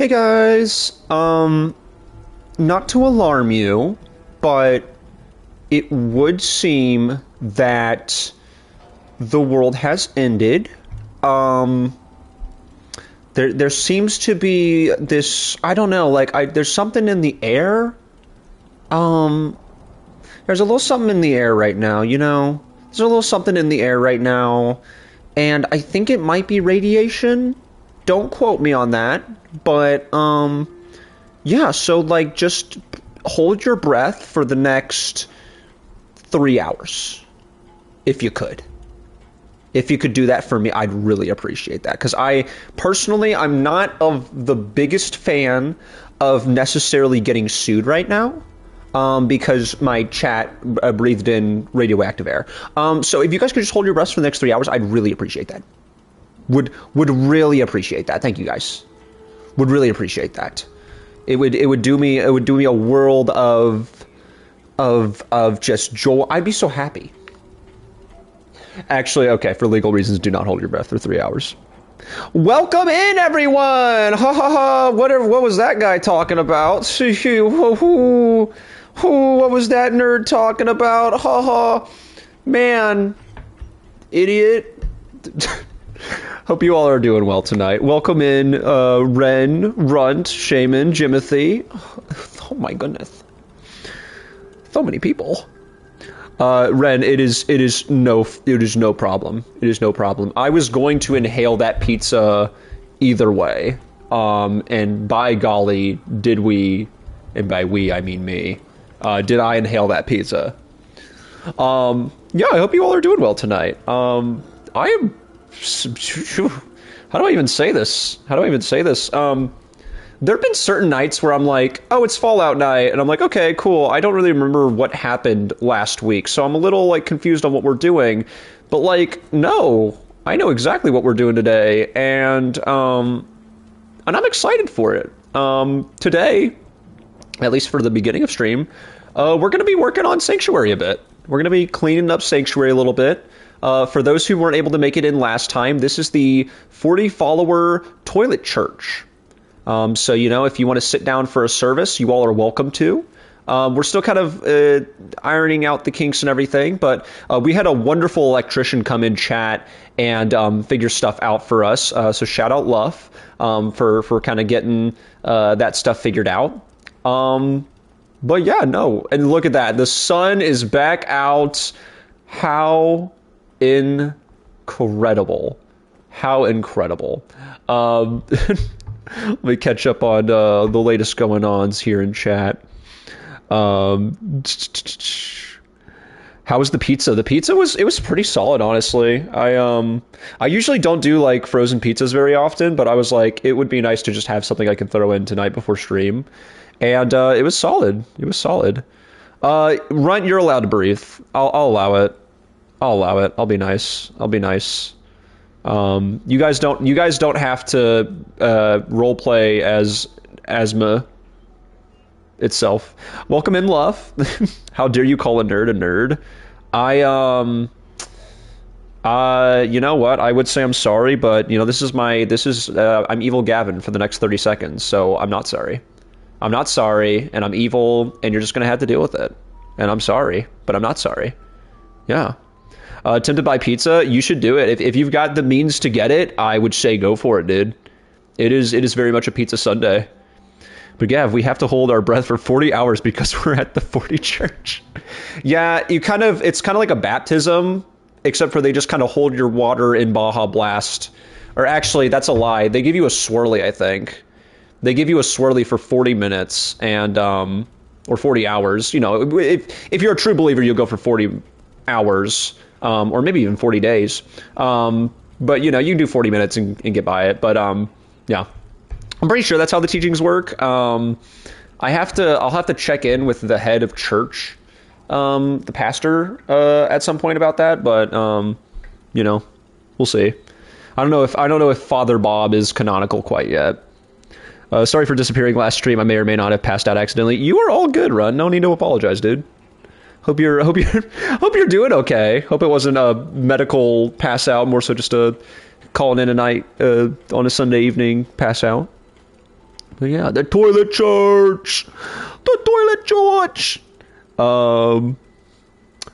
Hey guys, not to alarm you, but it would seem that the world has ended. There seems to be this, I don't know, there's something in the air. There's a little something in the air right now, you know? There's a little something in the air right now, and I think it might be radiation. Don't quote me on that, but, yeah, so, just hold your breath for the next 3 hours, if you could. If you could do that for me, I'd really appreciate that, because I'm not of the biggest fan of necessarily getting sued right now, because my chat breathed in radioactive air. So if you guys could just hold your breaths for the next 3 hours, I'd really appreciate that. Would really appreciate that. Thank you guys. Would really appreciate that. It would do me a world of just joy. I'd be so happy. Actually, okay, for legal reasons, do not hold your breath for 3 hours. Welcome in, everyone! Ha ha ha! What was that guy talking about? What was that nerd talking about? Ha ha! Man, idiot. Hope you all are doing well tonight. Welcome in, Ren, Runt, Shaman, Jimothy. Oh my goodness. So many people. Ren, it is no problem. It is no problem. I was going to inhale that pizza either way. And by golly, did we, and by we, I mean me, did I inhale that pizza? Yeah, I hope you all are doing well tonight. I am, how do I even say this? There have been certain nights where I'm like, oh, it's Fallout night, and I'm like, okay, cool. I don't really remember what happened last week, so I'm a little, confused on what we're doing. But, no, I know exactly what we're doing today, and I'm excited for it. Today, at least for the beginning of stream, we're going to be working on Sanctuary a bit. We're going to be cleaning up Sanctuary a little bit. For those who weren't able to make it in last time, this is the 40-follower toilet church. So, if you want to sit down for a service, you all are welcome to. We're still kind of ironing out the kinks and everything, but we had a wonderful electrician come in chat and figure stuff out for us. So shout out Luff for kind of getting that stuff figured out. But yeah, no. And look at that. The sun is back out. How incredible. How incredible. Let me catch up on the latest going-ons here in chat. How was the pizza? The pizza was pretty solid, honestly. I usually don't do frozen pizzas very often, but I was like, it would be nice to just have something I can throw in tonight before stream. And it was solid. It was solid. Runt, you're allowed to breathe. I'll allow it. I'll be nice. You guys don't have to role play as asthma itself. Welcome in, Love. How dare you call a nerd? You know what? I would say I'm sorry, but I'm evil Gavin for the next 30 seconds, so I'm not sorry. I'm not sorry, and I'm evil, and you're just gonna have to deal with it. And I'm sorry, but I'm not sorry. Yeah. Tempted by pizza, you should do it. If you've got the means to get it, I would say go for it, dude. It is very much a pizza Sunday. But Gav, we have to hold our breath for 40 hours because we're at the 40 church. Yeah, it's kind of like a baptism, except for they just kind of hold your water in Baja Blast. Or actually, that's a lie. They give you a swirly, I think. They give you a swirly for 40 minutes and or 40 hours. If you're a true believer, you'll go for 40 hours. Or maybe even 40 days. But, you can do 40 minutes and get by it. But, yeah. I'm pretty sure that's how the teachings work. I'll have to check in with the head of church, the pastor, at some point about that. But, we'll see. I don't know if Father Bob is canonical quite yet. Sorry for disappearing last stream. I may or may not have passed out accidentally. You are all good, Run. No need to apologize, dude. Hope you're doing okay. Hope it wasn't a medical pass out, more so just a calling in a night on a Sunday evening pass out. But yeah, the toilet church. The toilet church. I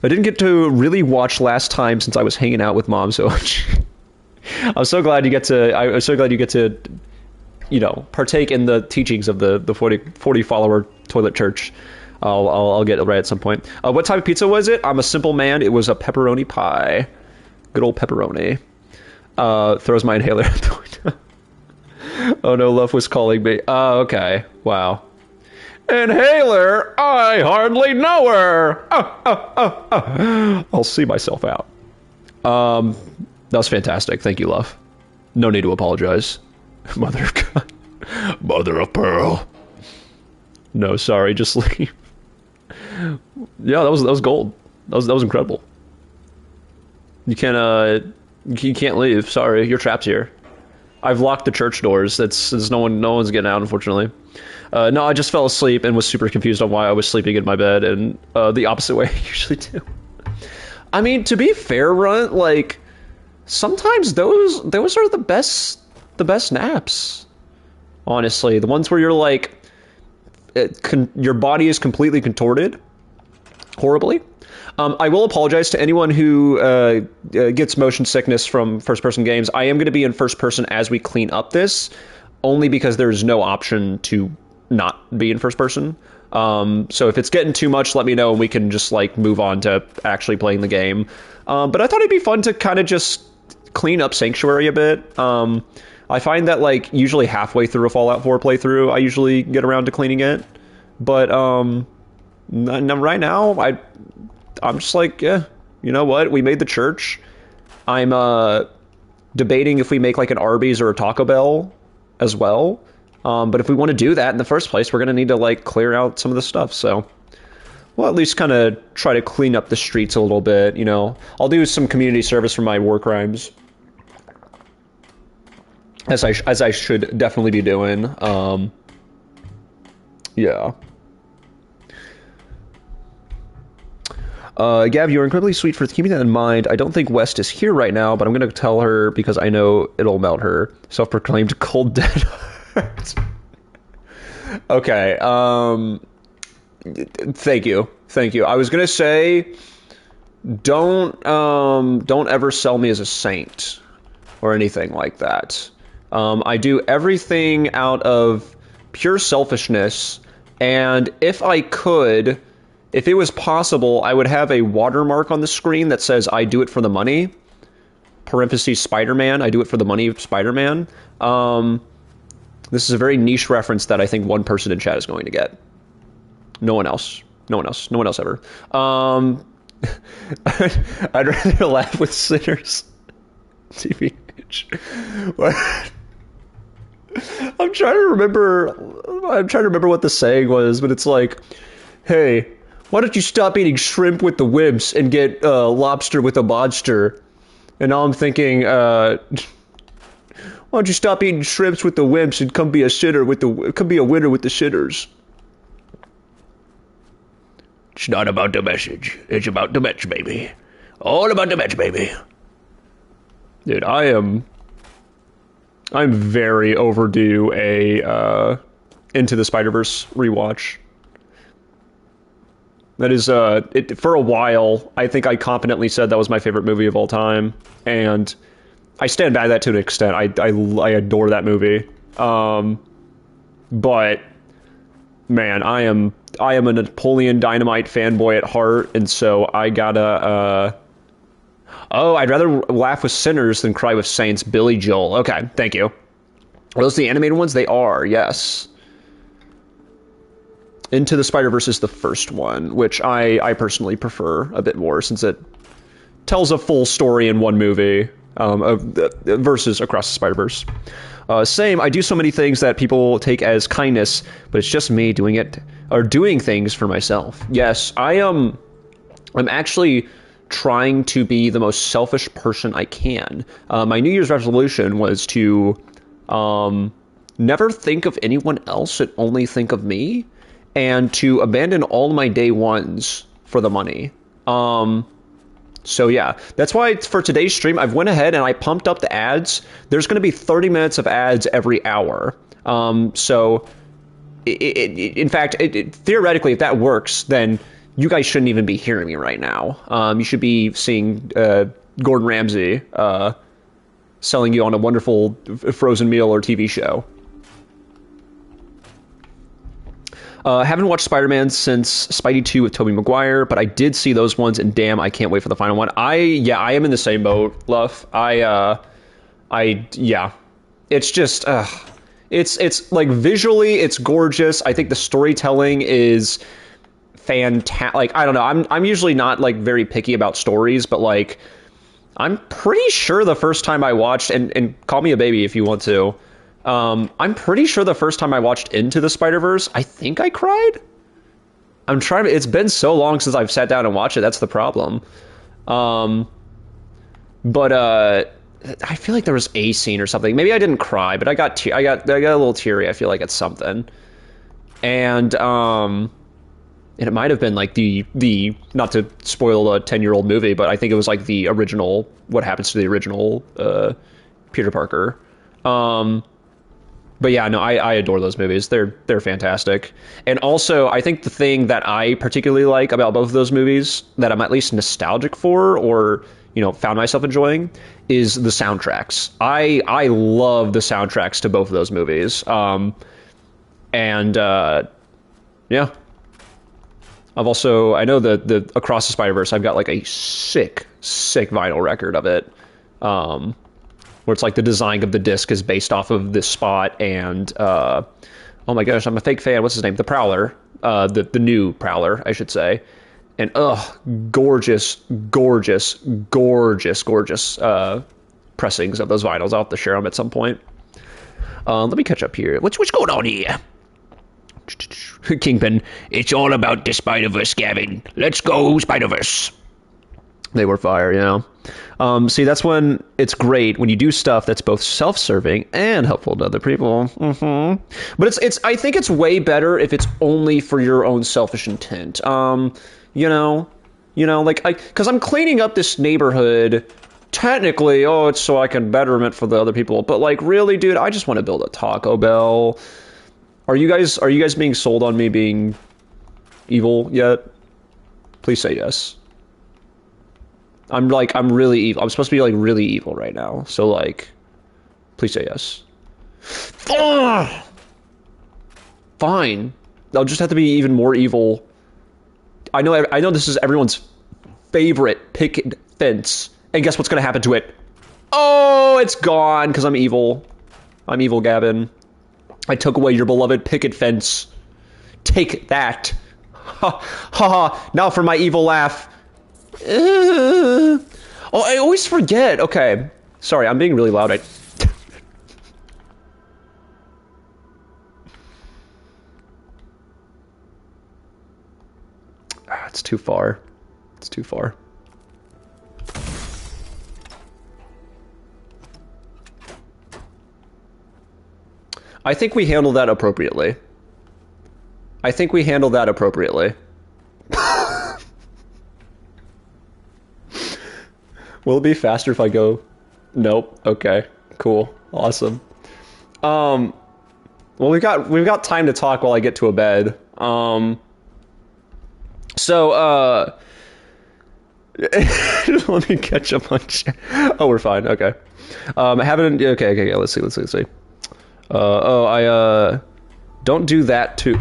didn't get to really watch last time since I was hanging out with Mom so much. I'm so glad you get to, you know, partake in the teachings of the 40 follower toilet church. I'll get it right at some point. What type of pizza was it? I'm a simple man. It was a pepperoni pie. Good old pepperoni. Throws my inhaler at the window. Oh no, Love was calling me. Oh, okay. Wow. Inhaler? I hardly know her. I'll see myself out. That was fantastic. Thank you, Love. No need to apologize. Mother of God. Mother of Pearl. No, sorry, just leave. Yeah, that was gold. That was incredible. You can't leave. Sorry, you're trapped here. I've locked the church doors. That's no one's getting out, unfortunately. No, I just fell asleep and was super confused on why I was sleeping in my bed, and the opposite way I usually do. I mean, to be fair, Runt, like sometimes those are the best naps. Honestly, the ones where you're like, your body is completely contorted, horribly. I will apologize to anyone who gets motion sickness from first-person games. I am going to be in first person as we clean up this, only because there's no option to not be in first person. So if it's getting too much, let me know and we can just like move on to actually playing the game. But I thought it'd be fun to kind of just clean up Sanctuary a bit. I find that like usually halfway through a Fallout 4 playthrough, I usually get around to cleaning it. But right now, I'm just like, yeah, you know what? We made the church. I'm debating if we make like an Arby's or a Taco Bell as well. But if we want to do that in the first place, we're going to need to like clear out some of the stuff. So we'll at least kind of try to clean up the streets a little bit. You know, I'll do some community service for my war crimes, as I should definitely be doing. Yeah. Gav, you're incredibly sweet for keeping that in mind. I don't think West is here right now, but I'm going to tell her because I know it'll melt her. Self-proclaimed cold dead heart. Okay. Thank you. I was going to say, don't ever sell me as a saint or anything like that. I do everything out of pure selfishness, and if it was possible, I would have a watermark on the screen that says, I do it for the money, parentheses Spider-Man, I do it for the money of Spider-Man. This is a very niche reference that I think one person in chat is going to get. No one else ever. I'd rather laugh with sinners. TBH. I'm trying to remember what the saying was, but it's like, hey, why don't you stop eating shrimp with the wimps and get lobster with a monster? And now I'm thinking, why don't you stop eating shrimps with the wimps and come be a winner with the shitters? It's not about the message. It's about the match, baby. All about the match, baby. Dude, I'm very overdue a Into the Spider-Verse rewatch. That is, for a while, I think I confidently said that was my favorite movie of all time, and I stand by that to an extent. I adore that movie. But man, I am a Napoleon Dynamite fanboy at heart, and so I gotta I'd rather laugh with sinners than cry with saints. Billy Joel. Okay, thank you. Are those the animated ones? They are, yes. Into the Spider-Verse is the first one, which I personally prefer a bit more, since it tells a full story in one movie, versus Across the Spider-Verse. Same, I do so many things that people take as kindness, but it's just me doing things for myself. Yes, I'm actually trying to be the most selfish person I can. My New Year's resolution was to never think of anyone else and only think of me, and to abandon all my day ones for the money. So yeah, that's why for today's stream, I've went ahead and I pumped up the ads. There's going to be 30 minutes of ads every hour. So in fact, theoretically, if that works, then you guys shouldn't even be hearing me right now. You should be seeing Gordon Ramsay selling you on a wonderful frozen meal or TV show. Haven't watched Spider-Man since Spidey 2 with Tobey Maguire, but I did see those ones, and damn, I can't wait for the final one. I am in the same boat, Luff. Yeah. It's just, it's like visually, it's gorgeous. I think the storytelling is fantastic. Like, I don't know, I'm usually not like very picky about stories, but like, I'm pretty sure the first time I watched, and call me a baby if you want to, I'm pretty sure the first time I watched Into the Spider-Verse, I think I cried. It's been so long since I've sat down and watched it. That's the problem. But I feel like there was a scene or something. Maybe I didn't cry, but I got a little teary. I feel like it's something. And it might have been like the not to spoil a 10-year-old movie, but I think it was like the original, what happens to the original Peter Parker. But yeah, no, I adore those movies. They're fantastic. And also, I think the thing that I particularly like about both of those movies, that I'm at least nostalgic for, or found myself enjoying, is the soundtracks. I love the soundtracks to both of those movies. Yeah. I know the Across the Spider-Verse, I've got like a sick vinyl record of it. Where it's like the design of the disc is based off of this spot, and oh my gosh, I'm a fake fan. What's his name? The Prowler, the new Prowler, I should say. And gorgeous pressings of those vinyls. I'll have to share them at some point. Let me catch up here. What's going on here? Kingpin, it's all about the Spider-Verse, Gavin. Let's go, Spider-Verse. They were fire, yeah. See, that's when it's great when you do stuff that's both self-serving and helpful to other people. Mm-hmm. But I think it's way better if it's only for your own selfish intent. Like, because I'm cleaning up this neighborhood. Technically, it's so I can betterment for the other people. But like, really, dude, I just want to build a Taco Bell. Are you guys being sold on me being evil yet? Please say yes. I'm really evil. I'm supposed to be like really evil right now. So like, please say yes. Fine. I'll just have to be even more evil. I know this is everyone's favorite picket fence. And guess what's going to happen to it? Oh, it's gone because I'm evil. I'm evil, Gavin. I took away your beloved picket fence. Take that. Ha ha ha. Now for my evil laugh. I always forget. Okay. Sorry, I'm being really loud. It's too far. It's too far. I think we handled that appropriately. Will it be faster if I go? Nope. Okay. Cool. Awesome. Well, we've got time to talk while I get to a bed. Let me catch up on chat. Oh, we're fine. Okay. Okay. Let's see. Don't do that to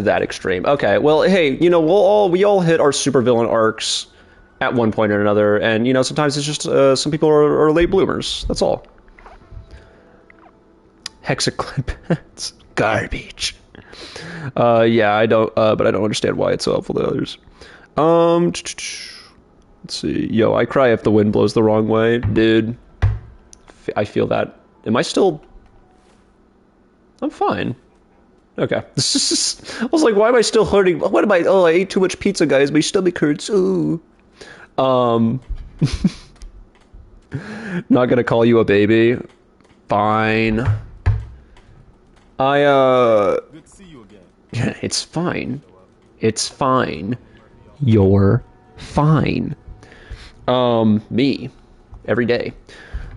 that extreme. Okay. Well, hey, we all hit our supervillain arcs at one point or another, and sometimes it's just some people are late bloomers. That's all. Hexaclips garbage. Yeah, I don't, but I don't understand why it's so helpful to others. Let's see. Yo, I cry if the wind blows the wrong way, dude. I feel that. Am I still? I'm fine. Okay. I was like, why am I still hurting? What am I? Oh, I ate too much pizza, guys. My stomach hurts. Ooh. Not gonna call you a baby. Fine. Good to see you again. It's fine. It's fine. You're fine. Me. Every day.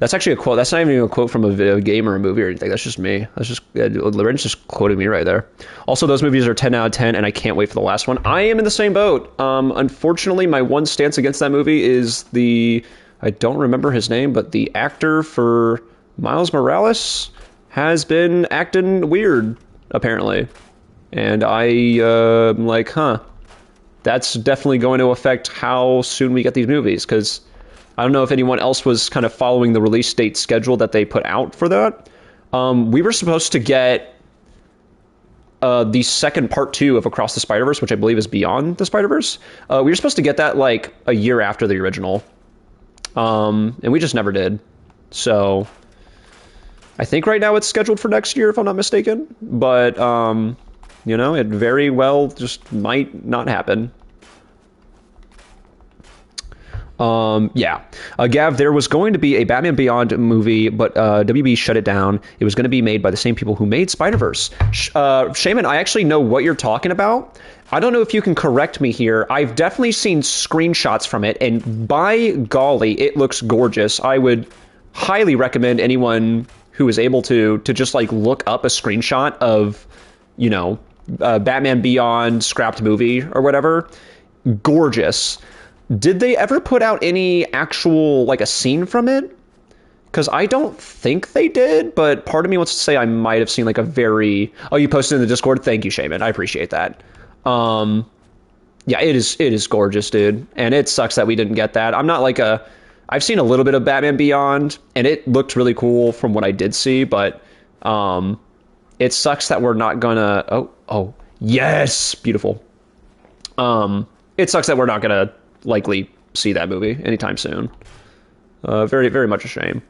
That's actually a quote. That's not even a quote from a video game or a movie or anything. That's just me. That's just Lorenz just quoted me right there. Also, those movies are 10 out of 10, and I can't wait for the last one. I am in the same boat. Unfortunately, my one stance against that movie is I don't remember his name, but the actor for Miles Morales has been acting weird, apparently. And I'm like, that's definitely going to affect how soon we get these movies, because I don't know if anyone else was kind of following the release date schedule that they put out for that. We were supposed to get the second part 2 of Across the Spider-Verse, which I believe is Beyond the Spider-Verse. We were supposed to get that like a year after the original. And we just never did. So I think right now it's scheduled for next year, if I'm not mistaken. But, it very well just might not happen. Gav, there was going to be a Batman Beyond movie, but WB shut it down. It was going to be made by the same people who made Spider-Verse. Shaman, I actually know what you're talking about. I don't know if you can correct me here. I've definitely seen screenshots from it, and by golly, it looks gorgeous. I would highly recommend anyone who is able to just like look up a screenshot of, Batman Beyond scrapped movie or whatever. Gorgeous. Did they ever put out any actual, like, a scene from it? Because I don't think they did, but part of me wants to say I might have seen, like, a very... Oh, you posted in the Discord? Thank you, Shaman. I appreciate that. Yeah, it is gorgeous, dude. And it sucks that we didn't get that. I'm not, like, I've seen a little bit of Batman Beyond, and it looked really cool from what I did see, but it sucks that we're not gonna... Oh, yes! Beautiful. It sucks that we're not gonna likely see that movie anytime soon. Very, very much a shame.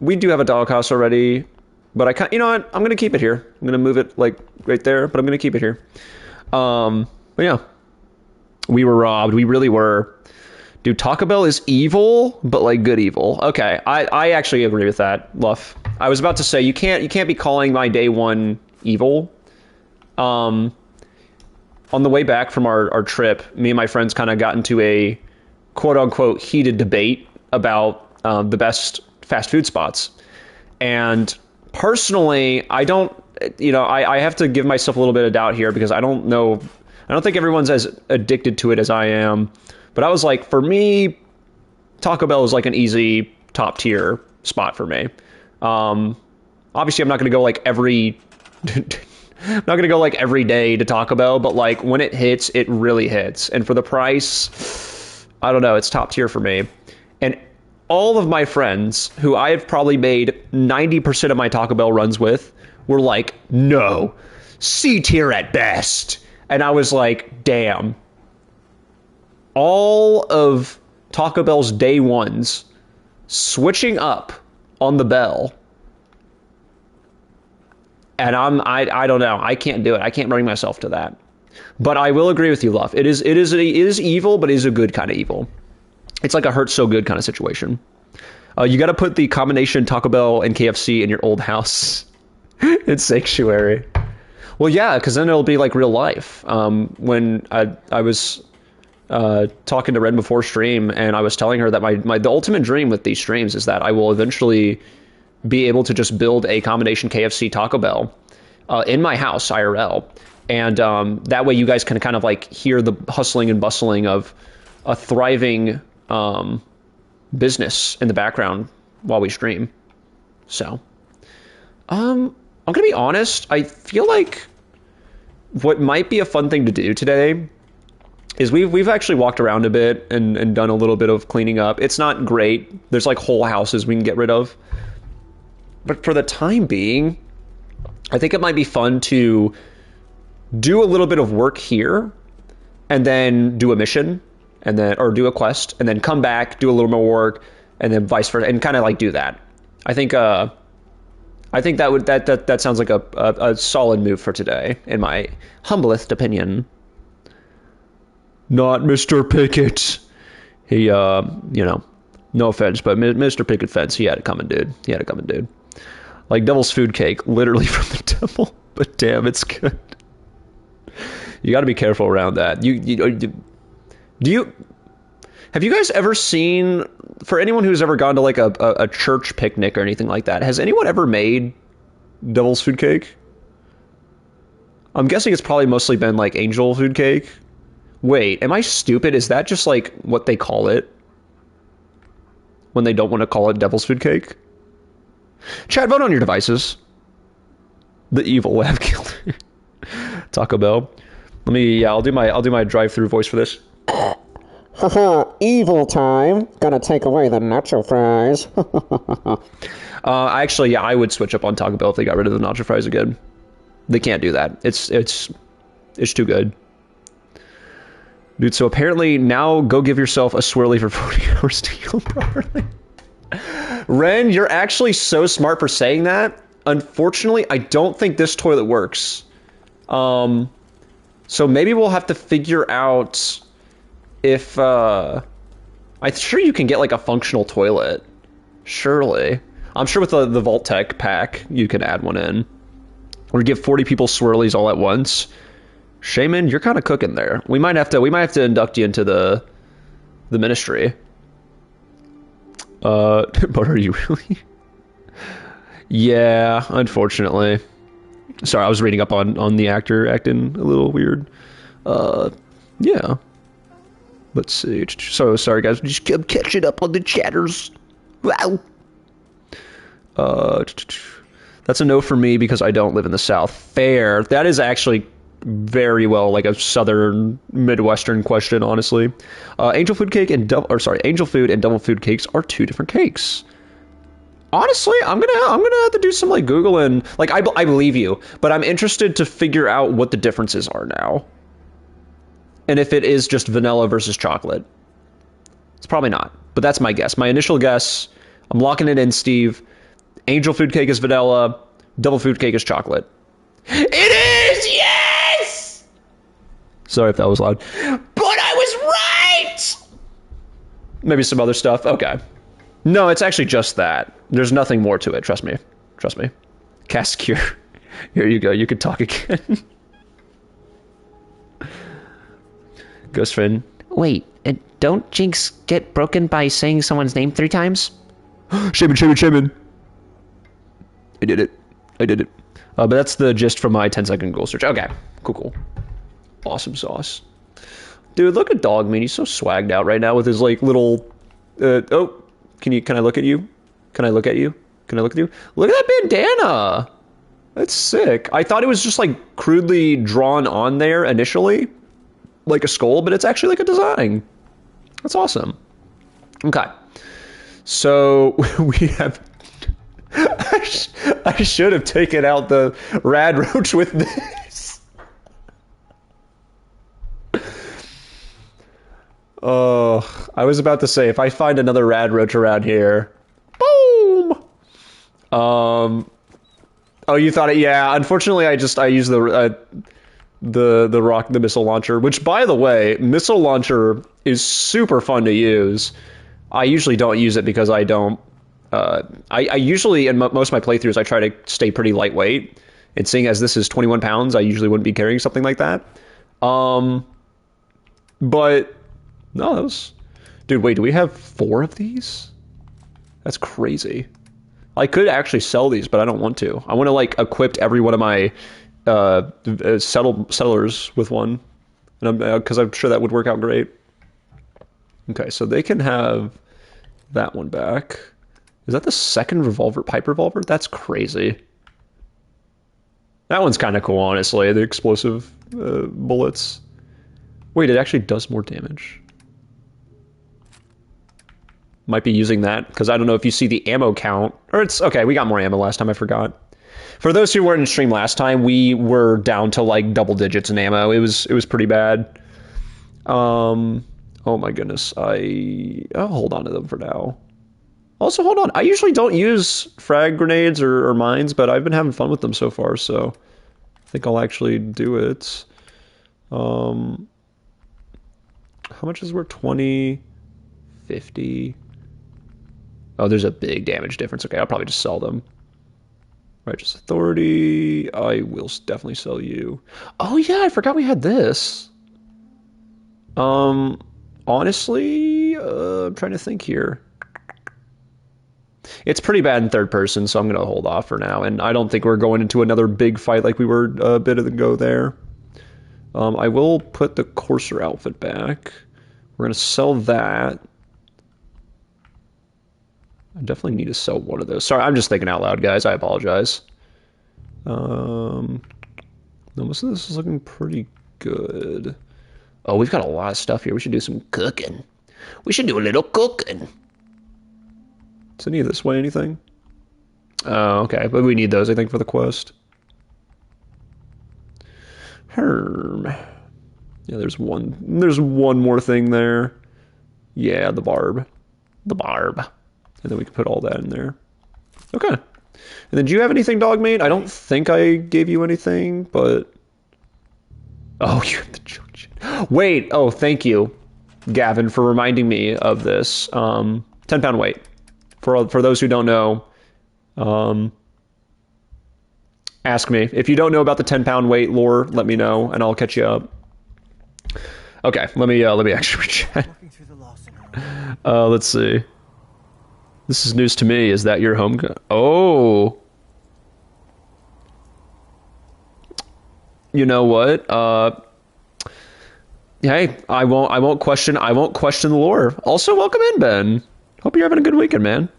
We do have a doghouse already, but I can't, you know what? I'm going to keep it here. I'm going to move it like right there, but I'm going to keep it here. But yeah, we were robbed. We really were. Dude, Taco Bell is evil, but like good evil. Okay. I actually agree with that, Luff. I was about to say, you can't be calling my day one evil. On the way back from our trip, me and my friends kind of got into a quote-unquote heated debate about the best fast food spots. And personally, I don't, I have to give myself a little bit of doubt here because I don't know, I don't think everyone's as addicted to it as I am. But I was like, for me, Taco Bell is like an easy top tier spot for me. Obviously, I'm not going to go like I'm not going to go like every day to Taco Bell, but like when it hits, it really hits. And for the price, I don't know, it's top tier for me. And all of my friends who I have probably made 90% of my Taco Bell runs with were like, no, C tier at best. And I was like, damn. All of Taco Bell's day ones switching up on the bell. And I don't know. I can't do it. I can't bring myself to that. But I will agree with you, Luff. It is evil, but it is a good kind of evil. It's like a hurt so good kind of situation. You got to put the combination Taco Bell and KFC in your old house. It's sanctuary. Well, yeah, because then it'll be like real life. When I was talking to Ren before stream, and I was telling her that the ultimate dream with these streams is that I will eventually be able to just build a combination KFC Taco Bell in my house IRL, and that way you guys can kind of like hear the hustling and bustling of a thriving business in the background while we stream. So I'm gonna be honest, I feel like what might be a fun thing to do today is we've actually walked around a bit and done a little bit of cleaning up. It's not great. There's like whole houses we can get rid of. But for the time being, I think it might be fun to do a little bit of work here and then do a mission or do a quest and then come back, do a little more work and then vice versa and kind of like do that. I think that sounds like a solid move for today, in my humblest opinion. Not Mr. Pickett. He, no offense, but Mr. Pickett Fence, he had it coming, dude. Like Devil's Food Cake, literally from the devil, but damn, it's good. You got to be careful around that. Do you Have you guys ever seen, for anyone who's ever gone to like a church picnic or anything like that, has anyone ever made devil's food cake? I'm guessing it's probably mostly been like angel food cake. Wait, am I stupid? Is that just like what they call it when they don't want to call it devil's food cake? Chat, vote on your devices. The evil lab killed Taco Bell. Let me, yeah, I'll do my drive-through voice for this. Haha, evil time. Gonna take away the nacho fries. Actually, yeah, I would switch up on Taco Bell if they got rid of the nacho fries again. They can't do that. It's too good. Dude, so apparently now go give yourself a swirly for 40 hours to heal properly. Ren, you're actually so smart for saying that. Unfortunately, I don't think this toilet works. So maybe we'll have to figure out if, I'm sure you can get like a functional toilet. Surely. I'm sure with the Vault Tech pack, you can add one in. Or give 40 people swirlies all at once. Shaman, you're kind of cooking there. We might have to induct you into the ministry. But are you really? Yeah, unfortunately. Sorry, I was reading up on the actor acting a little weird. Yeah. Let's see. So sorry guys, just kept catching up on the chatters. Wow. That's a no for me because I don't live in the South. Fair. That is actually very well like a southern Midwestern question, honestly. Angel food and double food cakes are two different cakes. Honestly, I'm gonna have to do some like Google and like I believe you, but I'm interested to figure out what the differences are now. And if it is just vanilla versus chocolate. It's probably not, but that's my guess. My initial guess, I'm locking it in, Steve. Angel food cake is vanilla, double food cake is chocolate. It is, yes! Sorry if that was loud. But I was right! Maybe some other stuff. Okay. No, it's actually just that. There's nothing more to it. Trust me. Trust me. Cast cure. Here you go. You can talk again. Ghost friend. Wait, don't jinx get broken by saying someone's name 3 times? Shaman. I did it. But that's the gist from my 10-second Google search. Okay. Cool. Awesome sauce. Dude, look at Dogmeat. He's so swagged out right now with his like little... oh. Can I look at you? Can I look at you? Look at that bandana. That's sick. I thought it was just like crudely drawn on there initially, like a skull, but it's actually like a design. That's awesome. Okay. So we have, I should have taken out the rad roach with this. Oh, I was about to say, if I find another rad roach around here, boom. Oh, you thought it? Yeah. Unfortunately, I used the missile launcher, which, by the way, missile launcher is super fun to use. I usually don't use it because I don't. I usually in most of my playthroughs I try to stay pretty lightweight, and seeing as this is 21 pounds, I usually wouldn't be carrying something like that. But. No, that was... Dude, wait, do we have 4 of these? That's crazy. I could actually sell these, but I don't want to. I want to, like, equip every one of my settlers with one. And because I'm sure that would work out great. Okay, so they can have that one back. Is that the second pipe revolver? That's crazy. That one's kind of cool, honestly. The explosive bullets. Wait, it actually does more damage. Might be using that because I don't know if you see the ammo count, or it's okay. We got more ammo last time. I forgot. For those who weren't in stream last time, we were down to like double digits in ammo. It was pretty bad. Oh my goodness. I'll hold on to them for now. Also, hold on. I usually don't use frag grenades or mines, but I've been having fun with them so far, so I think I'll actually do it. How much is it worth? 20, 50. Oh, there's a big damage difference. Okay, I'll probably just sell them. Righteous Authority. I will definitely sell you. Oh yeah, I forgot we had this. Honestly, I'm trying to think here. It's pretty bad in third person, so I'm going to hold off for now. And I don't think we're going into another big fight like we were a bit ago there. I will put the Courser outfit back. We're going to sell that. I definitely need to sell one of those. Sorry, I'm just thinking out loud, guys. I apologize. No, most of this is looking pretty good. Oh, we've got a lot of stuff here. We should do some cooking. We should do a little cooking. Is any of this way anything? Oh, okay. But we need those, I think, for the quest. Herm. Yeah, there's one more thing there. Yeah, the barb. The barb. And then we can put all that in there. Okay. And then do you have anything, Dogmate? I don't think I gave you anything, but... Oh, you have the junction. Wait. Oh, thank you, Gavin, for reminding me of this. 10-pound weight. For those who don't know, ask me. If you don't know about the 10-pound weight lore, let me know, and I'll catch you up. Okay, let me actually chat. Let's see. This is news to me. Is that your home? Oh. You know what? Hey, I won't question the lore. Also, welcome in, Ben. Hope you're having a good weekend, man.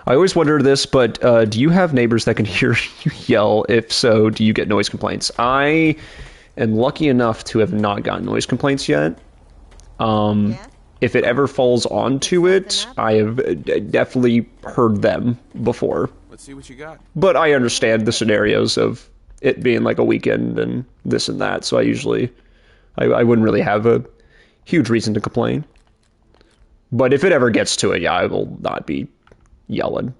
I always wonder this, but do you have neighbors that can hear you yell? If so, do you get noise complaints? I am lucky enough to have not gotten noise complaints yet. If it ever falls onto it, I have definitely heard them before. Let's see what you got. But I understand the scenarios of it being like a weekend and this and that, so I wouldn't really have a huge reason to complain. But if it ever gets to it, yeah, I will not be yelling.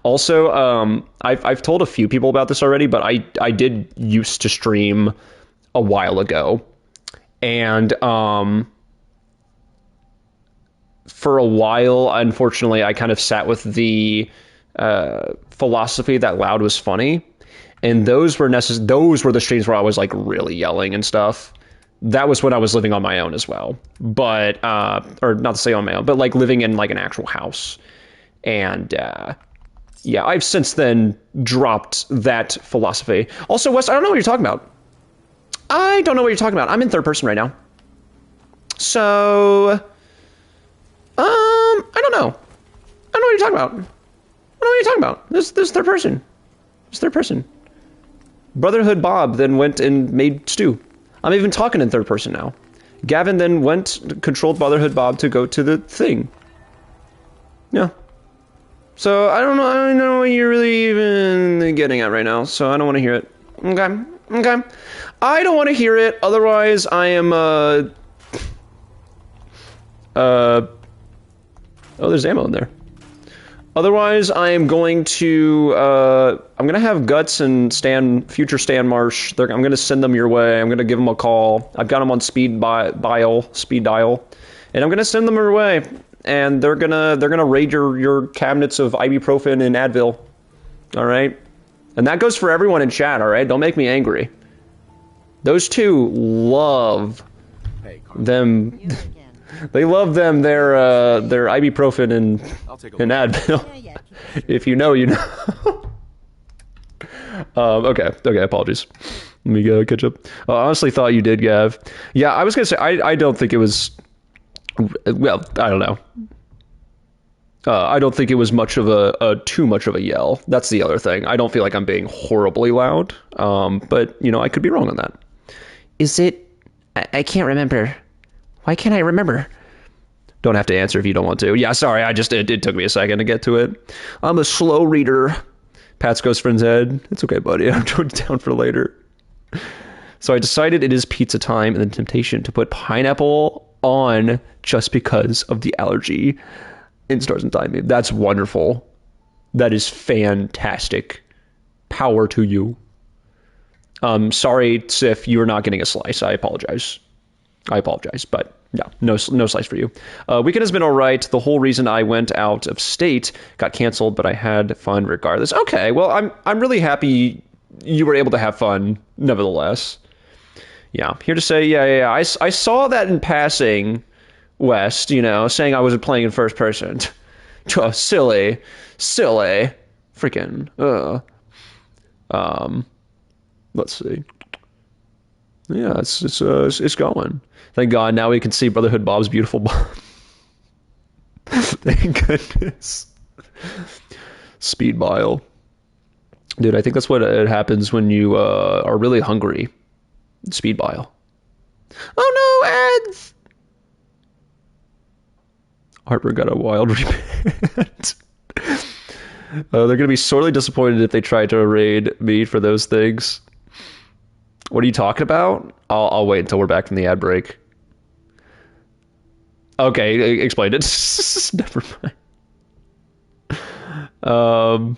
Also, I've told a few people about this already, but I did used to stream a while ago. And for a while, unfortunately, I kind of sat with the philosophy that loud was funny. And those were the streams where I was like really yelling and stuff. That was when I was living on my own as well. But, or not to say on my own, but like living in like an actual house. And, yeah, I've since then dropped that philosophy. Also, Wes, I don't know what you're talking about. I don't know what you're talking about. I'm in third person right now. So, I don't know. I don't know what you're talking about. I don't know what you're talking about. This third person. It's third person. Brotherhood Bob then went and made stew. I'm even talking in third person now. Gavin then controlled Brotherhood Bob to go to the thing. Yeah. So, I don't know what you're really even getting at right now, so I don't want to hear it. Okay. Okay. I don't want to hear it, otherwise I am, oh, there's ammo in there. Otherwise, I am going to, I'm going to have Guts and future Stan Marsh. I'm going to send them your way. I'm going to give them a call. I've got them on speed dial, and I'm going to send them your way. And they're gonna raid your cabinets of ibuprofen and Advil. All right? And that goes for everyone in chat, all right? Don't make me angry. Those two love them. They love them their ibuprofen and Advil. If you know, you know. Okay, apologies. Let me catch up. I honestly thought you did, Gav. Yeah, I was gonna say I don't think it was. Well, I don't know. I don't think it was much of too much of a yell. That's the other thing. I don't feel like I'm being horribly loud. But you know, I could be wrong on that. Is it? I can't remember. Why can't I remember? Don't have to answer if you don't want to. Yeah, sorry. It took me a second to get to it. I'm a slow reader. Pat's ghost friend's head. It's okay, buddy. I'm jotting it down for later. So I decided it is pizza time, and the temptation to put pineapple on just because of the allergy in Stars and Time. That's wonderful. That is fantastic. Power to you. Sorry, Sif, you are not getting a slice. I apologize, but yeah, no slice for you. Weekend has been all right. The whole reason I went out of state got canceled, but I had fun regardless. Okay, well, I'm really happy you were able to have fun nevertheless. Yeah, here to say, yeah. I saw that in passing, West, saying I wasn't playing in first person. Silly. Freaking, let's see. Yeah, it's going. Thank God now we can see Brotherhood Bob's beautiful Bob. Thank goodness. Speed bile. Dude, I think that's what it happens when you are really hungry. Speed bile. Oh no, ads! Harper got a wild repent. They're going to be sorely disappointed if they try to raid me for those things. What are you talking about? I'll wait until we're back from the ad break. Okay, explain it. Never mind.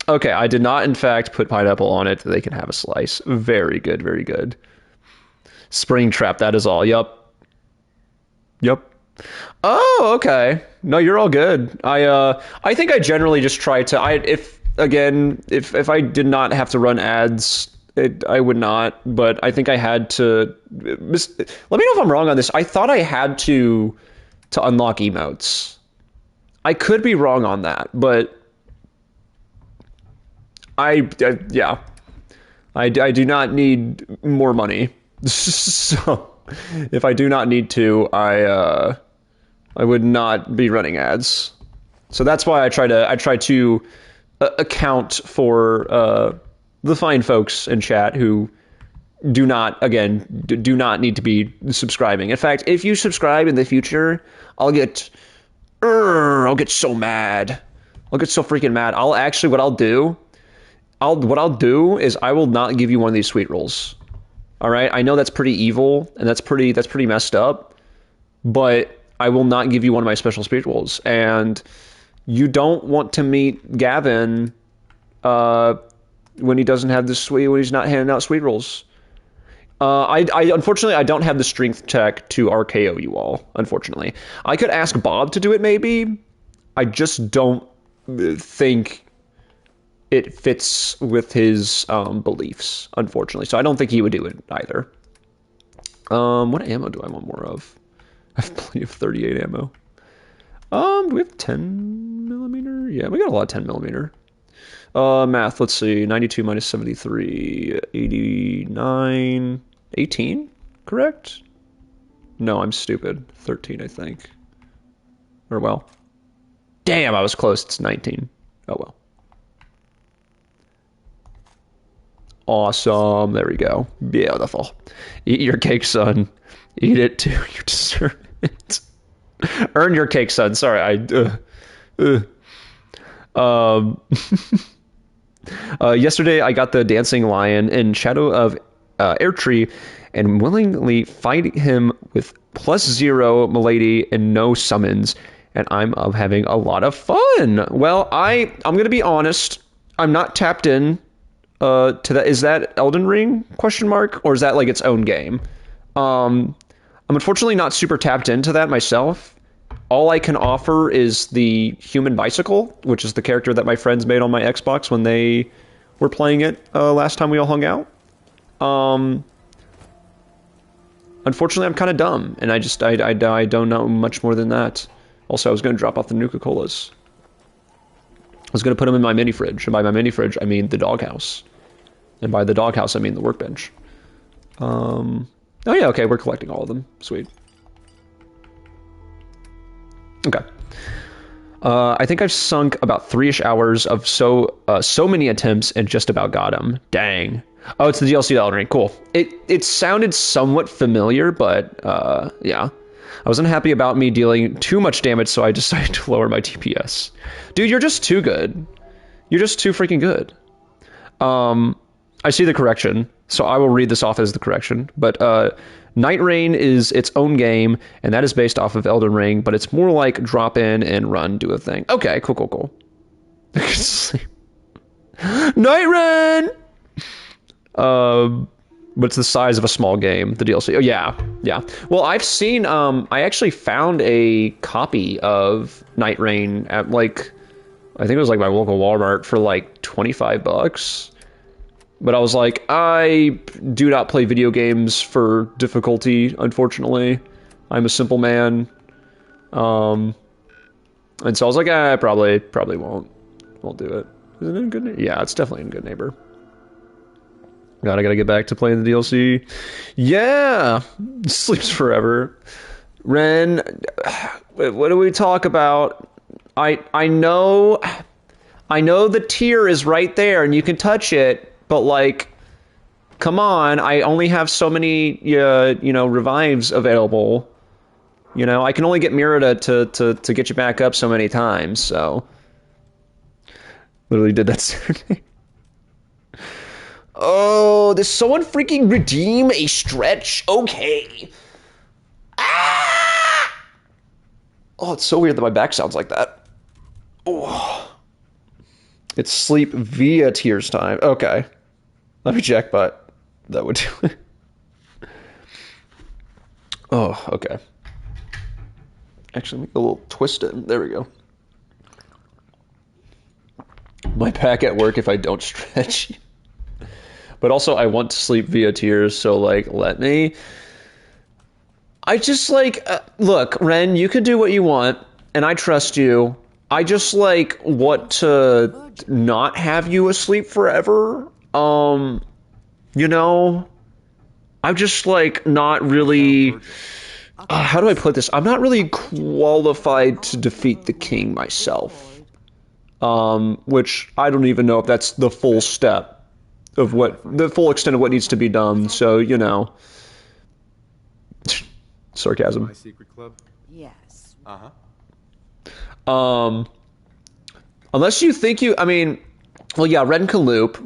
Okay, I did not, in fact, put pineapple on it. They can have a slice. Very good, very good. Spring trap, that is all. Yup. Oh, okay. No, you're all good. I think I generally just try to. If I did not have to run ads, I would not. But I think I had to. Let me know if I'm wrong on this. I thought I had to unlock emotes. I could be wrong on that, but I do not need more money. So if I do not need to, I would not be running ads. So that's why I try to account for the fine folks in chat who do not need to be subscribing. In fact, if you subscribe in the future, I'll get so mad. I'll get so freaking mad. What I'll do is I will not give you one of these sweet rolls. All right? I know that's pretty evil and that's pretty messed up, but I will not give you one of my special sweet rolls. And you don't want to meet Gavin when he doesn't have when he's not handing out sweet rolls. I unfortunately I don't have the strength check to RKO you all, unfortunately. I could ask Bob to do it maybe. I just don't think it fits with his beliefs, unfortunately. So I don't think he would do it either. What ammo do I want more of? I have plenty of 38 ammo. Do we have 10 millimeter? Yeah, we got a lot of 10 millimeter. Math, let's see. 92 minus 73, 89, 18, correct? No, I'm stupid. 13, I think. Or well. Damn, I was close. It's 19. Oh well. Awesome. There we go. Beautiful. Eat your cake, son. Eat it too. You deserve it. Earn your cake, son. Sorry, yesterday I got the dancing lion in Shadow of Airtree and willingly fight him with +0 milady and no summons, and I'm having a lot of fun. Well, I'm gonna be honest. I'm not tapped in to that. Is that Elden Ring ? Or is that like its own game? I'm unfortunately not super tapped into that myself. All I can offer is the human bicycle, which is the character that my friends made on my Xbox when they were playing it last time we all hung out. Unfortunately, I'm kind of dumb, and I don't know much more than that. Also, I was going to drop off the Nuka-Colas. I was going to put them in my mini fridge, and by my mini fridge, I mean the doghouse. And by the doghouse, I mean the workbench. Oh yeah, okay, we're collecting all of them. Sweet. Okay. I think I've sunk about 3-ish hours of so many attempts and just about got him. Dang. Oh, it's the DLC to Elden Ring. Cool. It sounded somewhat familiar, but yeah. I wasn't happy about me dealing too much damage, so I decided to lower my DPS. Dude, you're just too good. You're just too freaking good. I see the correction, so I will read this off as the correction. But Night Rain is its own game, and that is based off of Elden Ring, but it's more like drop in and run, do a thing. Okay, cool. Night Rain! But it's the size of a small game, the DLC. Oh, yeah. Well, I've seen, I actually found a copy of Night Rain at, like, I think it was, like, my local Walmart for, like, $25. But I was like, I do not play video games for difficulty, unfortunately. I'm a simple man. And so I was like, I probably won't do it. Is it in good neighbor? Yeah, it's definitely in good neighbor. God, I gotta get back to playing the DLC. Yeah! Sleeps forever. Ren, what do we talk about? I know the tier is right there and you can touch it, but like, come on, I only have so many, revives available. You know, I can only get Mira to get you back up so many times, so. Literally did that Saturday. Oh, does someone freaking redeem a stretch? Okay. Ah! Oh, it's so weird that my back sounds like that. Oh. It's sleep via tears time. Okay. Let me check, but that would do it. Oh, okay. Actually, make a little twist it. There we go. My back at work if I don't stretch. But also, I want to sleep via tears, so, like, let me. I just, like, look, Ren, you can do what you want, and I trust you. I just, like, want to not have you asleep forever. You know? I'm just, like, not really. How do I put this? I'm not really qualified to defeat the king myself. Which I don't even know if that's the full step of the full extent of what needs to be done. So, you know, sarcasm. My secret club? Yes. Unless you think I mean, well, yeah, Ren can loop.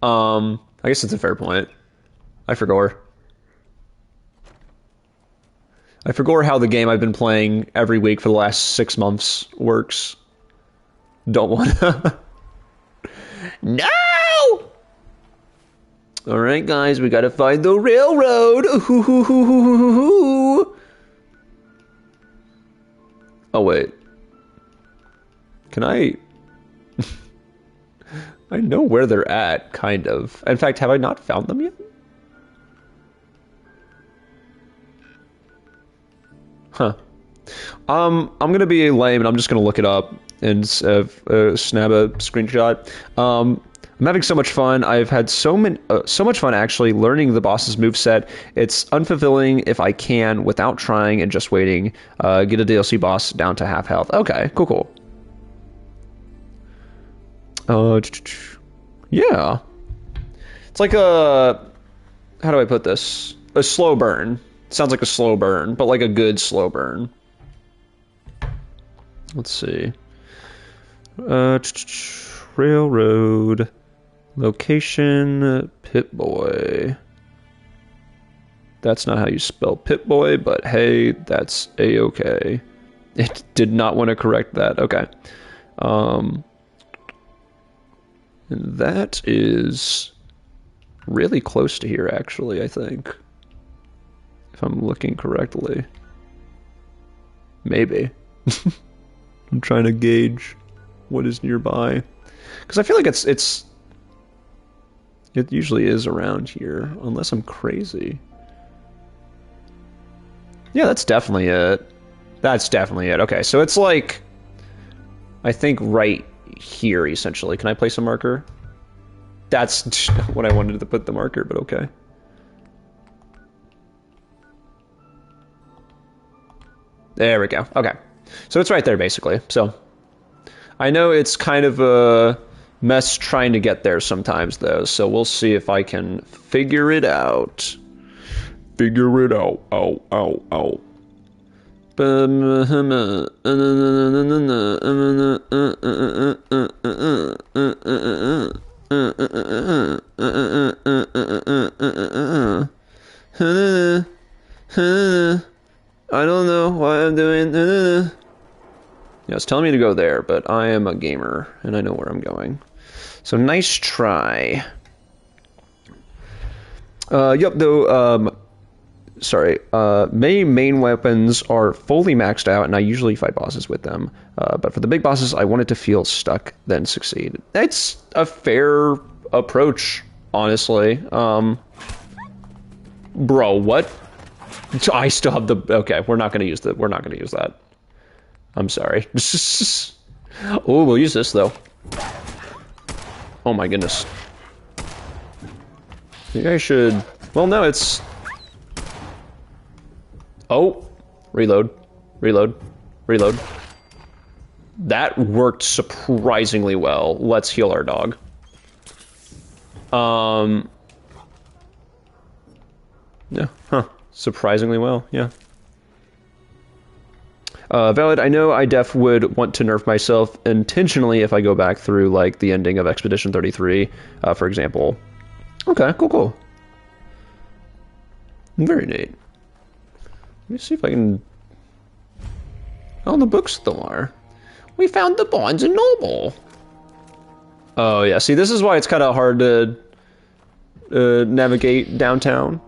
I guess it's a fair point. I forgot how the game I've been playing every week for the last 6 months works. Don't want to. No! Alright, guys, we gotta find the railroad. Oh, wait. Can I... I know where they're at, kind of. In fact, have I not found them yet? Huh. I'm gonna be lame and I'm just gonna look it up and snap a screenshot. I'm having so much fun. I've had so much fun actually learning the boss's moveset. It's unfulfilling if I can without trying and just waiting. Get a DLC boss down to half health. Okay, cool. Yeah. It's like how do I put this? A slow burn. Sounds like a slow burn, but like a good slow burn. Let's see. Railroad. Location. Pip-Boy. That's not how you spell Pip-Boy, but hey, that's a-okay. It did not want to correct that. Okay. And that is really close to here, actually, I think. If I'm looking correctly. Maybe. I'm trying to gauge what is nearby. Because I feel like it usually is around here, unless I'm crazy. Yeah, that's definitely it. That's definitely it. Okay, so it's like, I think right here, essentially. Can I place a marker? That's what I wanted to put the marker, but okay. There we go. Okay. So it's right there, basically. So I know it's kind of a mess trying to get there sometimes, though. So we'll see if I can figure it out. Figure it out. Ow. I don't know why I'm doing. Yeah, it's telling me to go there, but I am a gamer and I know where I'm going. So nice try. Yep. Though. Sorry. Main weapons are fully maxed out, and I usually fight bosses with them. But for the big bosses, I wanted to feel stuck, then succeed. That's a fair approach, honestly. Bro, what? I still have the... Okay, we're not gonna use that. We're not gonna use that. I'm sorry. Oh, we'll use this, though. Oh my goodness. I think I should... Well, no, it's... Oh! Reload. Reload. Reload. That worked surprisingly well. Let's heal our dog. Yeah, huh. Surprisingly well, yeah. Valid, I know I would want to nerf myself intentionally if I go back through, like, the ending of Expedition 33, for example. Okay, cool, cool. Very neat. Let me see if I can... Oh, the books still are. We found the Barnes and Noble. Oh, yeah. See, this is why it's kind of hard to navigate downtown.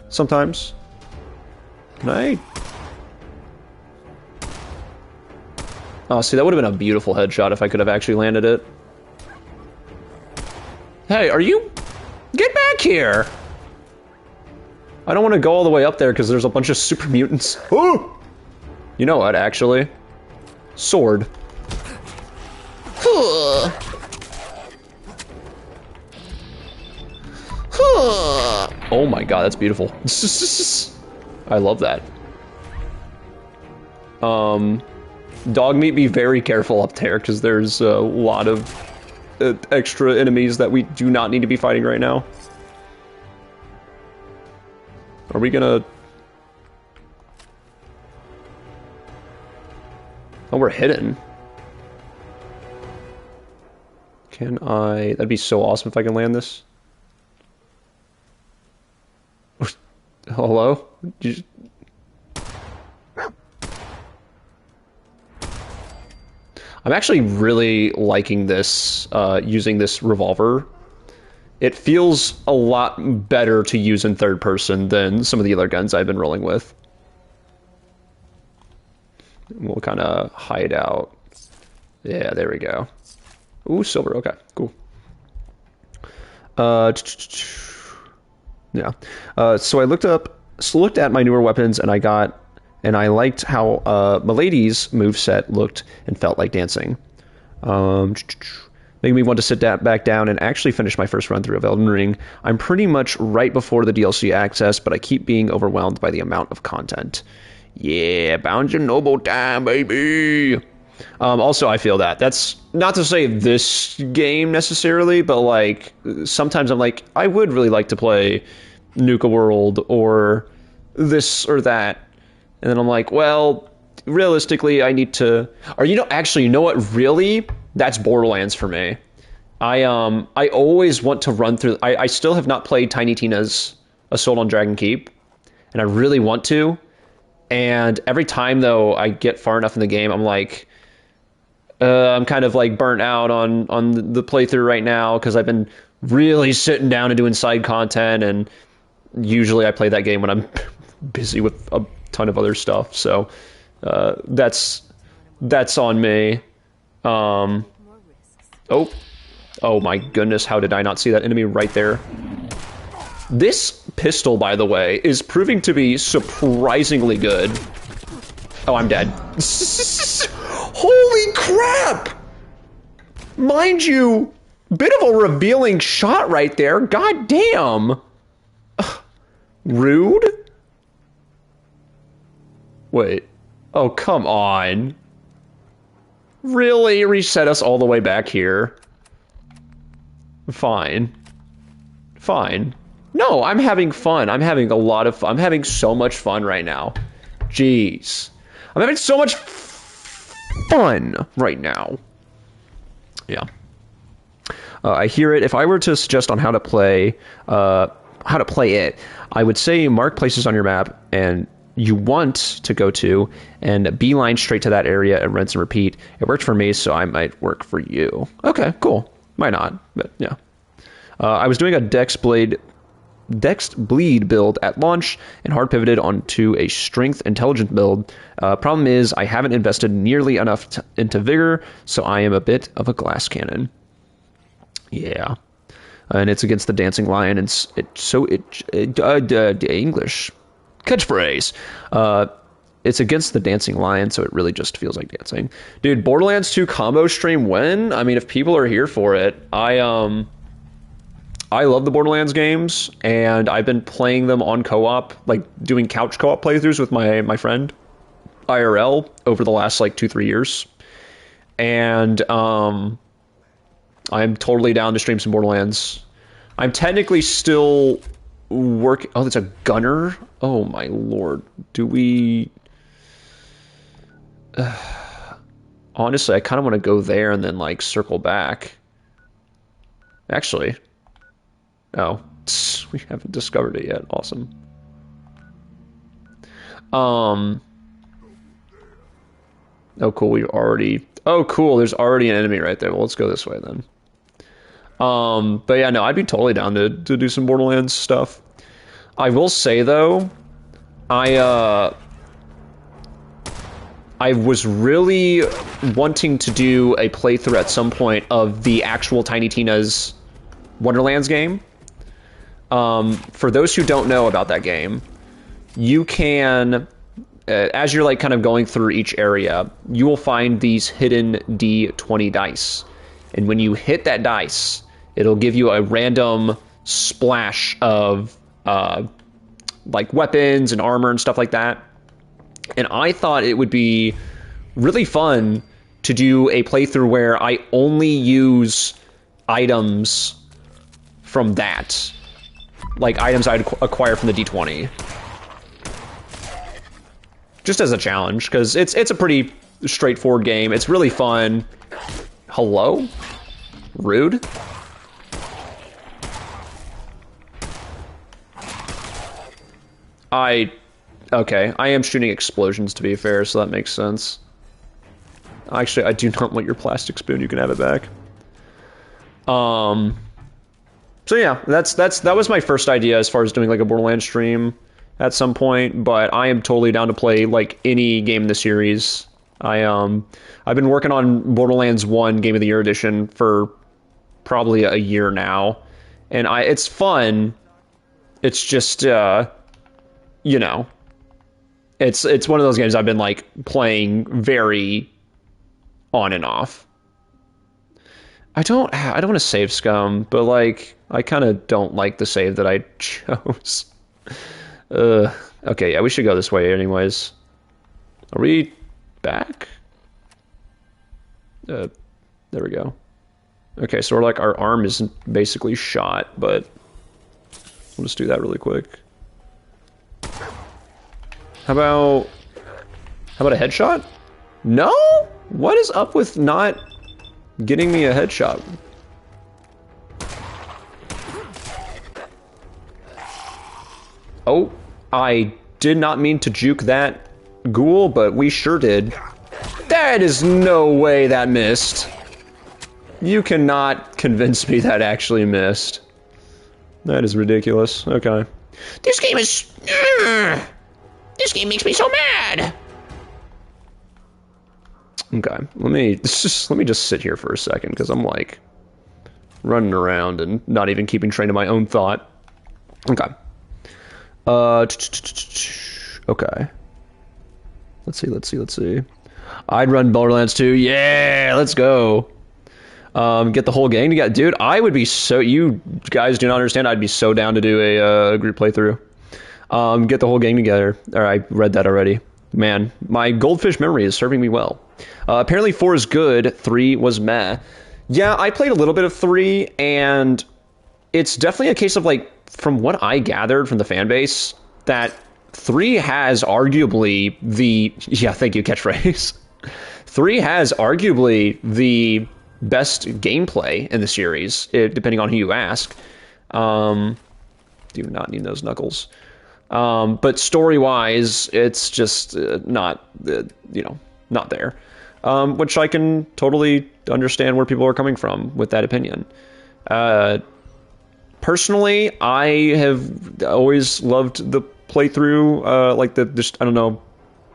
Sometimes. Can I... Oh, see, that would have been a beautiful headshot if I could have actually landed it. Hey, are you... Get back here! I don't want to go all the way up there because there's a bunch of super mutants. Ooh! You know what, actually? Sword. Oh my god, that's beautiful. I love that. Dog meat, be very careful up there because there's a lot of extra enemies that we do not need to be fighting right now. Are we gonna... Oh, we're hidden. Can I... That'd be so awesome if I can land this. Hello? I'm actually really liking this, using this revolver. It feels a lot better to use in third person than some of the other guns I've been rolling with. We'll kind of hide out. Yeah, there we go. Ooh, silver. Okay, cool. Yeah. So I looked at my newer weapons, and I liked how Milady's moveset looked and felt like dancing. Making me want to sit back down and actually finish my first run through of Elden Ring. I'm pretty much right before the DLC access, but I keep being overwhelmed by the amount of content. Yeah, Bound and Noble time, baby! Also, I feel that. That's not to say this game necessarily, but like, sometimes I'm like, I would really like to play Nuka World or this or that. And then I'm like, well, realistically, I need to... Or, actually, you know what? Really? That's Borderlands for me. I always want to run through... I still have not played Tiny Tina's Assault on Dragon Keep, and I really want to. And every time, though, I get far enough in the game, I'm like... I'm kind of like burnt out on the playthrough right now because I've been really sitting down and doing side content, and usually I play that game when I'm busy with a ton of other stuff. So that's on me. Oh my goodness, how did I not see that enemy right there? This pistol, by the way, is proving to be surprisingly good. Oh, I'm dead. Holy crap! Mind you, bit of a revealing shot right there. God damn. Rude? Wait. Oh, come on. Really? Reset us all the way back here? Fine. Fine. No, I'm having fun. I'm having a lot of fun. I'm having so much fun right now. Jeez. I'm having so much fun right now. Yeah. I hear it. If I were to suggest on how to play it, I would say mark places on your map and you want to go to and beeline straight to that area and rinse and repeat. It worked for me, so I might work for you. Okay, cool. Might not, but yeah. I was doing a Dex Bleed build at launch and hard pivoted onto a strength intelligent build. Problem is I haven't invested nearly enough into vigor, so I am a bit of a glass cannon. Yeah. And it's against the Dancing Lion. English catchphrase. It's against the Dancing Lion, so it really just feels like dancing. Dude, Borderlands 2 combo stream when? I mean, if people are here for it, I love the Borderlands games, and I've been playing them on co-op, like doing couch co-op playthroughs with my friend IRL over the last like 2-3 years. And I'm totally down to stream some Borderlands. I'm technically still working. Oh, that's a gunner? Oh my lord. Do we... honestly, I kind of want to go there and then like circle back. Actually. Oh, we haven't discovered it yet. Awesome. Oh, cool. We already... Oh, cool. There's already an enemy right there. Well, let's go this way then. But yeah, no, I'd be totally down to do some Borderlands stuff. I will say though, I was really wanting to do a playthrough at some point of the actual Tiny Tina's Wonderlands game. For those who don't know about that game, you can, as you're like kind of going through each area, you will find these hidden D20 dice. And when you hit that dice, it'll give you a random splash of like weapons and armor and stuff like that. And I thought it would be really fun to do a playthrough where I only use items from that. Like items I'd acquire from the D20. Just as a challenge, because it's a pretty straightforward game. It's really fun. Hello? Rude? Okay, I am shooting explosions to be fair, so that makes sense. Actually, I do not want your plastic spoon, you can have it back. So yeah, that was my first idea as far as doing like a Borderlands stream at some point, but I am totally down to play like any game in the series. I've been working on Borderlands 1 Game of the Year edition for probably a year now, and it's fun. It's just you know, it's one of those games I've been like playing very on and off. I don't want to save scum, but like I kind of don't like the save that I chose. Okay, yeah, we should go this way anyways. Are we back? There we go. Okay, so we're like our arm is basically shot, but we'll just do that really quick. How about a headshot? No? What is up with not getting me a headshot? Oh, I did not mean to juke that ghoul, but we sure did. That is no way that missed. You cannot convince me that actually missed. That is ridiculous. Okay. This game is... this game makes me so mad! Okay, let me just sit here for a second, because I'm like running around and not even keeping train of my own thought. Okay. Okay. Let's see. I'd run Borderlands 2. Yeah, let's go. Get the whole gang together. Dude, I would be so... You guys do not understand. I'd be so down to do a group playthrough. Get the whole gang together. I read that already. Man, my goldfish memory is serving me well. Apparently 4 is good, 3 was meh. Yeah, I played a little bit of 3, and it's definitely a case of, like, from what I gathered from the fan base, that 3 has arguably the... Yeah, thank you, catchphrase. 3 has arguably the best gameplay in the series, depending on who you ask. Do not need those knuckles. But story-wise, it's just not, not there. Which I can totally understand where people are coming from with that opinion. Personally, I have always loved the playthrough, like just I don't know,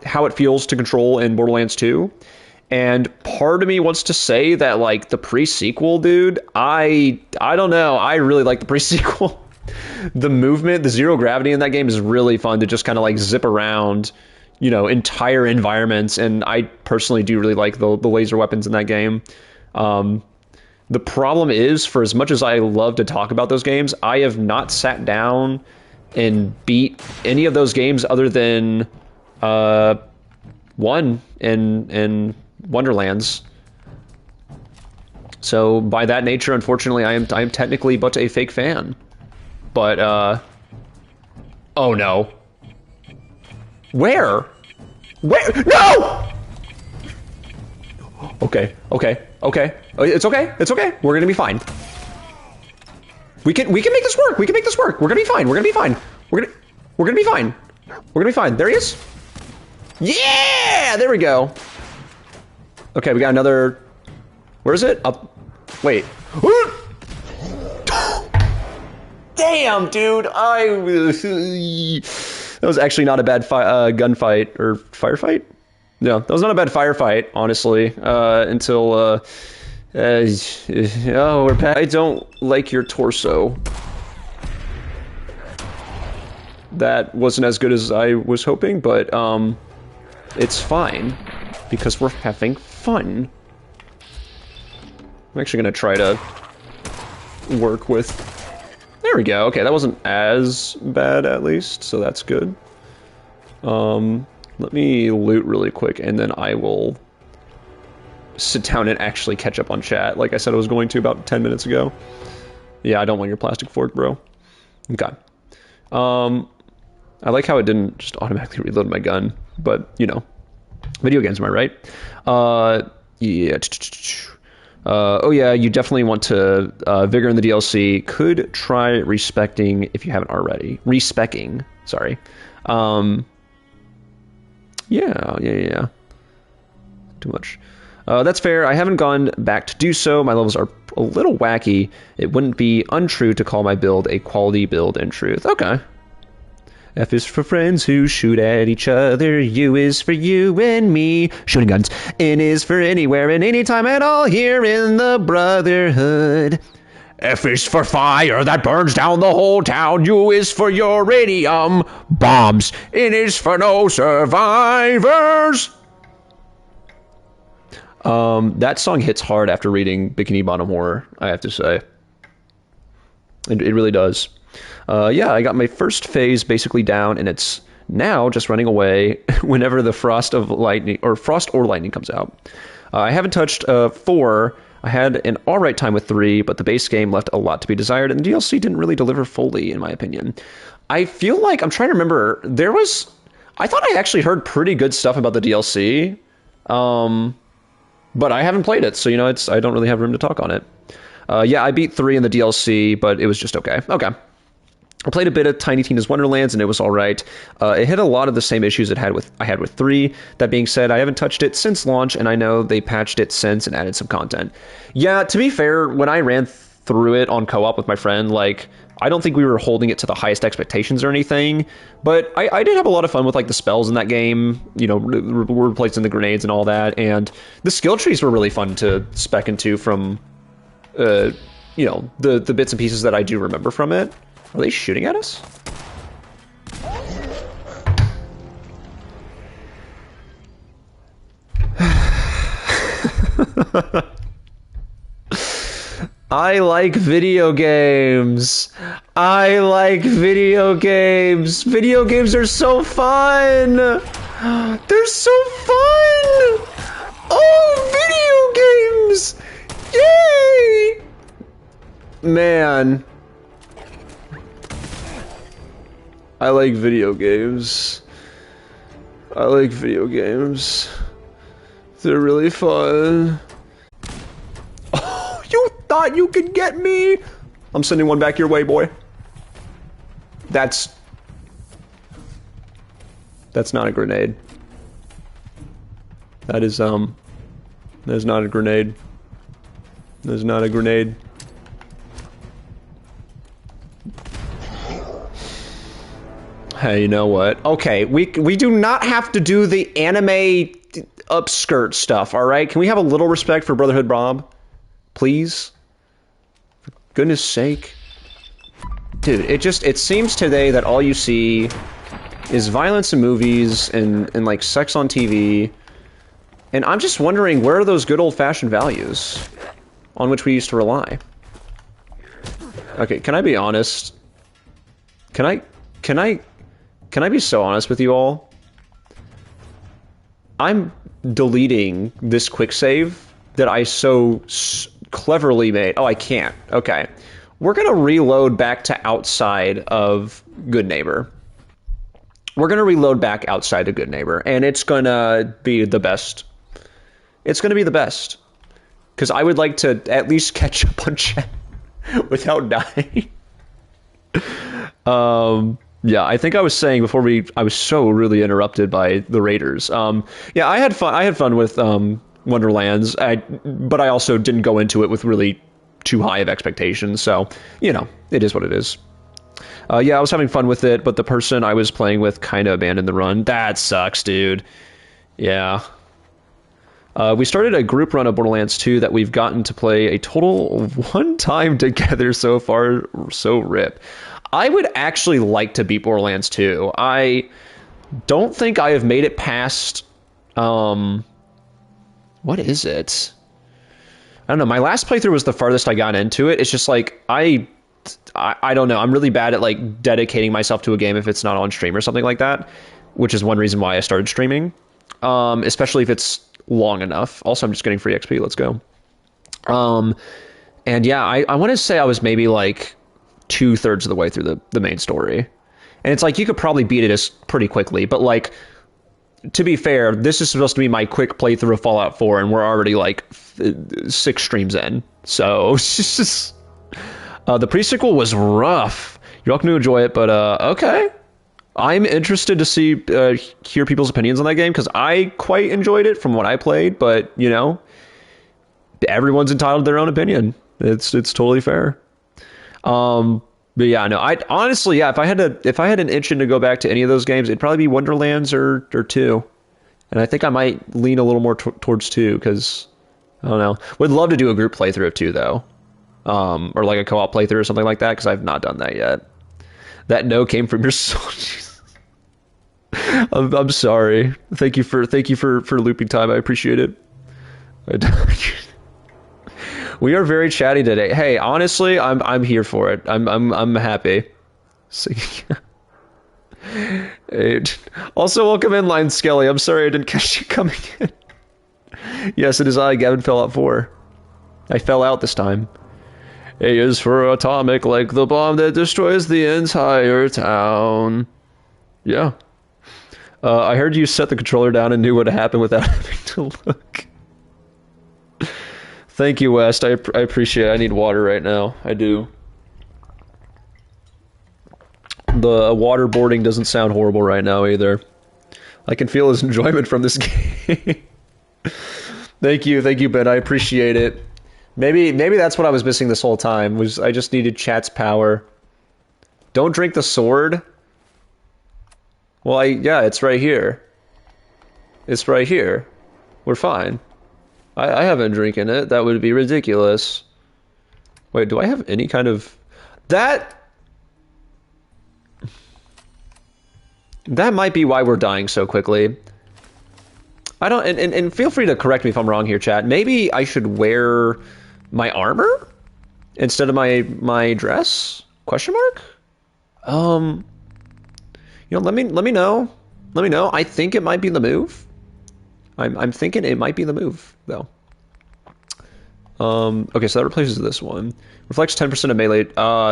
how it feels to control in Borderlands 2. And part of me wants to say that like the pre-sequel, dude, I don't know. I really like the pre-sequel. The movement, the zero gravity in that game is really fun to just kind of like zip around, you know, entire environments. And I personally do really like the laser weapons in that game. The problem is, for as much as I love to talk about those games, I have not sat down and beat any of those games other than one in Wonderlands. So by that nature, unfortunately, I am technically but a fake fan. But oh no. Where? No! Okay. It's okay. It's okay. We're gonna be fine. We can make this work. We can make this work. We're gonna be fine. We're gonna be fine. We're gonna be fine. We're gonna be fine. There he is. Yeah! There we go. Okay, we got another. Where is it? Up. Wait. Damn, dude. That was actually not a bad gunfight or firefight. No, that was not a bad firefight, honestly. Until oh, we're back. I don't like your torso. That wasn't as good as I was hoping, but it's fine because we're having fun. I'm actually gonna try to work with. There we go. Okay, that wasn't as bad at least, so that's good. Let me loot really quick, and then I will sit down and actually catch up on chat, like I said I was going to about 10 minutes ago. Yeah, I don't want your plastic fork, bro. Okay. I like how it didn't just automatically reload my gun, but, you know. Video games, am I right? Yeah. Oh yeah, you definitely want to, Vigor in the DLC, could try respecting if you haven't already. Respecking, sorry. Yeah. Too much. That's fair. I haven't gone back to do so. My levels are a little wacky. It wouldn't be untrue to call my build a quality build in truth. Okay. F is for friends who shoot at each other. U is for you and me. Shooting guns. N is for anywhere and anytime at all here in the Brotherhood. F is for fire that burns down the whole town. U is for uranium bombs. N is for no survivors. That song hits hard after reading Bikini Bottom Horror, I have to say. It really does. Yeah, I got my first phase basically down, and it's now just running away whenever the Frost or Lightning comes out. I haven't touched 4. I had an alright time with 3, but the base game left a lot to be desired, and the DLC didn't really deliver fully, in my opinion. I feel like, I'm trying to remember, I thought I actually heard pretty good stuff about the DLC, but I haven't played it, so, you know, I don't really have room to talk on it. Yeah, I beat 3 in the DLC, but it was just okay. Okay. I played a bit of Tiny Tina's Wonderlands, and it was all right. It had a lot of the same issues I had with 3. That being said, I haven't touched it since launch, and I know they patched it since and added some content. Yeah, to be fair, when I ran through it on co-op with my friend, like, I don't think we were holding it to the highest expectations or anything, but I did have a lot of fun with, like, the spells in that game, you know, replacing the grenades and all that, and the skill trees were really fun to spec into from, you know, the bits and pieces that I do remember from it. Are they shooting at us? I like video games. I like video games. Video games are so fun. They're so fun. Oh, video games. Yay. Man. I like video games. I like video games. They're really fun. Oh, you thought you could get me? I'm sending one back your way, boy. That's not a grenade. That is not a grenade. That is not a grenade. Hey, you know what? Okay, we do not have to do the anime upskirt stuff, all right? Can we have a little respect for Brotherhood Bob? Please? For goodness sake. Dude, it seems today that all you see is violence in movies and like sex on TV. And I'm just wondering, where are those good old-fashioned values on which we used to rely? Okay, can I be honest? Can I be so honest with you all? I'm deleting this quick save that I so cleverly made. Oh, I can't. Okay. We're gonna reload back to outside of Good Neighbor. We're gonna reload back outside of Good Neighbor, and it's gonna be the best. It's gonna be the best. Because I would like to at least catch up on chat without dying. Yeah, I think I was saying before I was so really interrupted by the Raiders. Yeah, I had fun with Wonderlands, but I also didn't go into it with really too high of expectations. So, you know, it is what it is. Yeah, I was having fun with it, but the person I was playing with kind of abandoned the run. That sucks, dude. Yeah. We started a group run of Borderlands 2 that we've gotten to play a total of 1 time together so far, so rip. I would actually like to beat Borderlands 2. I don't think I have made it past, what is it? I don't know, my last playthrough was the farthest I got into it. It's just like, I don't know, I'm really bad at like dedicating myself to a game if it's not on stream or something like that, which is one reason why I started streaming, especially if it's long enough. Also, I'm just getting free XP. Let's go. And yeah, I want to say I was maybe like 2/3 of the way through the main story. And it's like, you could probably beat it as pretty quickly, but like, to be fair, this is supposed to be my quick playthrough of Fallout 4, and we're already like 6 streams in. So it's just, the pre-sequel was rough. You're welcome to enjoy it, but okay. I'm interested to hear people's opinions on that game, because I quite enjoyed it from what I played, but, you know, everyone's entitled to their own opinion. It's totally fair. But yeah, no, I honestly, yeah, if I had an itch to go back to any of those games, it'd probably be Wonderlands or 2. And I think I might lean a little more towards 2, because, I don't know. Would love to do a group playthrough of 2, though. Or like a co-op playthrough or something like that, because I've not done that yet. That no came from your soul. I'm sorry. Thank you for looping time. I appreciate it. We are very chatty today. Hey, honestly, I'm here for it. I'm happy. Hey, also, welcome in, Line Skelly. I'm sorry I didn't catch you coming in. Yes, it is I, Gavin Felloff 4. I fell out this time. A is for atomic, like the bomb that destroys the entire town. Yeah. I heard you set the controller down and knew what happened without having to look. Thank you, West. I appreciate it. I need water right now. I do. The waterboarding doesn't sound horrible right now either. I can feel his enjoyment from this game. Thank you, Ben. I appreciate it. Maybe that's what I was missing this whole time, was I just needed chat's power. Don't drink the sword. Well, yeah, it's right here. It's right here. We're fine. I haven't drinking it. That would be ridiculous. Wait, do I have any kind of... That might be why we're dying so quickly. I don't... And feel free to correct me if I'm wrong here, chat. Maybe I should wear my armor instead of my dress? Question mark? You know, let me know. Let me know. I think it might be the move. I'm thinking it might be the move, though. Okay, so that replaces this one. Reflects 10% of melee.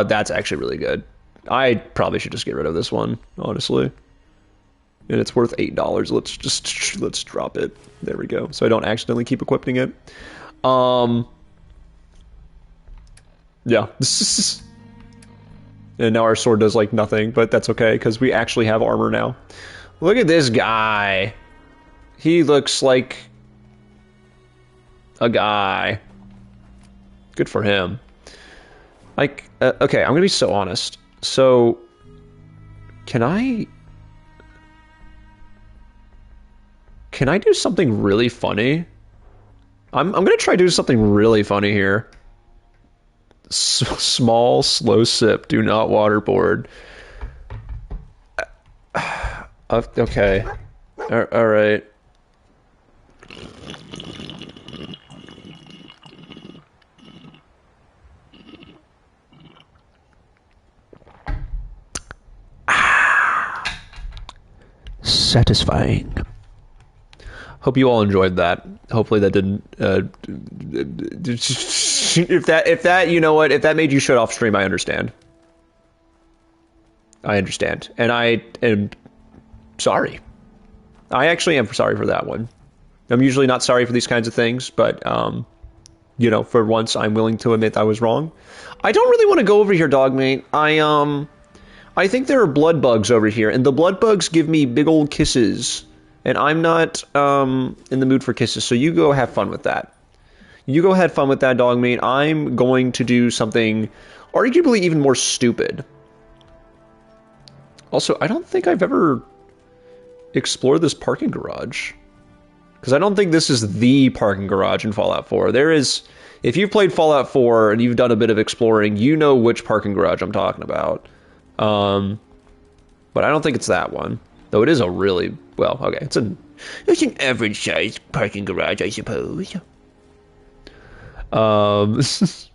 That's actually really good. I probably should just get rid of this one, honestly. And it's worth $8. Let's drop it. There we go. So I don't accidentally keep equipping it. Yeah. And now our sword does like nothing, but that's okay because we actually have armor now. Look at this guy. He looks like a guy. Good for him. Like, okay, I'm gonna be so honest. So, can I Can I do something really funny? I'm gonna try to do something really funny here. Small, slow sip. Do not waterboard. Okay. All right. Satisfying. Hope you all enjoyed that. Hopefully that didn't. If that you know what, if that made you shut off stream, I understand. I understand, and I am sorry. I actually am sorry for that one. I'm usually not sorry for these kinds of things, but you know, for once, I'm willing to admit I was wrong. I don't really want to go over here, Dogmate. I think there are blood bugs over here, and the blood bugs give me big old kisses. And I'm not in the mood for kisses, so you go have fun with that. You go have fun with that, Dogmeat. I'm going to do something arguably even more stupid. Also, I don't think I've ever explored this parking garage. Because I don't think this is the parking garage in Fallout 4. There is... If you've played Fallout 4 and you've done a bit of exploring, you know which parking garage I'm talking about. But I don't think it's that one. Though it is a really... Well, okay, it's an average-sized parking garage, I suppose. Let's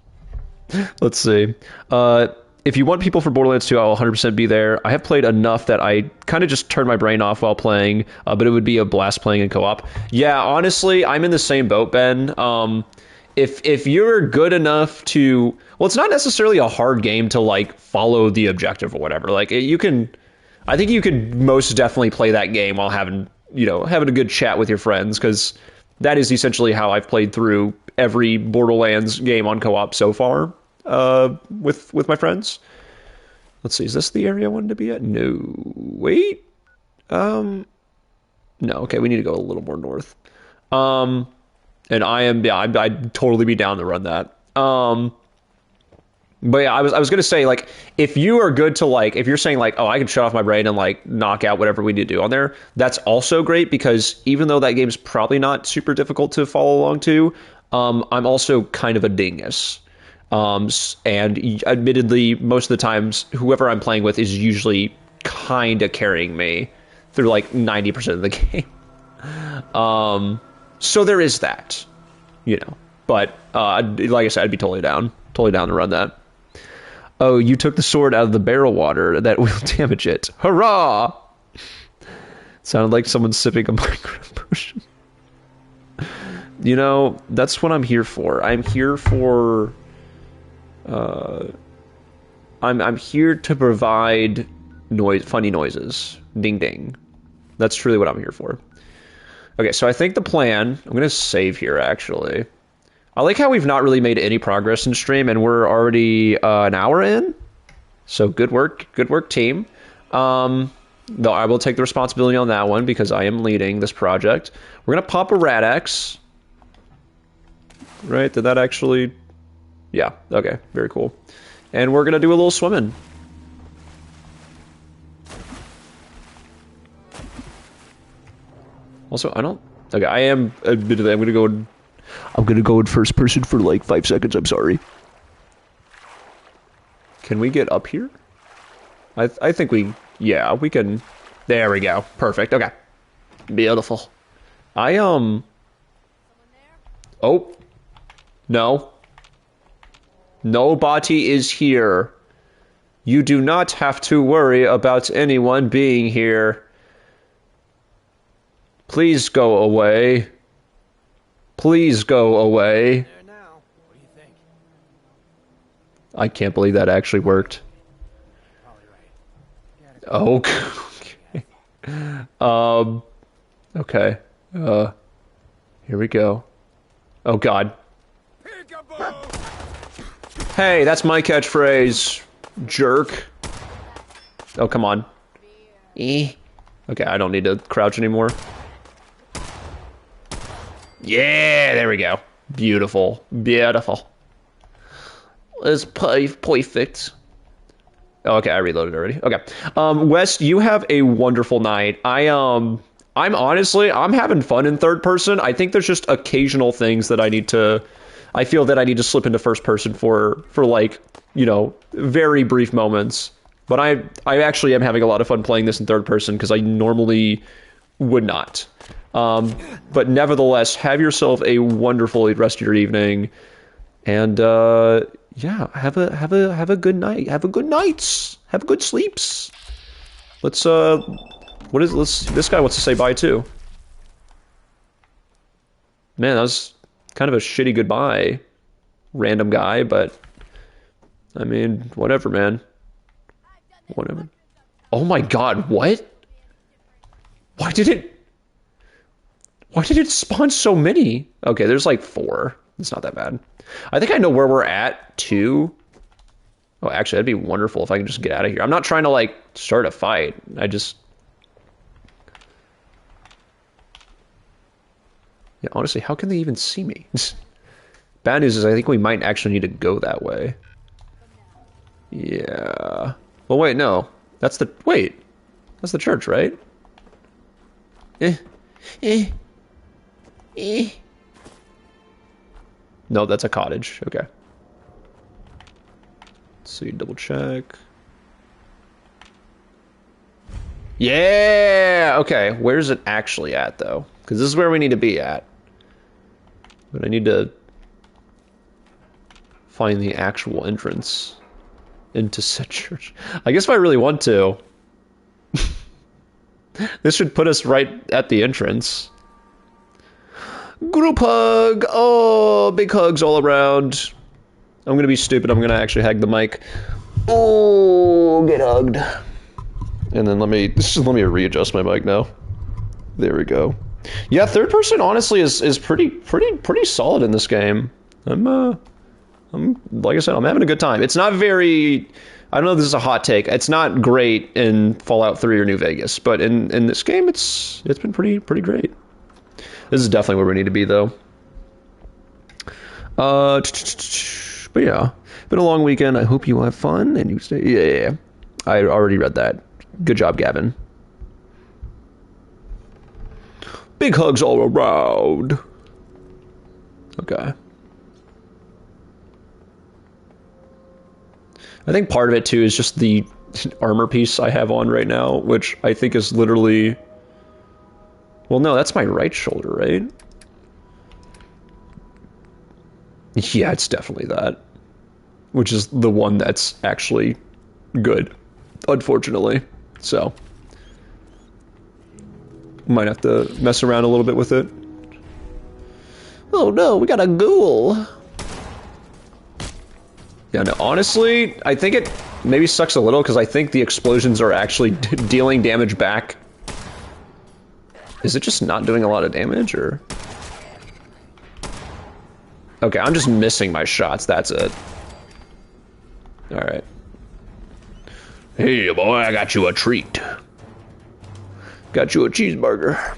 see. If you want people for Borderlands 2, I'll 100% be there. I have played enough that I kind of just turned my brain off while playing, but it would be a blast playing in co-op. Yeah, honestly, I'm in the same boat, Ben. If you're good enough to... Well, it's not necessarily a hard game to, like, follow the objective or whatever. Like, you can... I think you could most definitely play that game while having a good chat with your friends, because that is essentially how I've played through every Borderlands game on co-op so far, with my friends. Let's see, is this the area I wanted to be at? No. Wait. No, okay, we need to go a little more north. And I'd totally be down to run that. But yeah, I was gonna say, like, if you are good to, like, if you're saying, like, oh, I can shut off my brain and, like, knock out whatever we need to do on there, that's also great, because even though that game's probably not super difficult to follow along to, I'm also kind of a dingus. And admittedly, most of the times, whoever I'm playing with is usually kind of carrying me through, like, 90% of the game. So there is that, you know. But, like I said, I'd be totally down to run that. Oh, you took the sword out of the barrel water. That will damage it. Hurrah! Sounded like someone sipping a Minecraft potion. You know, that's what I'm here for. I'm here for... I'm here to provide funny noises. Ding ding. That's truly what I'm here for. Okay, so I think the plan... I'm going to save here, actually. I like how we've not really made any progress in stream, and we're already an hour in. So good work, team. Though I will take the responsibility on that one because I am leading this project. We're gonna pop a rat X. Right? Did that actually? Yeah. Okay. Very cool. And we're gonna do a little swimming. Also, I don't. Okay, I am. Admittedly, I'm gonna go in first person for like 5 seconds. I'm sorry. Can we get up here? I think we... Yeah, we can... There we go. Perfect. Okay. Beautiful. Oh. No. Nobody is here. You do not have to worry about anyone being here. Please go away. Please go away. I can't believe that actually worked. Oh, okay. Okay. Here we go. Oh God. Hey, that's my catchphrase, jerk. Oh, come on. Okay, I don't need to crouch anymore. Yeah, there we go. Beautiful. Beautiful. It's perfect. Oh, okay, I reloaded already. Okay. Wes, you have a wonderful night. I I'm having fun in third person. I think there's just occasional things that I feel that I need to slip into first person for like, you know, very brief moments. But I actually am having a lot of fun playing this in third person because I normally would not. But nevertheless, have yourself a wonderful rest of your evening, and yeah, have a good night. Have a good nights. Have good sleeps. Let's this guy wants to say bye too. Man, that was kind of a shitty goodbye, random guy, but I mean, whatever, man. Whatever. Oh my god, what? Why did it spawn so many? Okay, there's like 4. It's not that bad. I think I know where we're at, too. Oh, actually, that'd be wonderful if I can just get out of here. I'm not trying to, like, start a fight. I just... Yeah, honestly, how can they even see me? Bad news is I think we might actually need to go that way. Yeah. Well, wait, no. That's the... Wait. That's the church, right? No, that's a cottage. Okay. Let's see, double check. Yeah! Okay, where's it actually at, though? Because this is where we need to be at. But I need to find the actual entrance into said church. I guess if I really want to. This should put us right at the entrance. Group hug! Oh, big hugs all around. I'm gonna be stupid. I'm gonna actually hug the mic. Oh, get hugged. And then let me readjust my mic now. There we go. Yeah, third person honestly is pretty solid in this game. I'm like I said, I'm having a good time. It's not very... I don't know if this is a hot take. It's not great in Fallout 3 or New Vegas, but in this game, it's been pretty great. This is definitely where we need to be, though. But yeah, been a long weekend. I hope you have fun and you stay. Yeah. I already read that. Good job, Gavin. Big hugs all around. Okay. I think part of it, too, is just the armor piece I have on right now, which I think is literally... Well, no, that's my right shoulder, right? Yeah, it's definitely that. Which is the one that's actually good, unfortunately. So, might have to mess around a little bit with it. Oh no, we got a ghoul! Yeah, no, honestly, I think it maybe sucks a little because I think the explosions are actually dealing damage back. Is it just not doing a lot of damage, or? Okay, I'm just missing my shots, that's it. Alright. Hey, boy, I got you a treat. Got you a cheeseburger.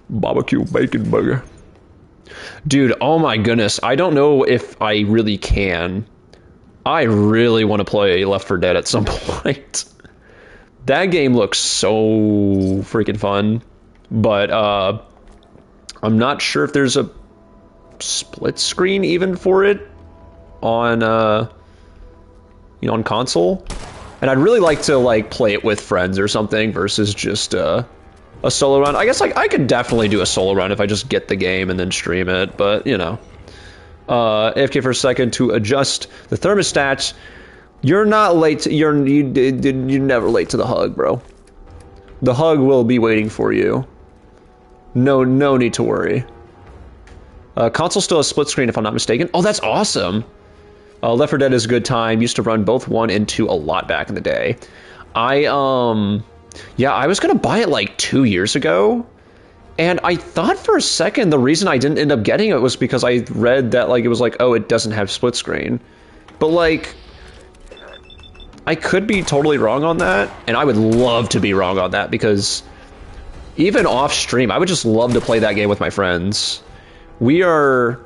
Barbecue bacon burger. Dude, oh my goodness, I don't know if I really can. I really want to play Left 4 Dead at some point. That game looks so freaking fun, but I'm not sure if there's a split screen even for it on you know, on console. And I'd really like to like play it with friends or something versus just a solo run. I guess like I could definitely do a solo run if I just get the game and then stream it, but you know. AFK for a second to adjust the thermostat. You're not late. You're never late to the hug, bro. The hug will be waiting for you. No need to worry. Console still has split screen if I'm not mistaken. Oh, that's awesome. Left 4 Dead is a good time. Used to run both 1 and 2 a lot back in the day. Yeah, I was gonna buy it like 2 years ago, and I thought for a second the reason I didn't end up getting it was because I read that like it was like, oh, it doesn't have split screen. But like, I could be totally wrong on that, and I would love to be wrong on that because even off stream, I would just love to play that game with my friends. We are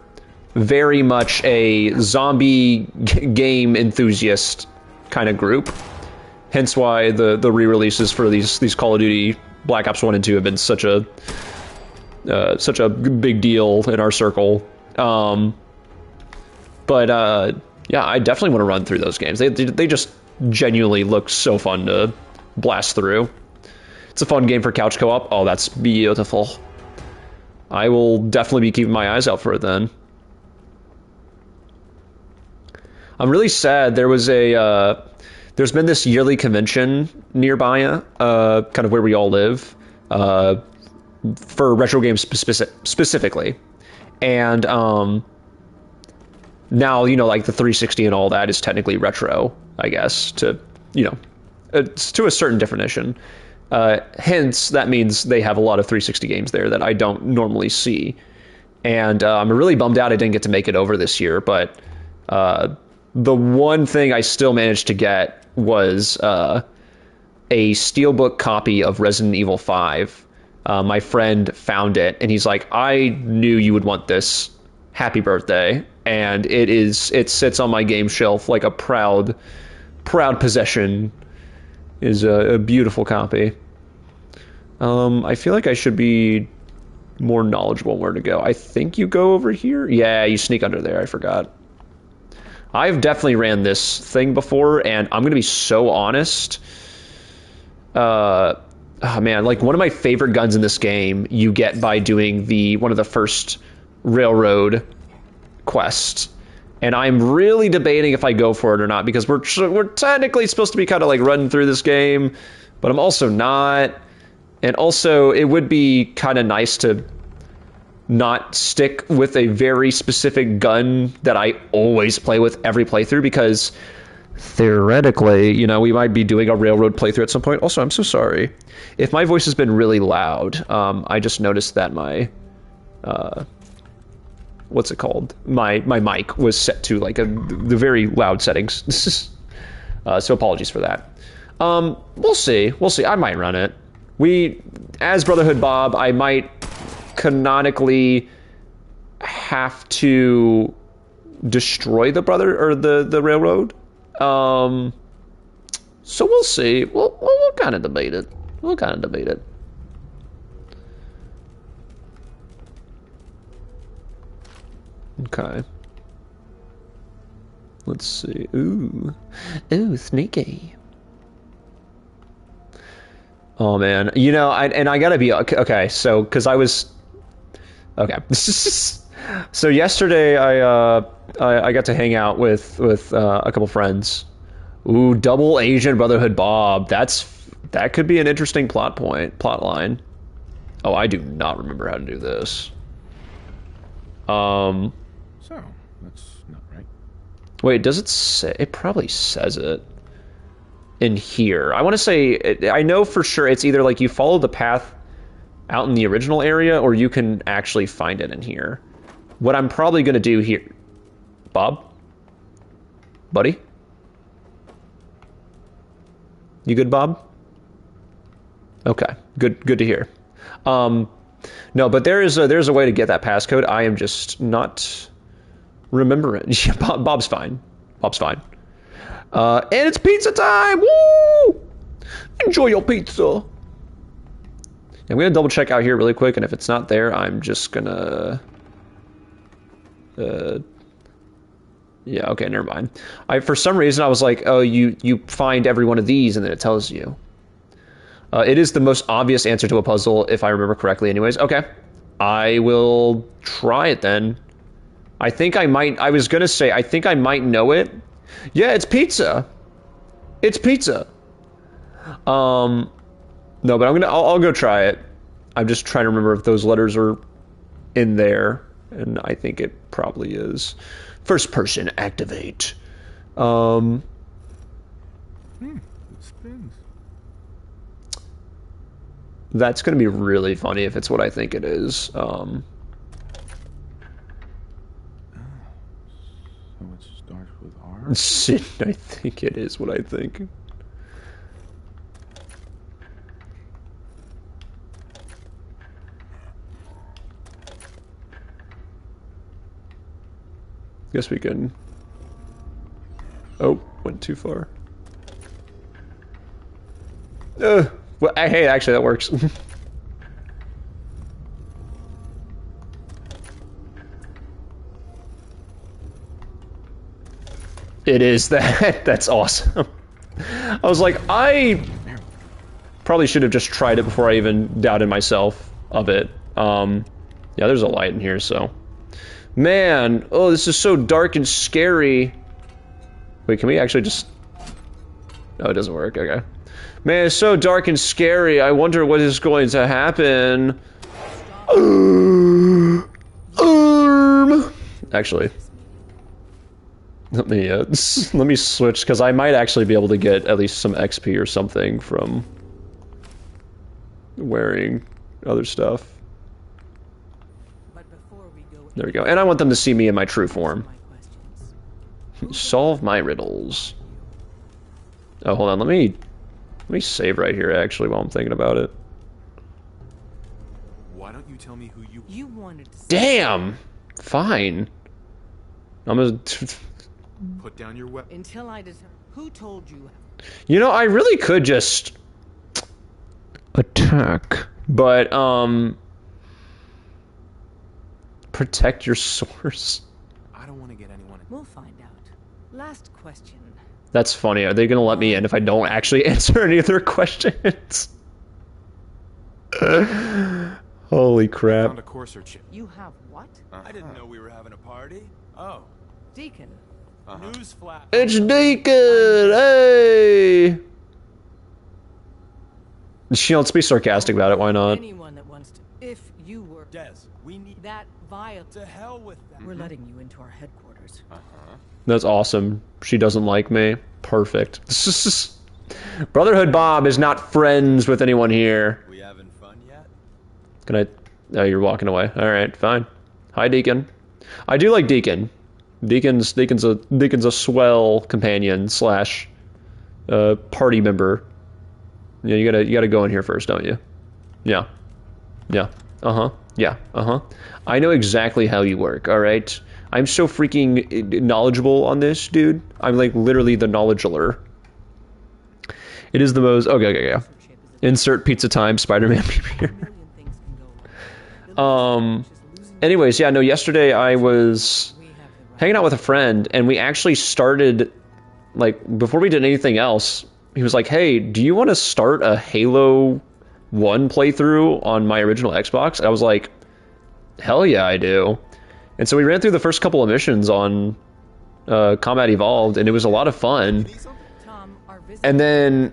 very much a zombie game enthusiast kind of group. Hence why the re-releases for these Call of Duty Black Ops 1 and 2 have been such a big deal in our circle. Yeah, I definitely want to run through those games. They just genuinely look so fun to blast through. It's a fun game for couch co-op. Oh, that's beautiful. I will definitely be keeping my eyes out for it then. I'm really sad there was there's been this yearly convention nearby, kind of where we all live, for retro games specifically. And now, you know, like the 360 and all that is technically retro, I guess, to, you know, it's to a certain definition. Hence, that means they have a lot of 360 games there that I don't normally see. And I'm really bummed out I didn't get to make it over this year, but the one thing I still managed to get was a steelbook copy of Resident Evil 5. My friend found it, and he's like, I knew you would want this. Happy birthday. And it sits on my game shelf like a proud possession. Is a beautiful copy. I feel like I should be more knowledgeable where to go. I think you go over here. Yeah, you sneak under there. I forgot. I've definitely ran this thing before, and I'm going to be so honest. Oh man, like one of my favorite guns in this game you get by doing one of the first railroad quests. And I'm really debating if I go for it or not, because we're technically supposed to be kind of like running through this game, but I'm also not. And also, it would be kind of nice to not stick with a very specific gun that I always play with every playthrough, because theoretically, you know, we might be doing a railroad playthrough at some point. Also, I'm so sorry if my voice has been really loud. I just noticed that my what's it called? My mic was set to like the very loud settings. So apologies for that. We'll see. I might run it. As Brotherhood Bob, I might canonically have to destroy the railroad. So we'll see. We'll kind of debate it. Okay. Let's see. Ooh, sneaky. Oh man, you know, I gotta be okay. So, because I was okay. So yesterday, I got to hang out with a couple friends. Ooh, double Asian Brotherhood Bob. That could be an interesting plot line. Oh, I do not remember how to do this. So that's not right. Wait, does it say? It probably says it in here. I want to say, I know for sure it's either like you follow the path out in the original area, or you can actually find it in here. What I'm probably going to do here... Bob? Buddy? You good, Bob? Okay, good to hear. No, but there's a way to get that passcode. I am just not remembering. Yeah, Bob's fine. And it's pizza time! Woo! Enjoy your pizza. I'm gonna double check out here really quick, and if it's not there, I'm just gonna... yeah, okay, never mind. For some reason, I was like, oh, you find every one of these, and then it tells you. It is the most obvious answer to a puzzle, if I remember correctly anyways. Okay, I will try it then. I think I might know it. Yeah, it's pizza. No, but I'll go try it. I'm just trying to remember if those letters are in there, and I think it probably is. First person, activate. It spins. That's gonna be really funny if it's what I think it is. So it starts with R? I think it is what I think. Guess we can... Oh, went too far. Well, hey, actually, that works. It is that. That's awesome. I was like, I probably should have just tried it before I even doubted myself of it. Yeah, there's a light in here, so. Man, oh, this is so dark and scary. Wait, can we actually just... Oh, it doesn't work, okay. Man, it's so dark and scary. I wonder what is going to happen. Actually, let me switch, because I might actually be able to get at least some XP or something from wearing other stuff. There we go. And I want them to see me in my true form. Solve my riddles. Oh, hold on. Let me save right here, actually, while I'm thinking about it. Why don't you tell me who you wanted to Damn! Fine. I'm gonna... put down your weapon. Until I determine who told you. You know, I really could just... attack. But, protect your source. I don't want to get anyone. We'll find out. Last question. That's funny. Are they gonna let me in if I don't actually answer any of their questions? Holy crap. Found a courser chip. You have what? I didn't know we were having a party. Oh. Deacon. Newsflash. It's Deacon! Hey! Let's be sarcastic about it, why not? Anyone that wants to. If you were Des, we need that vile. to hell with that. We're letting you into our headquarters. That's awesome. She doesn't like me. Perfect. Brotherhood Bob is not friends with anyone here. We having fun yet? Can I... Oh, you're walking away. Alright, fine. Hi, Deacon. I do like Deacon. Deacon's a swell companion slash party member. Yeah, you gotta go in here first, don't you? Yeah. Yeah. Uh-huh. Yeah. Uh-huh. I know exactly how you work, alright? I'm so freaking knowledgeable on this, dude. I'm like literally the knowledgealer. It is the most... Okay. Insert pizza time, Spider-Man here. Anyways, yeah, no, yesterday I was hanging out with a friend, and we actually started, like, before we did anything else, he was like, hey, do you want to start a Halo 1 playthrough on my original Xbox? I was like, hell yeah, I do. And so we ran through the first couple of missions on Combat Evolved, and it was a lot of fun. And then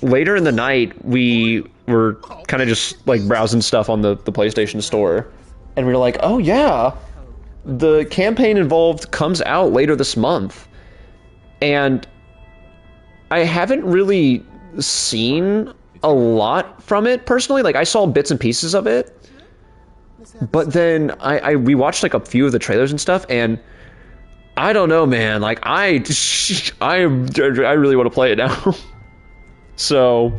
later in the night, we were kind of just like browsing stuff on the PlayStation Store, and we were like, oh yeah, the campaign involved comes out later this month. And I haven't really seen a lot from it personally. Like, I saw bits and pieces of it, but then we watched like a few of the trailers and stuff, and I don't know, man. Like, I really want to play it now. So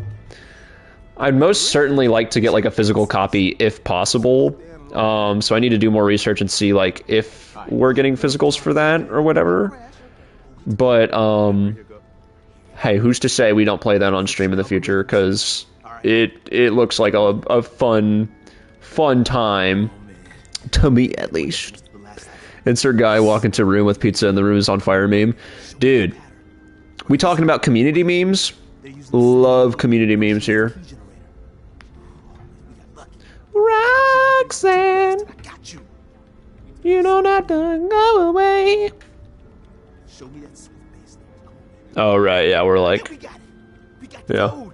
I'd most certainly like to get like a physical copy if possible. So I need to do more research and see like if we're getting physicals for that or whatever. But hey, who's to say we don't play that on stream in the future? Because it looks like a fun time to me, at least. Insert guy walk into room with pizza and the room is on fire meme. Dude, we talking about community memes? Love community memes here. Roxanne, you know not to go away. Oh right, yeah, we're like, yeah.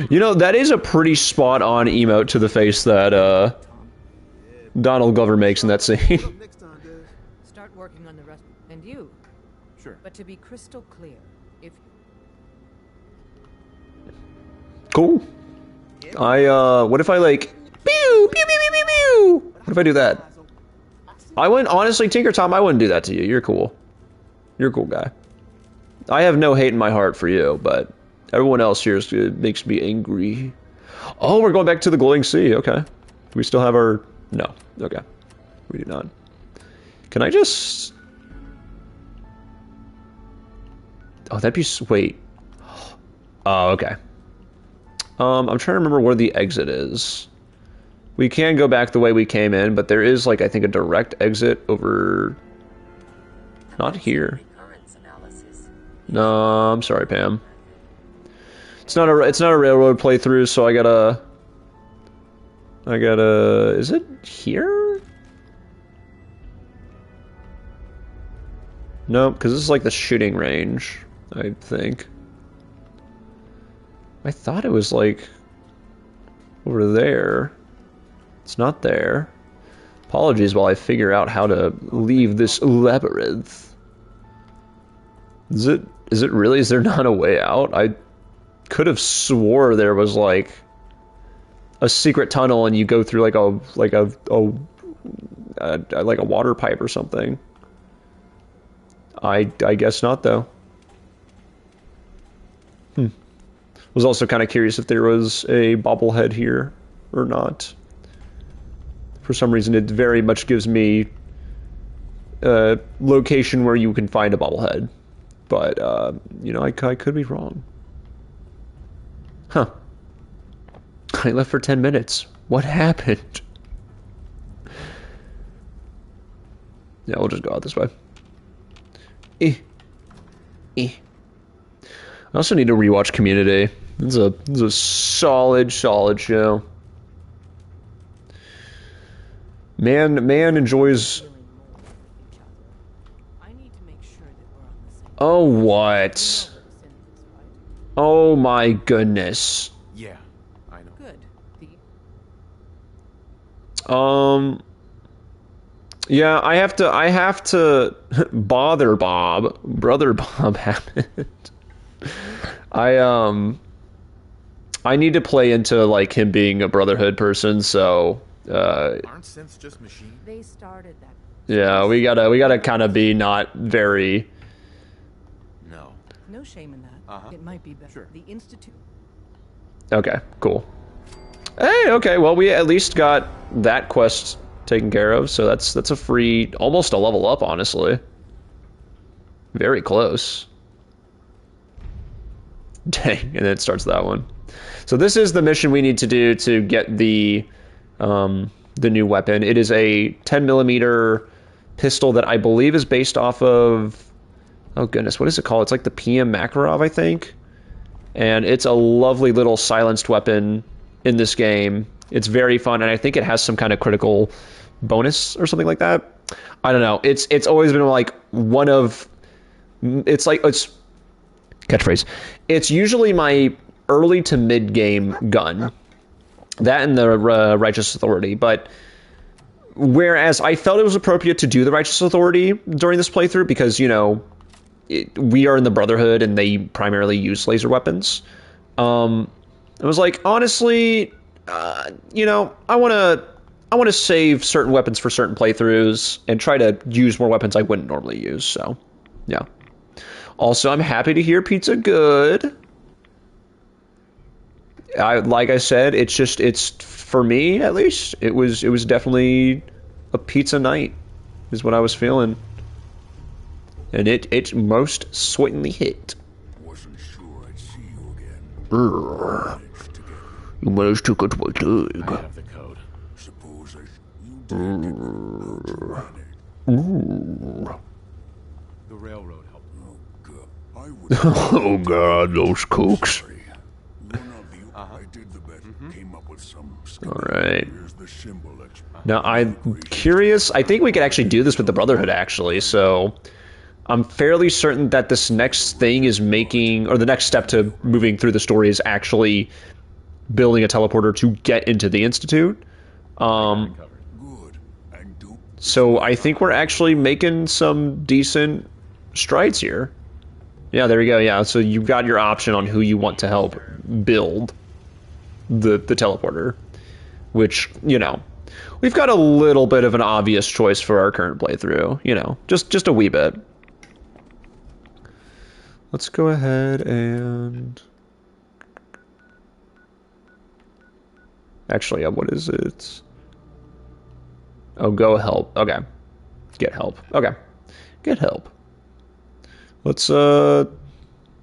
You know, that is a pretty spot on emote to the face that Donald Glover makes in that scene. Start working on the rest. And you. Sure. But to be crystal clear, if Cool. What if I like, pew, pew, pew, pew, pew, pew. What if I do that? I wouldn't, honestly, Tinker Tom, I wouldn't do that to you. You're cool. You're a cool guy. I have no hate in my heart for you, but everyone else here makes me angry. Oh, we're going back to the glowing sea. Okay. Do we still have our... No. Okay. We do not. Can I just... Oh, that'd be... Wait. Oh, okay. I'm trying to remember where the exit is. We can go back the way we came in, but there is, like, I think a direct exit over... Not here. No, I'm sorry, Pam. It's not a railroad playthrough, so I gotta... Is it here? Nope, because this is like the shooting range, I think. I thought it was like over there. It's not there. Apologies while I figure out how to leave this labyrinth. Is it really? Is there not a way out? I could have swore there was like a secret tunnel and you go through like a water pipe or something. I guess not though. Was also kind of curious if there was a bobblehead here or not. For some reason, it very much gives me a location where you can find a bobblehead. But, you know, I could be wrong. Huh. I left for 10 minutes. What happened? Yeah, we'll just go out this way. I also need to rewatch Community. It's a solid show. Man enjoys. I need to make sure that we're on the same. Oh what? Oh my goodness. Yeah, I know. Good. Yeah, I have to bother Bob. Brother Bob happened. I need to play into like him being a Brotherhood person, so Aren't synths just machines? They started that. yeah, we gotta kind of be not very. No. No shame in that. It might be better. Sure. The Institute. Okay, cool. Hey, okay, well we at least got that quest taken care of, so that's a free, almost a level up, honestly. Very close. Dang, and then it starts that one. So this is the mission we need to do to get the new weapon. It is a 10mm pistol that I believe is based off of, oh goodness, what is it called? It's like the PM Makarov, I think. And it's a lovely little silenced weapon in this game. It's very fun, and I think it has some kind of critical bonus or something like that. I don't know. It's always been like one of, it's catchphrase. It's usually my early to mid game gun. That and the Righteous Authority, but whereas I felt it was appropriate to do the Righteous Authority during this playthrough because, you know, we are in the Brotherhood and they primarily use laser weapons. I was like, honestly, you know, I want to save certain weapons for certain playthroughs and try to use more weapons I wouldn't normally use, so, yeah. Also, I'm happy to hear pizza good. Like I said, it's for me at least. It was definitely a pizza night, is what I was feeling, and it most certainly hit. Wasn't sure I'd see you again. You managed to get my I leg. have the code. Suppose you did. How'd you manage? The railroad helped. Oh, God. I would. Oh God, those cooks. Sorry. One of you, I did the bet, came up with some. All right. Here's the symbol. Now, I'm curious. I think we could actually do this with the Brotherhood, actually. So, I'm fairly certain that this next thing is making, or the next step to moving through the story is actually building a teleporter to get into the Institute. Good. And do So, I think we're actually making some decent strides here. Yeah, there we go. Yeah, so you've got your option on who you want to help build the teleporter, which, you know, we've got a little bit of an obvious choice for our current playthrough, you know, just a wee bit. Let's go ahead and actually, what is it? Oh, go help. Okay. Get help. Okay. Get help. Let's talk to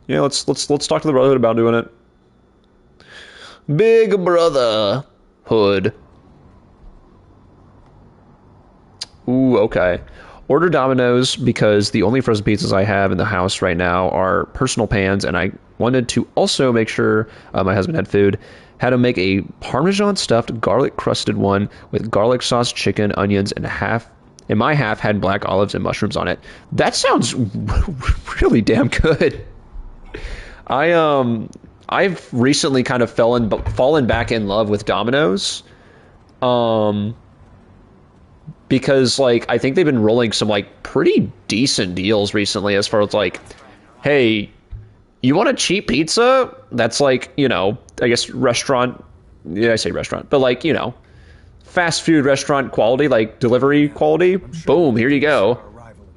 the Brotherhood about doing it. Big brother. Hood. Ooh, okay. Order Domino's because the only frozen pizzas I have in the house right now are personal pans, and I wanted to also make sure my husband had food. Had to make a Parmesan stuffed garlic crusted one with garlic sauce, chicken, onions, and my half had black olives and mushrooms on it. That sounds really damn good. I've recently kind of fallen back in love with Domino's. Because like I think they've been rolling some like pretty decent deals recently as far as like, hey, you want a cheap pizza? That's like, you know, I guess restaurant, yeah, I say restaurant, but like, you know, fast food restaurant quality, like delivery quality. Boom, here you go.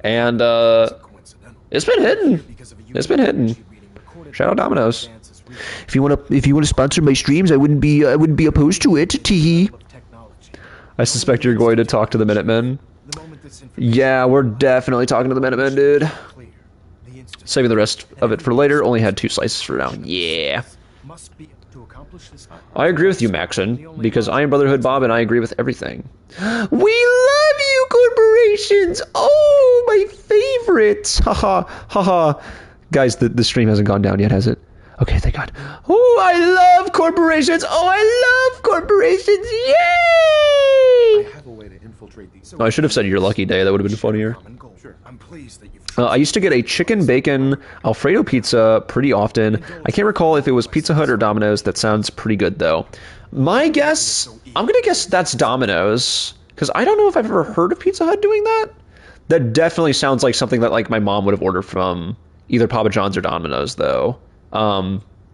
And it's been hitting. It's been hitting. Shout out Domino's. If you want to sponsor my streams, I wouldn't be opposed to it. Teehee. I suspect you're going to talk to the Minutemen. Yeah, we're definitely talking to the Minutemen, dude. Saving the rest of it for later. Only had 2 slices for now. Yeah. I agree with you, Maxon, because I am Brotherhood Bob and I agree with everything. We love you, corporations! Oh, my favorites! Haha, haha. Guys, the stream hasn't gone down yet, has it? Okay, thank God. Oh, I love corporations! Oh, I love corporations! Yay! I have a way to infiltrate these. Oh, I should have said your lucky day. That would have been funnier. Sure. I'm pleased that you. I used to get a chicken bacon Alfredo pizza pretty often. I can't recall if it was Pizza Hut or Domino's. That sounds pretty good, though. My guess, I'm going to guess that's Domino's, because I don't know if I've ever heard of Pizza Hut doing that. That definitely sounds like something that like my mom would have ordered from either Papa John's or Domino's, though.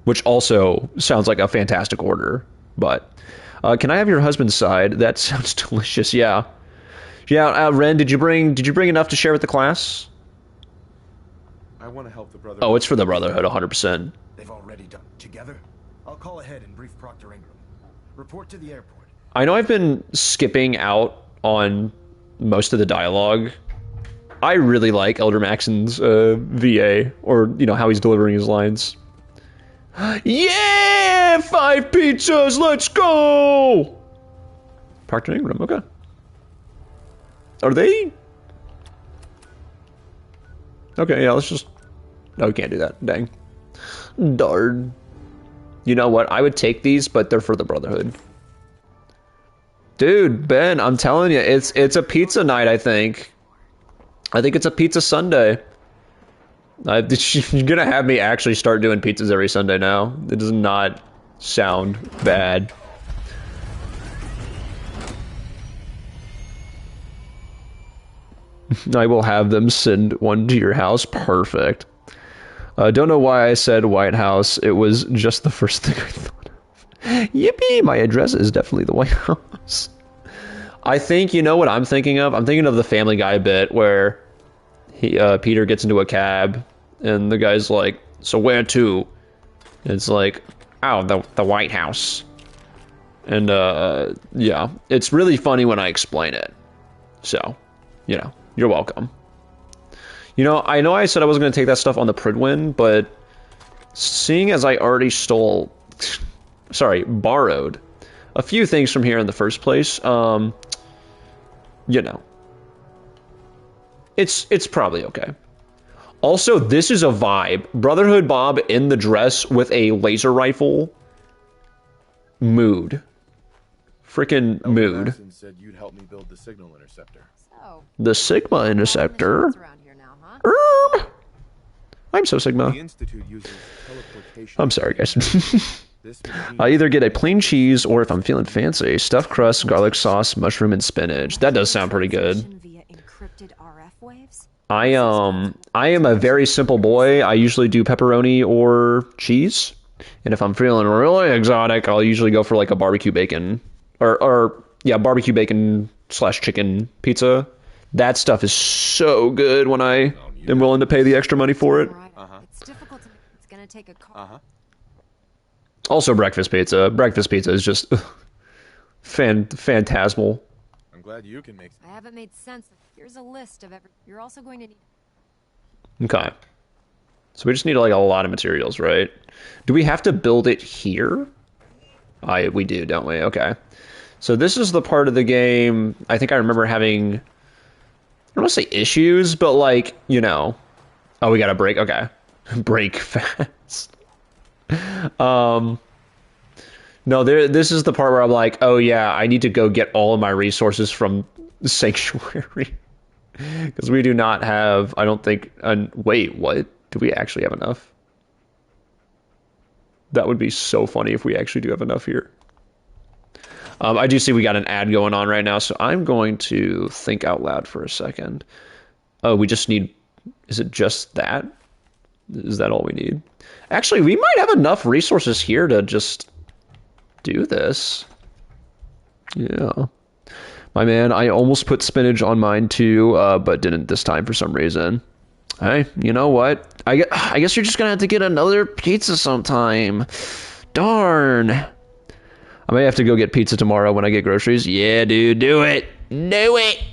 Which also sounds like a fantastic order. But can I have your husband's side? That sounds delicious. Yeah, yeah. Ren, did you bring enough to share with the class? I want to help the brother. Oh, it's for the Brotherhood, 100%. They've already done together. I'll call ahead and brief Proctor Ingram. Report to the airport. I know I've been skipping out on most of the dialogue. I really like Elder Maxon's VA, or you know how he's delivering his lines. Yeah, 5 pizzas, let's go! Proctor Ingram, okay. Are they? Okay, yeah, let's just... No, we can't do that, dang. Darn. You know what, I would take these, but they're for the Brotherhood. Dude, Ben, I'm telling you, it's a pizza night, I think. I think it's a pizza Sunday. You're gonna have me actually start doing pizzas every Sunday now. It does not sound bad. I will have them send one to your house. Perfect. Don't know why I said White House. It was just the first thing I thought of. Yippee! My address is definitely the White House. I think, you know what I'm thinking of? I'm thinking of the Family Guy bit where Peter gets into a cab and the guy's like, so where to? And it's like, oh, the White House. And yeah, it's really funny when I explain it. So, you know, you're welcome. You know I said I wasn't going to take that stuff on the Pridwin, but seeing as I already borrowed a few things from here in the first place, you know, it's probably okay. Also, this is a vibe. Brotherhood Bob in the dress with a laser rifle. Mood. Frickin' mood. Madsen said you'd help me build the signal interceptor. So, The Sigma Interceptor. around here now, huh? I'm so Sigma. The Institute uses teleportation. I'm sorry, guys. This machine- I either get a plain cheese or, if I'm feeling fancy, stuffed crust, garlic sauce, mushroom, and spinach. That does sound pretty good. Via encrypted RF waves? I am a very simple boy. I usually do pepperoni or cheese. And if I'm feeling really exotic, I'll usually go for like a barbecue bacon or yeah, barbecue bacon / chicken pizza. That stuff is so good when I am willing to pay the extra money for it. It's difficult to... It's gonna take a call. Also breakfast pizza. Breakfast pizza is just phantasmal. I'm glad you can make. I haven't made sense. Here's a list of every... You're also going to need... Okay. So we just need like a lot of materials, right? Do we have to build it here? We do, don't we? Okay. So this is the part of the game I think I remember having, I don't want to say issues, but like, you know. Oh, we got to break. Okay. Break fast. No, this is the part where I'm like, oh yeah, I need to go get all of my resources from Sanctuary. Because we do not have, I don't think, wait, what? Do we actually have enough? That would be so funny if we actually do have enough here. I do see we got an ad going on right now, so I'm going to think out loud for a second. Oh, we just need, is it just that? Is that all we need? Actually, we might have enough resources here to just do this. Yeah. My man, I almost put spinach on mine too, but didn't this time for some reason. Hey, you know what? I guess you're just gonna have to get another pizza sometime. Darn. I may have to go get pizza tomorrow when I get groceries. Yeah, dude, do it. Do it.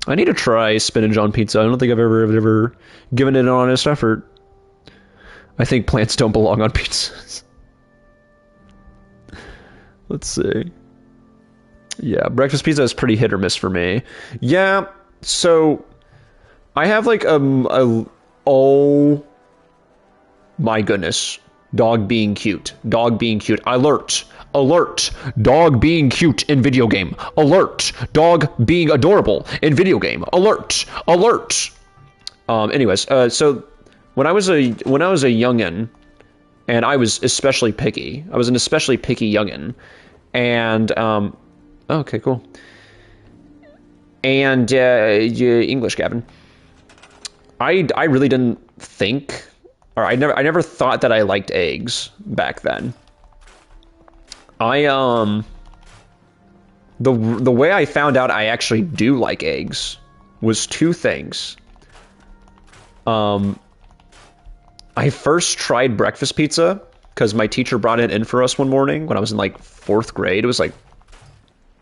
I need to try spinach on pizza. I don't think I've ever given it an honest effort. I think plants don't belong on pizzas. Let's see. Yeah, breakfast pizza is pretty hit or miss for me. Yeah, so I have like oh my goodness. Dog being cute. Dog being cute. Alert. Alert. Dog being cute in video game. Alert. Dog being adorable in video game. Alert. Alert. Anyways, so when I was a youngin', and I was especially picky. I was an especially picky youngin'. And okay, cool. And English, Gavin. I really didn't think, or I never thought that I liked eggs back then. The way I found out I actually do like eggs was two things. I first tried breakfast pizza because my teacher brought it in for us one morning when I was in like 4th grade. It was like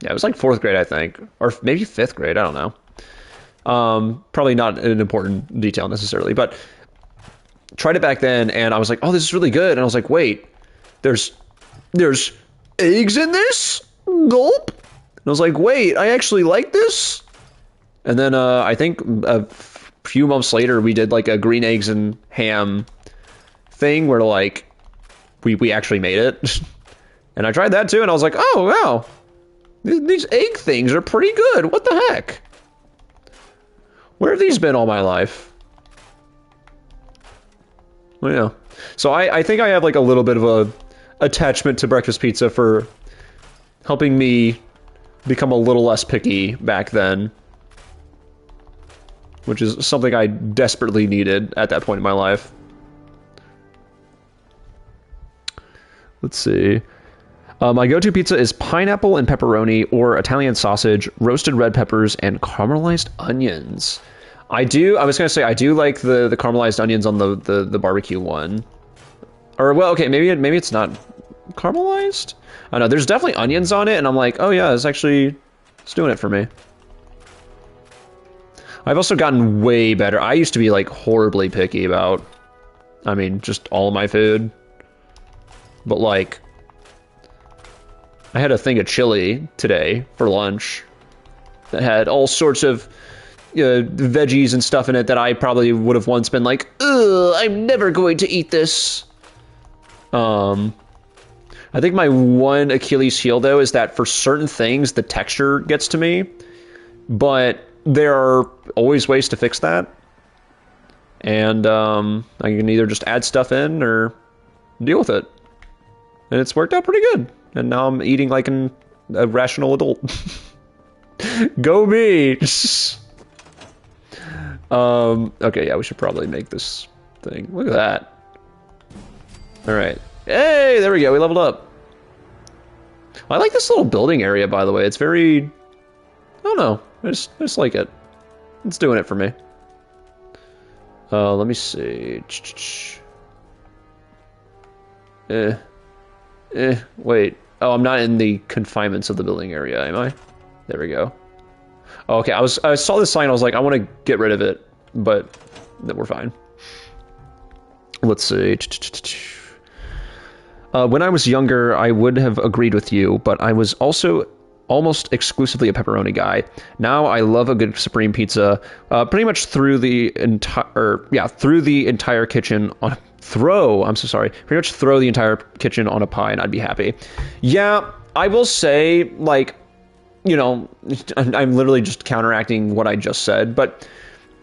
4th grade, I think, or maybe 5th grade. I don't know. Probably not an important detail necessarily, but tried it back then, and I was like, "Oh, this is really good." And I was like, "Wait, there's eggs in this? Gulp." And I was like, "Wait, I actually like this." And then I think a few months later, we did like a green eggs and ham thing where like we actually made it, and I tried that too, and I was like, "Oh wow, these egg things are pretty good. What the heck? Where have these been all my life?" Well, yeah. So I think I have like a little bit of a attachment to breakfast pizza for helping me become a little less picky back then, which is something I desperately needed at that point in my life. Let's see. My go-to pizza is pineapple and pepperoni or Italian sausage, roasted red peppers, and caramelized onions. I was gonna say I do like the caramelized onions on the barbecue one. Or well, okay, maybe it's not caramelized. I don't know. There's definitely onions on it, and I'm like, oh yeah, it's doing it for me. I've also gotten way better. I used to be like horribly picky about, I mean, just all of my food. But like, I had a thing of chili today for lunch that had all sorts of veggies and stuff in it that I probably would have once been like, ugh, I'm never going to eat this. I think my one Achilles heel though is that for certain things the texture gets to me, but there are always ways to fix that. And I can either just add stuff in or deal with it. And it's worked out pretty good. And now I'm eating like a rational adult. Go me! Okay, yeah, we should probably make this thing. Look at that. Alright. Hey, there we go, we leveled up. I like this little building area, by the way. It's very, I don't know, I just like it. It's doing it for me. Let me see. Wait. Oh, I'm not in the confinements of the building area, am I? There we go. Oh, okay, I saw this sign, I was like, I want to get rid of it, but we're fine. Let's see. When I was younger, I would have agreed with you, but I was also almost exclusively a pepperoni guy. Now I love a good supreme pizza, pretty much through the entire kitchen on I'm so sorry. Pretty much throw the entire kitchen on a pie and I'd be happy. Yeah, I will say, like, you know, I'm literally just counteracting what I just said, but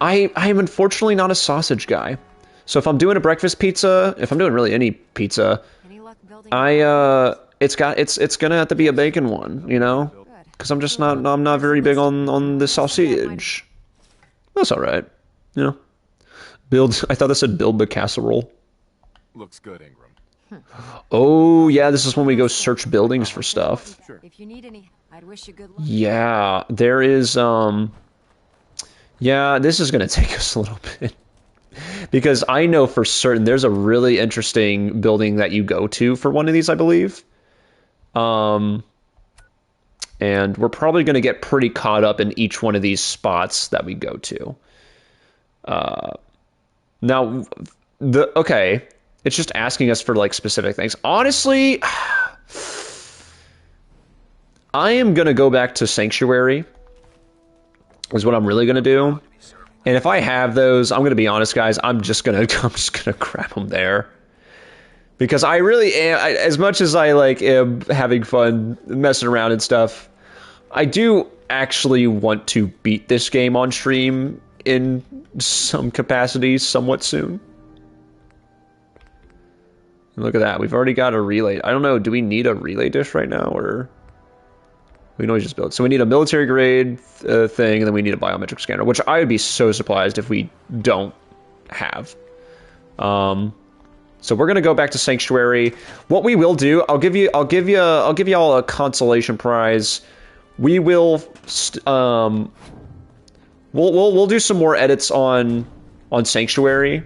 I am unfortunately not a sausage guy. So if I'm doing a breakfast pizza, if I'm doing really any pizza, Any luck building? it's gonna have to be a bacon one, you know, because I'm not very big on the sausage. That's all right, you know. I thought that said build the casserole. Looks good, Ingram. Oh yeah, this is when we go search buildings for stuff. If you need any, I'd wish you good luck. Yeah, there is yeah, this is gonna take us a little bit. Because I know for certain there's a really interesting building that you go to for one of these, I believe. And we're probably going to get pretty caught up in each one of these spots that we go to. Now, okay, it's just asking us for like specific things. Honestly, I am going to go back to Sanctuary, is what I'm really going to do. And if I have those, I'm gonna be honest, guys. I'm just gonna grab them there, because I really am. As much as I like am having fun messing around and stuff, I do actually want to beat this game on stream in some capacity somewhat soon. And look at that, we've already got a relay. I don't know. Do we need a relay dish right now, or? We can always just build. So we need a military grade thing, and then we need a biometric scanner, which I would be so surprised if we don't have. So we're gonna go back to Sanctuary. What we will do, I'll give y'all a consolation prize. We will, we'll do some more edits on Sanctuary.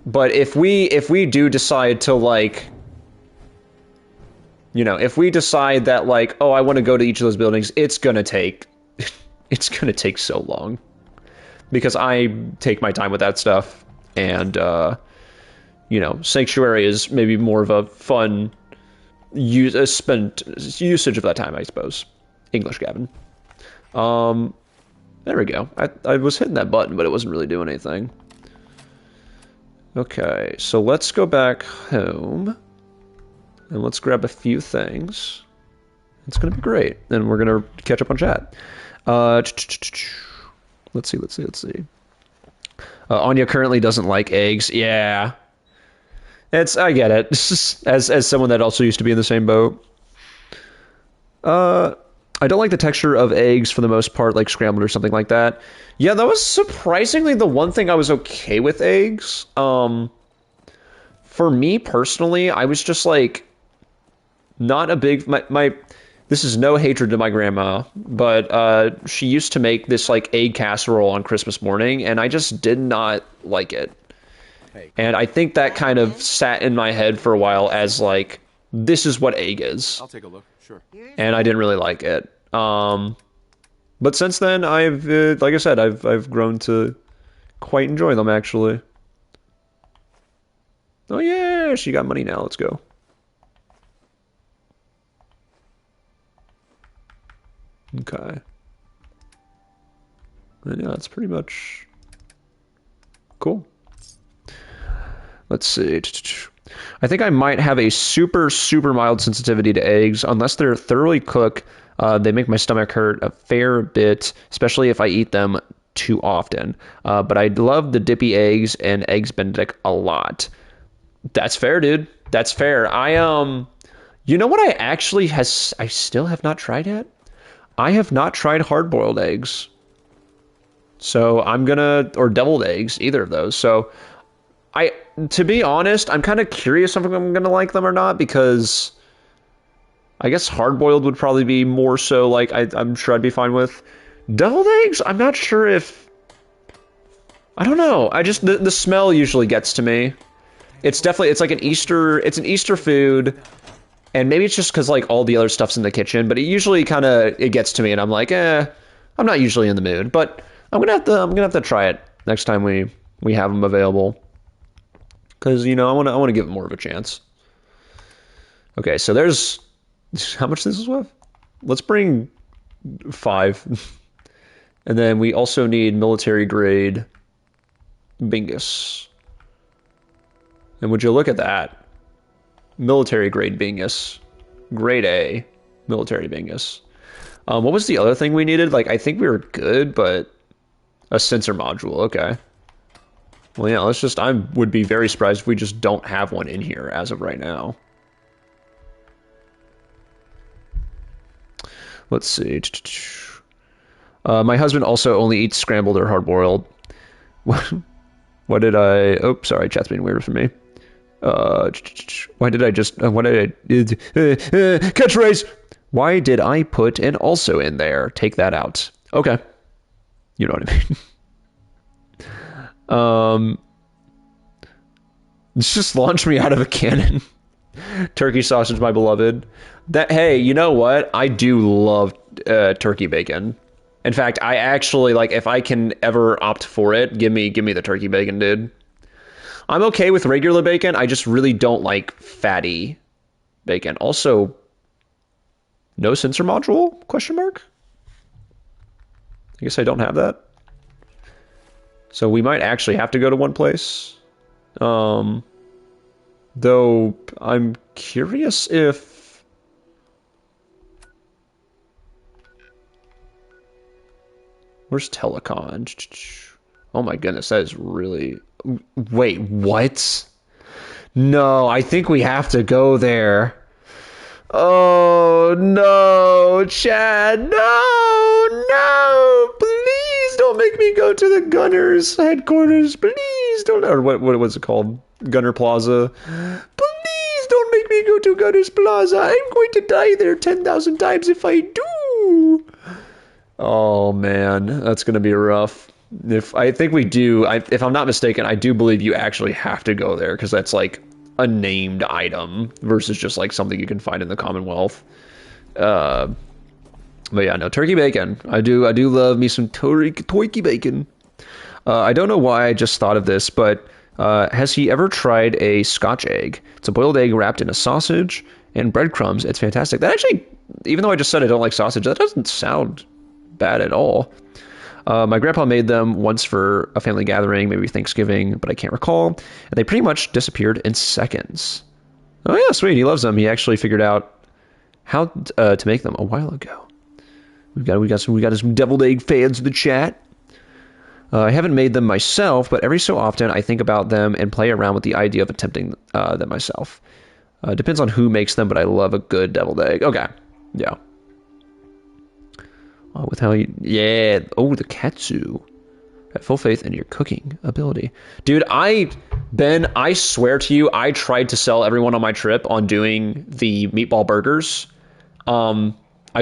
But if we do decide to, like, you know, if we decide that, like, oh, I want to go to each of those buildings, it's gonna take so long, because I take my time with that stuff, and you know, Sanctuary is maybe more of a fun spent usage of that time, I suppose. English, Gavin. There we go. I was hitting that button, but it wasn't really doing anything. Okay, so let's go back home. And let's grab a few things. It's gonna be great. And we're gonna catch up on chat. Let's see. Anya currently doesn't like eggs. Yeah. I get it. As someone that also used to be in the same boat. I don't like the texture of eggs for the most part, like scrambled or something like that. Yeah, that was surprisingly the one thing I was okay with eggs. For me personally, I was just like, not a big, this is no hatred to my grandma, but she used to make this like egg casserole on Christmas morning, and I just did not like it. And I think that kind of sat in my head for a while as like, this is what egg is. I'll take a look. Sure. And I didn't really like it. But since then, I've like I said, I've grown to quite enjoy them, actually. Oh yeah, she got money now. Let's go. Okay. And yeah, that's pretty much cool. Let's see. I think I might have a super mild sensitivity to eggs. Unless they're thoroughly cooked, they make my stomach hurt a fair bit, especially if I eat them too often. But I love the dippy eggs and eggs Benedict a lot. That's fair, dude. That's fair. You know what I still have not tried yet? I have not tried hard-boiled eggs. So or deviled eggs, either of those. So to be honest, I'm kind of curious if I'm gonna like them or not, because I guess hard-boiled would probably be more so like I'm sure I'd be fine with. Deviled eggs, I'm not sure if, I don't know. The smell usually gets to me. It's like an Easter food. And maybe it's just because like all the other stuff's in the kitchen, but it usually it gets to me, and I'm like, I'm not usually in the mood. But I'm gonna have to try it next time we have them available, because you know I want to give it more of a chance. Okay, so there's how much this is worth? Let's bring 5. And then we also need military grade Bingus. And would you look at that? Military grade Bingus. Grade A military Bingus. What was the other thing we needed? Like, I think we were good, but a sensor module. Okay. Well, yeah, let's just, I would be very surprised if we just don't have one in here as of right now. Let's see. My husband also only eats scrambled or hard-boiled. What did I... Oh, sorry, chat's being weird for me. Why did I just... What did I... catchphrase! Why did I put an also in there? Take that out. Okay. You know what I mean. Just launch me out of a cannon. Turkey sausage, my beloved. That, hey, you know what? I do love turkey bacon. In fact, I actually, like, if I can ever opt for it, give me the turkey bacon, dude. I'm okay with regular bacon. I just really don't like fatty bacon. Also, no sensor module? Question mark? I guess I don't have that. So we might actually have to go to one place. Though I'm curious if... Where's Telecon? Oh my goodness, that is really... Wait, what? No, I think we have to go there. Oh, no, Chad, no, please don't make me go to the Gunners headquarters. Please don't, or what was it called? Gunner Plaza. Please don't make me go to Gunners Plaza. I'm going to die there 10,000 times if I do. Oh man, that's gonna be rough. If I think we do, if I'm not mistaken, I do believe you actually have to go there because that's like a named item versus just like something you can find in the Commonwealth. But yeah, no, turkey bacon. I do love me some turkey bacon. I don't know why I just thought of this, but has he ever tried a Scotch egg? It's a boiled egg wrapped in a sausage and breadcrumbs. It's fantastic. That actually, even though I just said I don't like sausage, that doesn't sound bad at all. My grandpa made them once for a family gathering, maybe Thanksgiving, but I can't recall. And they pretty much disappeared in seconds. Oh yeah, sweet. He loves them. He actually figured out how to make them a while ago. We got some deviled egg fans in the chat. I haven't made them myself, but every so often I think about them and play around with the idea of attempting them myself. Depends on who makes them, but I love a good deviled egg. Okay, yeah. With how you... Yeah. Oh, the katsu. Have full faith in your cooking ability. Dude, Ben, I swear to you, I tried to sell everyone on my trip on doing the meatball burgers. I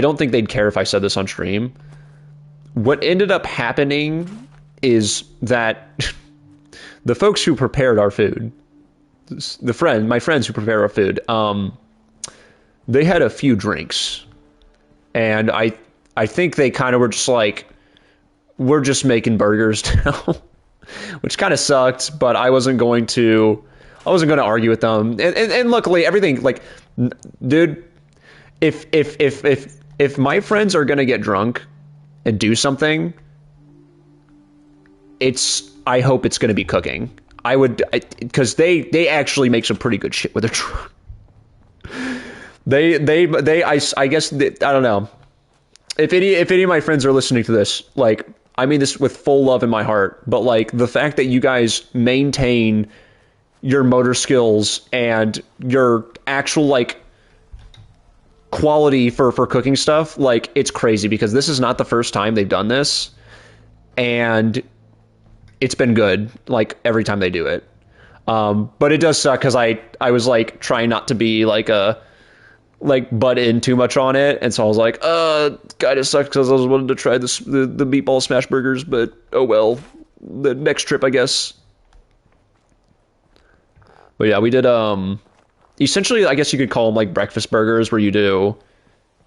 don't think they'd care if I said this on stream. What ended up happening is that the folks who prepared our food, my friends who prepared our food, they had a few drinks. And I think they kind of were just like, we're just making burgers now, which kind of sucked, but I wasn't going to argue with them. And luckily everything, like, dude, if my friends are going to get drunk and do something, I hope it's going to be cooking. Because they actually make some pretty good shit with their drunk. I guess, I don't know. If any of my friends are listening to this, like, I mean this with full love in my heart, but like the fact that you guys maintain your motor skills and your actual like quality for cooking stuff, like, it's crazy because this is not the first time they've done this, and it's been good like every time they do it. But it does suck because I was like trying not to be like butt in too much on it, and so I was like, kind of sucks because I was wanting to try the meatball smash burgers, but oh well, the next trip I guess. But yeah, we did essentially, I guess you could call them like breakfast burgers, where you do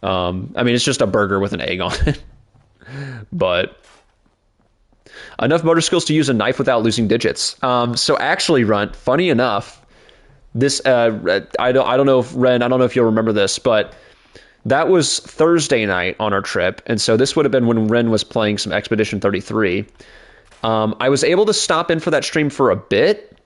I mean, it's just a burger with an egg on it. But enough motor skills to use a knife without losing digits. So actually, Runt, funny enough, This I don't know if Ren, I don't know if you'll remember this, but that was Thursday night on our trip, and so this would have been when Ren was playing some Expedition 33. I was able to stop in for that stream for a bit,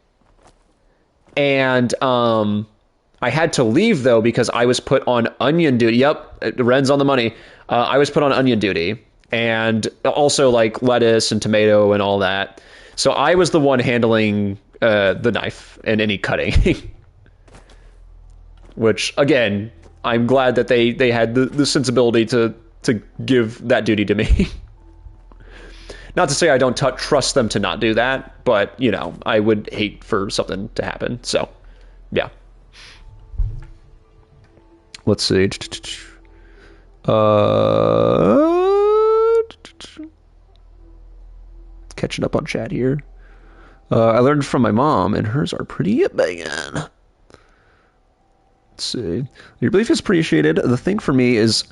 and I had to leave though because I was put on onion duty. Yep, Ren's on the money. I was put on onion duty, and also like lettuce and tomato and all that. So I was the one handling the knife and any cutting. Which again, I'm glad that they had the sensibility to give that duty to me. Not to say I don't trust them to not do that, but you know, I would hate for something to happen. So, yeah. Let's see. Catching up on chat here. I learned from my mom, and hers are pretty banging. Let's see. Your belief is appreciated. The thing for me is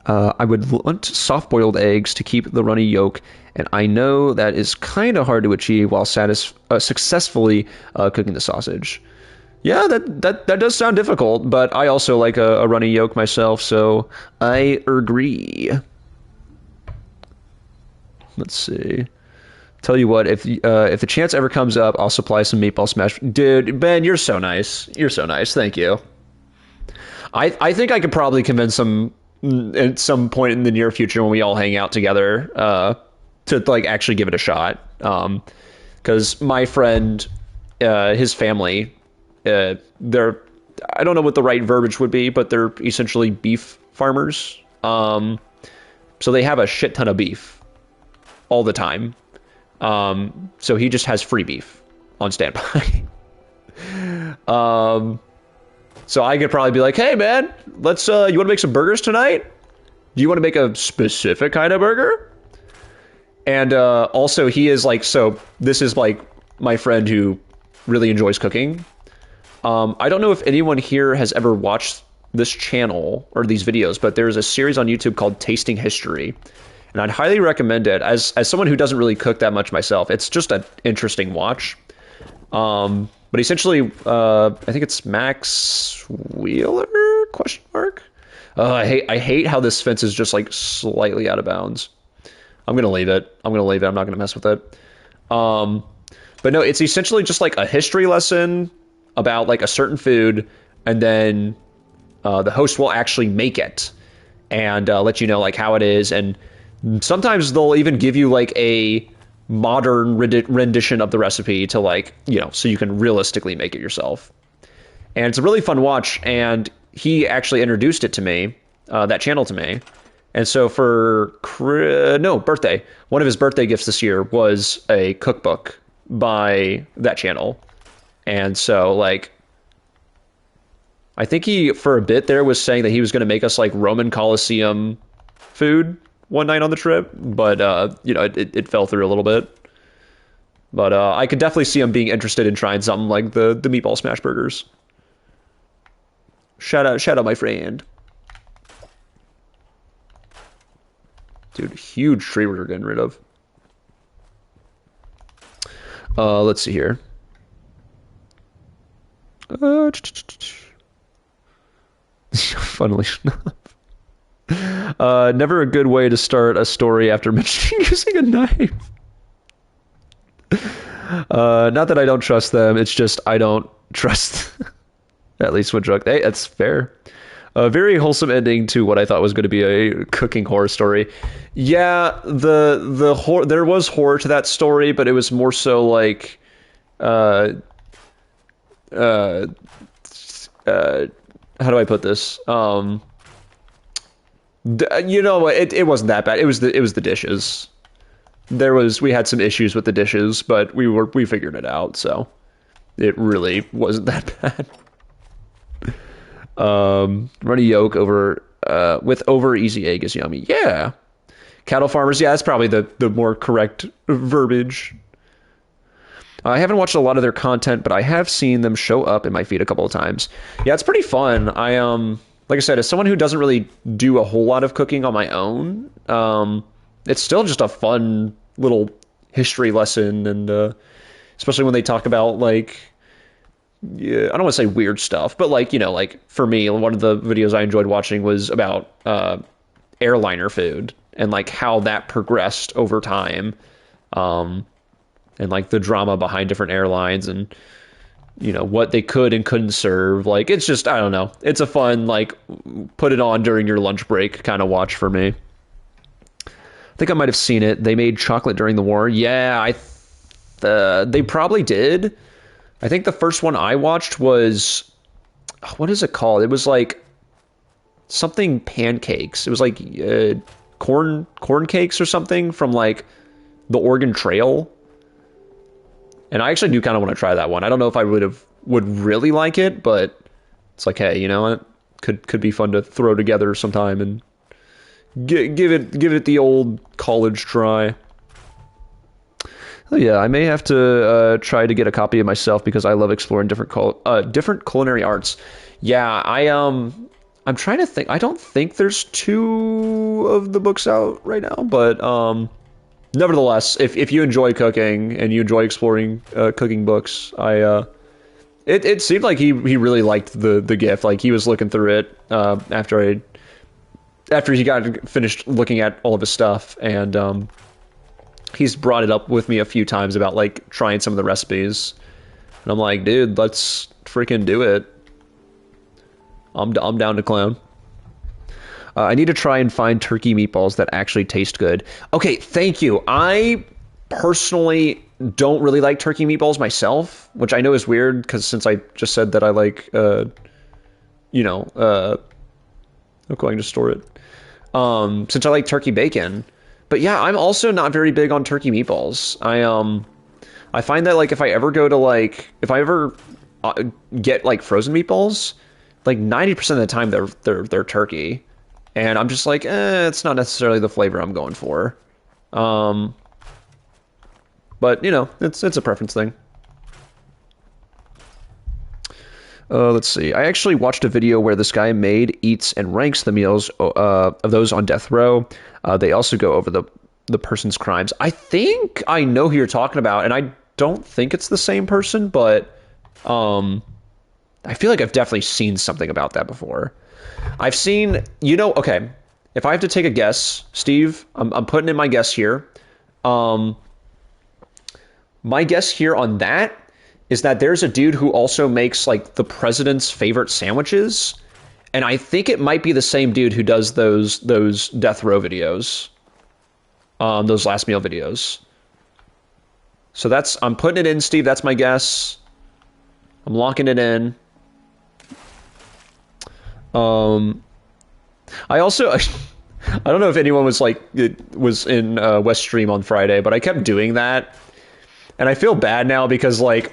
I would want soft-boiled eggs to keep the runny yolk, and I know that is kind of hard to achieve while successfully cooking the sausage. Yeah, that does sound difficult, but I also like a runny yolk myself, so I agree. Let's see. Tell you what, if the chance ever comes up, I'll supply some meatball smash. Dude, Ben, you're so nice. You're so nice. Thank you. I think I could probably convince him at some point in the near future when we all hang out together to like actually give it a shot. Because my friend, his family, they're, I don't know what the right verbiage would be, but they're essentially beef farmers. So they have a shit ton of beef all the time. So he just has free beef on standby. So I could probably be like, hey man, let's, you want to make some burgers tonight? Do you want to make a specific kind of burger? And, also he is like, so this is like my friend who really enjoys cooking. I don't know if anyone here has ever watched this channel or these videos, but there's a series on YouTube called Tasting History. And I'd highly recommend it as someone who doesn't really cook that much myself. It's just an interesting watch. But essentially, I think it's Max Wheeler, question mark? I hate how this fence is just like slightly out of bounds. I'm going to leave it. I'm not going to mess with it. But no, it's essentially just like a history lesson about like a certain food, and then the host will actually make it and let you know like how it is. And sometimes they'll even give you like a modern rendition of the recipe to like, you know, so you can realistically make it yourself. And it's a really fun watch, and he actually introduced it to me, that channel to me. And so for birthday, one of his birthday gifts this year was a cookbook by that channel. And so like, I think he for a bit there was saying that he was going to make us like Roman Colosseum food one night on the trip, but you know, it fell through a little bit. But I could definitely see him being interested in trying something like the meatball smash burgers. Shout out my friend. Dude, huge tree we're getting rid of. Let's see here. Funnily enough. Never a good way to start a story after mentioning using a knife. Not that I don't trust them, it's just I don't trust at least when drunk. Hey, that's fair. A very wholesome ending to what I thought was going to be a cooking horror story. Yeah, there was horror to that story, but it was more so like how do I put this? You know, it wasn't that bad. It was the dishes. We had some issues with the dishes, but we figured it out, so it really wasn't that bad. Runny yolk over easy egg is yummy. Yeah. Cattle farmers, yeah, that's probably the more correct verbiage. I haven't watched a lot of their content, but I have seen them show up in my feed a couple of times. Yeah, it's pretty fun. Like I said, as someone who doesn't really do a whole lot of cooking on my own, it's still just a fun little history lesson, and especially when they talk about like yeah, I don't want to say weird stuff, but like, like for me, one of the videos I enjoyed watching was about airliner food and like how that progressed over time, and like the drama behind different airlines and what they could and couldn't serve. Like, it's just, I don't know, it's a fun, like, put it on during your lunch break kind of watch for me. I think I might have seen it. They made chocolate during the war. Yeah, they probably did. I think the first one I watched was, what is it called? It was like something pancakes. It was like corn cakes or something from like the Oregon Trail. And I actually do kind of want to try that one. I don't know if I would really like it, but it's like, hey, it could be fun to throw together sometime and give it the old college try. Oh yeah, I may have to try to get a copy of myself because I love exploring different culinary arts. Yeah, I'm trying to think. I don't think there's 2 of the books out right now, but nevertheless, if you enjoy cooking and you enjoy exploring cooking books, it seemed like he really liked the gift. Like he was looking through it after he got finished looking at all of his stuff, and he's brought it up with me a few times about like trying some of the recipes, and I'm like, dude, let's freaking do it. I'm down to clown. I need to try and find turkey meatballs that actually taste good. Okay, thank you. I personally don't really like turkey meatballs myself, which I know is weird because since I just said that I like, how can I just store it? Since I like turkey bacon. But yeah, I'm also not very big on turkey meatballs. I find that like if I ever get like frozen meatballs, like 90% of the time they're turkey, and I'm just like, it's not necessarily the flavor I'm going for. But it's a preference thing. Let's see. I actually watched a video where this guy eats and ranks the meals of those on death row. They also go over the person's crimes. I think I know who you're talking about, and I don't think it's the same person, but I feel like I've definitely seen something about that before. I've seen, okay, if I have to take a guess, Steve, I'm putting in my guess here. My guess here on that is that there's a dude who also makes like the president's favorite sandwiches, and I think it might be the same dude who does those death row videos, those last meal videos. So I'm putting it in, Steve. That's my guess. I'm locking it in. I also I don't know if anyone was in West Stream on Friday, but I kept doing that, and I feel bad now because like,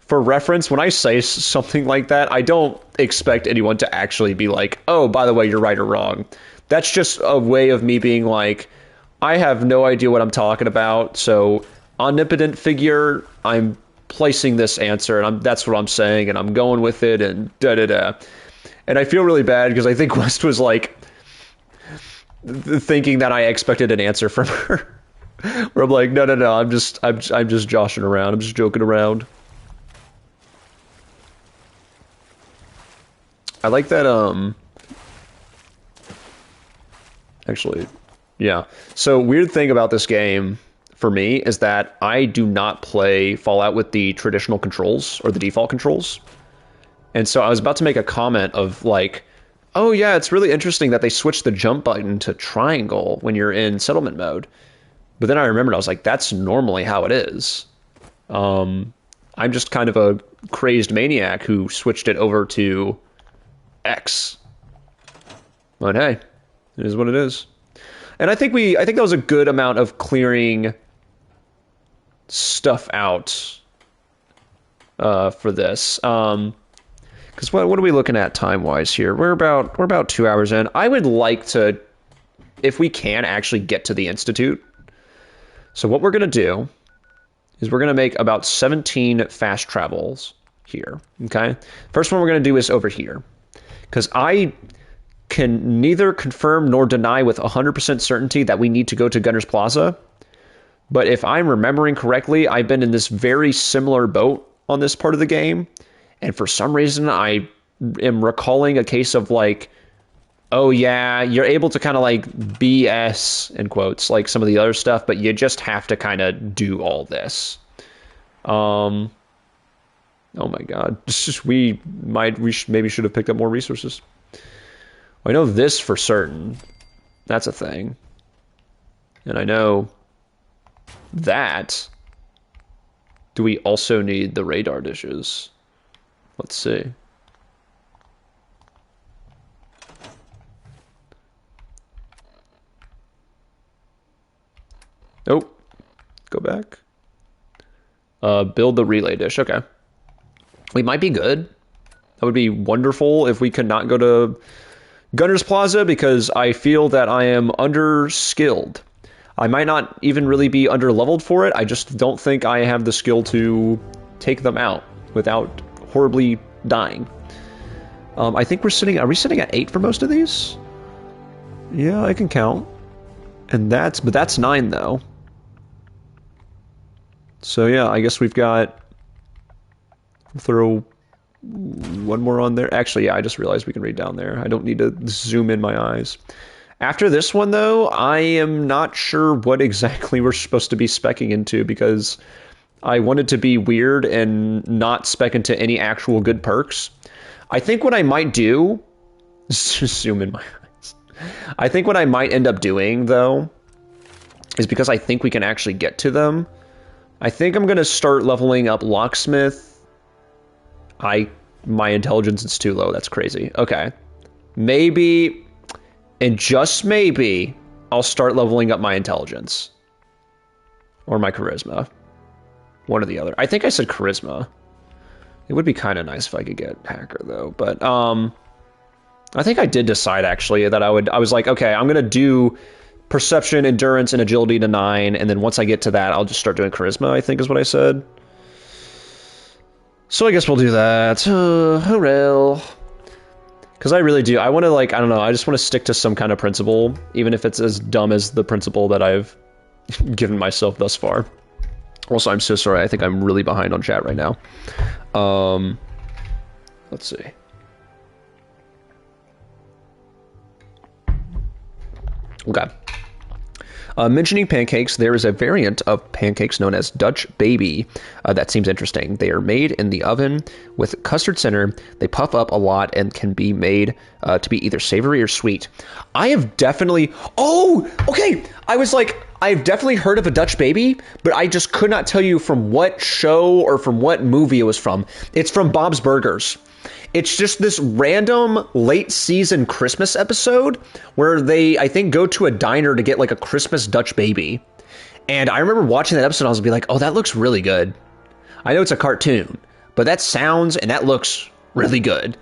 for reference, when I say something like that, I don't expect anyone to actually be like, oh, by the way, you're right or wrong. That's just a way of me being like, I have no idea what I'm talking about, so omnipotent figure, I'm placing this answer, and that's what I'm saying, and I'm going with it, and da-da-da. And I feel really bad because I think West was like thinking that I expected an answer from her. Where I'm like, no, I'm just joshing around. I'm just joking around. I like that, actually, yeah. So, weird thing about this game, for me, is that I do not play Fallout with the traditional controls, or the default controls. And so I was about to make a comment of like, oh yeah, it's really interesting that they switched the jump button to triangle when you're in settlement mode. But then I remembered, I was like, that's normally how it is. I'm just kind of a crazed maniac who switched it over to X. But hey, it is what it is. And I think that was a good amount of clearing stuff out for this. Because what are we looking at time-wise here? We're about 2 hours in. I would like to, if we can, actually get to the Institute. So what we're going to do is we're going to make about 17 fast travels here, okay? First one we're going to do is over here. Because I can neither confirm nor deny with 100% certainty that we need to go to Gunner's Plaza. But if I'm remembering correctly, I've been in this very similar boat on this part of the game. And for some reason, I am recalling a case of like, oh yeah, you're able to kind of like BS in quotes like some of the other stuff, but you just have to kind of do all this. Oh my God, it's just maybe should have picked up more resources. I know this for certain. That's a thing. And I know that. Do we also need the radar dishes? Let's see. Oh, go back. Build the relay dish. Okay. We might be good. That would be wonderful if we could not go to Gunner's Plaza, because I feel that I am under-skilled. I might not even really be under-leveled for it. I just don't think I have the skill to take them out without horribly dying. I think are we sitting at 8 for most of these? Yeah, I can count. But that's 9 though. So yeah, I guess we've got, throw one more on there. Actually, yeah, I just realized we can read down there. I don't need to zoom in my eyes. After this one though, I am not sure what exactly we're supposed to be specking into, because I wanted to be weird and not spec into any actual good perks. I think what I might do, zoom in my eyes. I think what I might end up doing though, is because I think we can actually get to them, I think I'm going to start leveling up Locksmith. My intelligence is too low. That's crazy. Okay. Maybe, and just maybe, I'll start leveling up my intelligence. Or my charisma. One or the other. I think I said charisma. It would be kind of nice if I could get hacker though. But I think I did decide actually that I was like, okay, I'm going to do perception, endurance, and agility to 9, and then once I get to that, I'll just start doing charisma, I think is what I said. So I guess we'll do that. Hurrah. Because I really do. I want to, like, I don't know, I just want to stick to some kind of principle, even if it's as dumb as the principle that I've given myself thus far. Also, I'm so sorry. I think I'm really behind on chat right now. Let's see. Okay. Mentioning pancakes, there is a variant of pancakes known as Dutch Baby that seems interesting. They are made in the oven with custard center. They puff up a lot and can be made to be either savory or sweet. I have definitely... Oh, okay. I was like, I've definitely heard of a Dutch Baby, but I just could not tell you from what show or from what movie it was from. It's from Bob's Burgers. It's just this random late season Christmas episode where they, I think, go to a diner to get like a Christmas Dutch Baby. And I remember watching that episode and I was like, oh, that looks really good. I know it's a cartoon, but that sounds and that looks really good.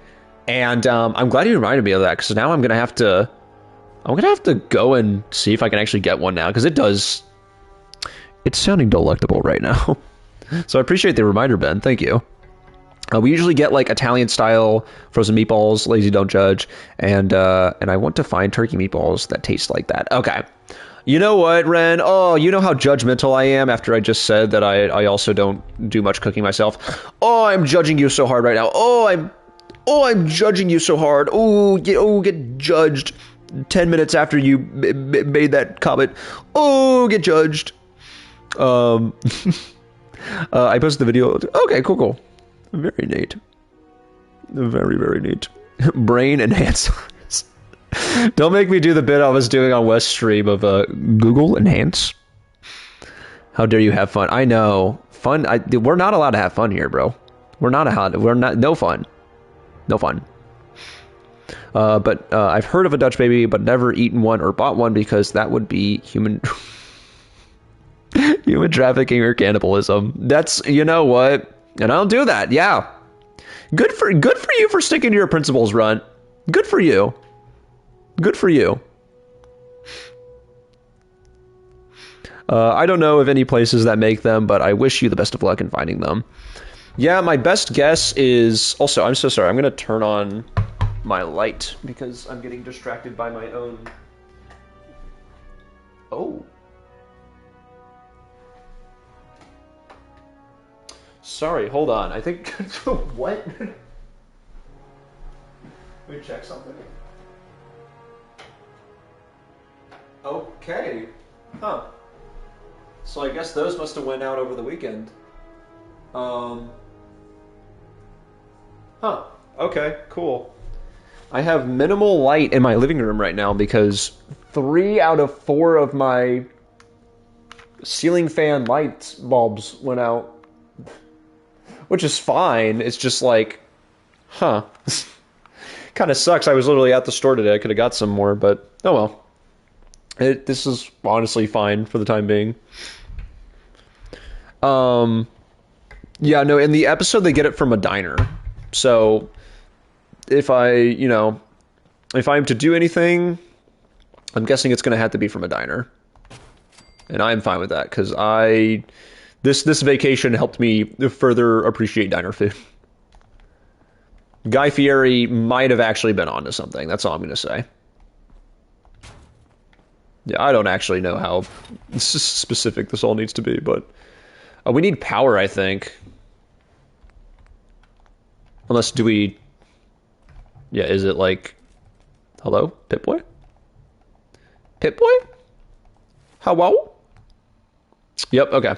And I'm glad you reminded me of that, because now I'm going to have to go and see if I can actually get one now, because it's sounding delectable right now. So I appreciate the reminder, Ben. Thank you. We usually get like Italian style frozen meatballs, lazy don't judge, and I want to find turkey meatballs that taste like that. Okay. You know what, Ren? Oh, you know how judgmental I am after I just said that I also don't do much cooking myself. Oh, I'm judging you so hard right now. I'm judging you so hard. Get judged 10 minutes after you made that comment. Oh, get judged. I posted the video. Okay, cool. Very neat. Very, very neat. Brain enhancers. Don't make me do the bit I was doing on West Stream of Google Enhance. How dare you have fun? I know. Fun. We're not allowed to have fun here, bro. No fun. No fun. But I've heard of a Dutch Baby, but never eaten one or bought one, because that would be human trafficking or cannibalism. That's, you know what? And I don't do that. Yeah. Good for you for sticking to your principles, Runt. Good for you. Good for you. I don't know of any places that make them, but I wish you the best of luck in finding them. Yeah, my best guess is... Also, I'm so sorry. I'm going to turn on my light because I'm getting distracted by my own... Oh. Sorry, hold on. I think... What? Let me check something. Okay. Huh. So I guess those must have went out over the weekend. Huh. Okay, cool. I have minimal light in my living room right now because 3 out of 4 of my ceiling fan light bulbs went out. Which is fine. It's just like, huh. Kind of sucks. I was literally at the store today. I could have got some more, but oh well. This is honestly fine for the time being. Yeah, no, in the episode they get it from a diner. So if I'm to do anything, I'm guessing it's going to have to be from a diner. And I'm fine with that because this vacation helped me further appreciate diner food. Guy Fieri might have actually been onto something. That's all I'm going to say. Yeah, I don't actually know how specific this all needs to be, but we need power, I think. Unless, do we... Yeah, is it like... Hello? Pip-Boy? Pip-Boy? Hello? Yep, okay.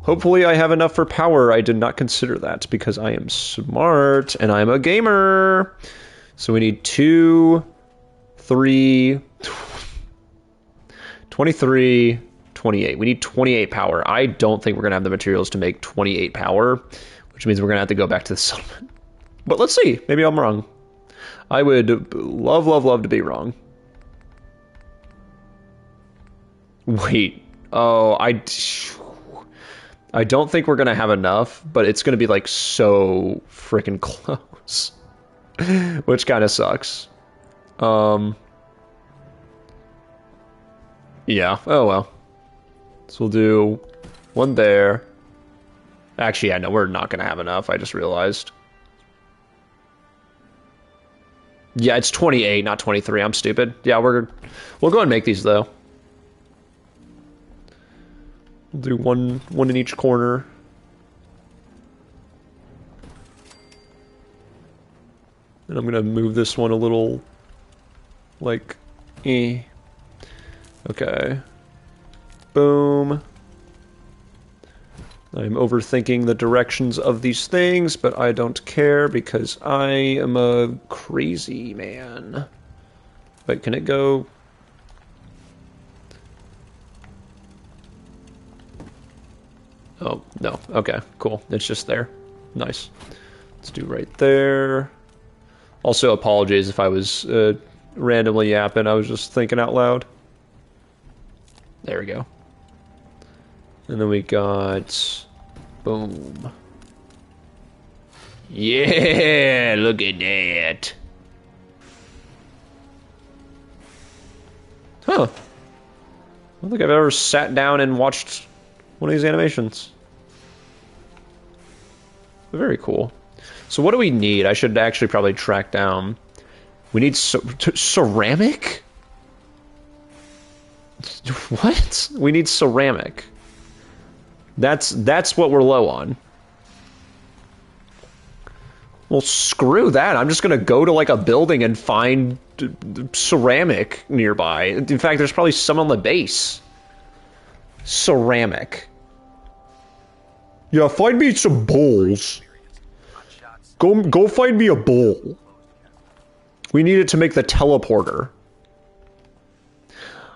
Hopefully I have enough for power. I did not consider that because I am smart and I'm a gamer. So we need 2, 3... 23, 28. We need 28 power. I don't think we're going to have the materials to make 28 power, which means we're going to have to go back to the settlement. But let's see. Maybe I'm wrong. I would love, love, love to be wrong. Wait. Oh, I don't think we're going to have enough, but it's going to be like so freaking close, which kind of sucks. Yeah, oh well. So we'll do 1 there. Actually, I know we're not going to have enough, I just realized. Yeah, it's 28, not 23, I'm stupid. Yeah, we'll go ahead and make these, though. We'll do one in each corner. And I'm going to move this one a little, like, Okay. Boom. I'm overthinking the directions of these things, but I don't care because I am a crazy man. Wait, can it go? Oh, no. Okay, cool. It's just there. Nice. Let's do right there. Also, apologies if I was randomly yapping. I was just thinking out loud. There we go. And then we got... Boom. Yeah, look at that. Huh. I don't think I've ever sat down and watched one of these animations. Very cool. So what do we need? I should actually probably track down. We need ceramic? What? We need ceramic. That's what we're low on. Well, screw that. I'm just gonna go to like a building and find ceramic nearby. In fact, there's probably some on the base. Ceramic. Yeah, find me some bowls. Go find me a bowl. We need it to make the teleporter.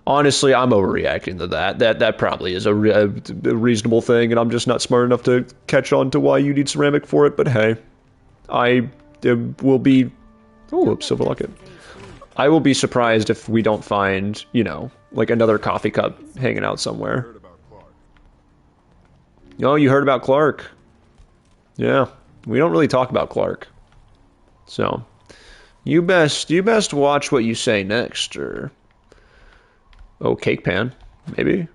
Honestly, I'm overreacting to that. That probably is a reasonable thing, and I'm just not smart enough to catch on to why you need ceramic for it, but hey. I will be... Oh, oops, silver locket. I will be surprised if we don't find, you know, like another coffee cup hanging out somewhere. Oh, you heard about Clark. Yeah, we don't really talk about Clark. So, you best watch what you say next, or... Oh, cake pan, maybe?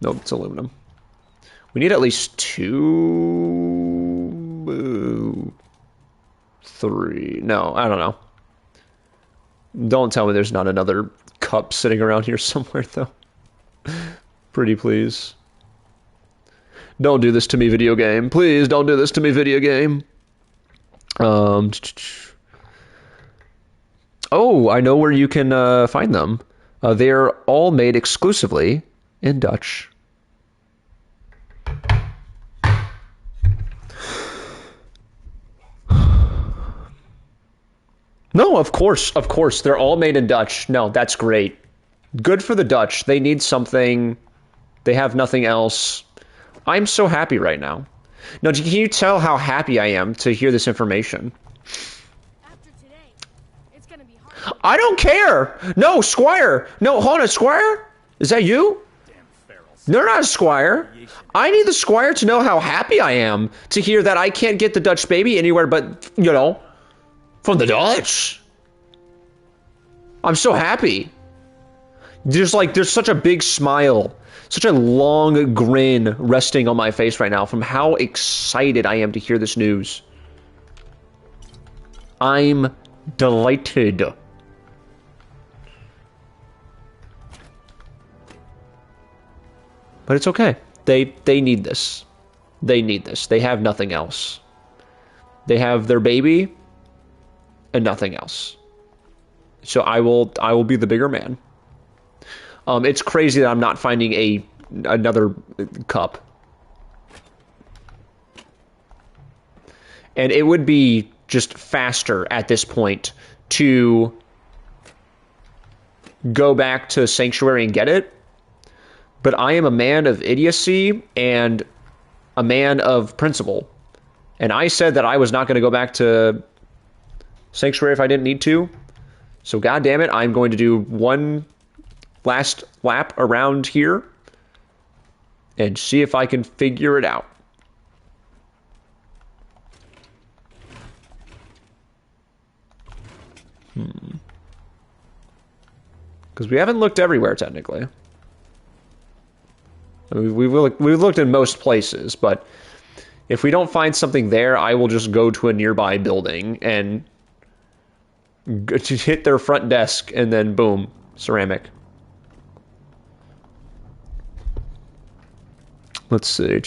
Nope, it's aluminum. We need at least 2... 3... No, I don't know. Don't tell me there's not another cup sitting around here somewhere, though. Pretty please. Don't do this to me, video game. Please don't do this to me, video game. Oh, I know where you can find them. They're all made exclusively in Dutch. No, of course. They're all made in Dutch. No, that's great. Good for the Dutch. They need something. They have nothing else. I'm so happy right now. Now, can you tell how happy I am to hear this information? After today, it's gonna be hard. I don't care. No, Squire. No, hold on, Squire? Is that you? No, not a Squire. I need the Squire to know how happy I am to hear that I can't get the Dutch baby anywhere but, you know, from the Dutch. I'm so happy. There's such a big smile, such a long grin resting on my face right now from how excited I am to hear this news. I'm delighted. But it's okay. They need this. They need this. They have nothing else. They have their baby and nothing else. So I will be the bigger man. It's crazy that I'm not finding another cup. And it would be just faster at this point to go back to Sanctuary and get it. But I am a man of idiocy and a man of principle. And I said that I was not going to go back to Sanctuary if I didn't need to. So god damn it, I'm going to do one last lap around here and see if I can figure it out. Because we haven't looked everywhere, technically. I mean, we've looked in most places, but if we don't find something there, I will just go to a nearby building and hit their front desk, and then boom, ceramic. Let's see.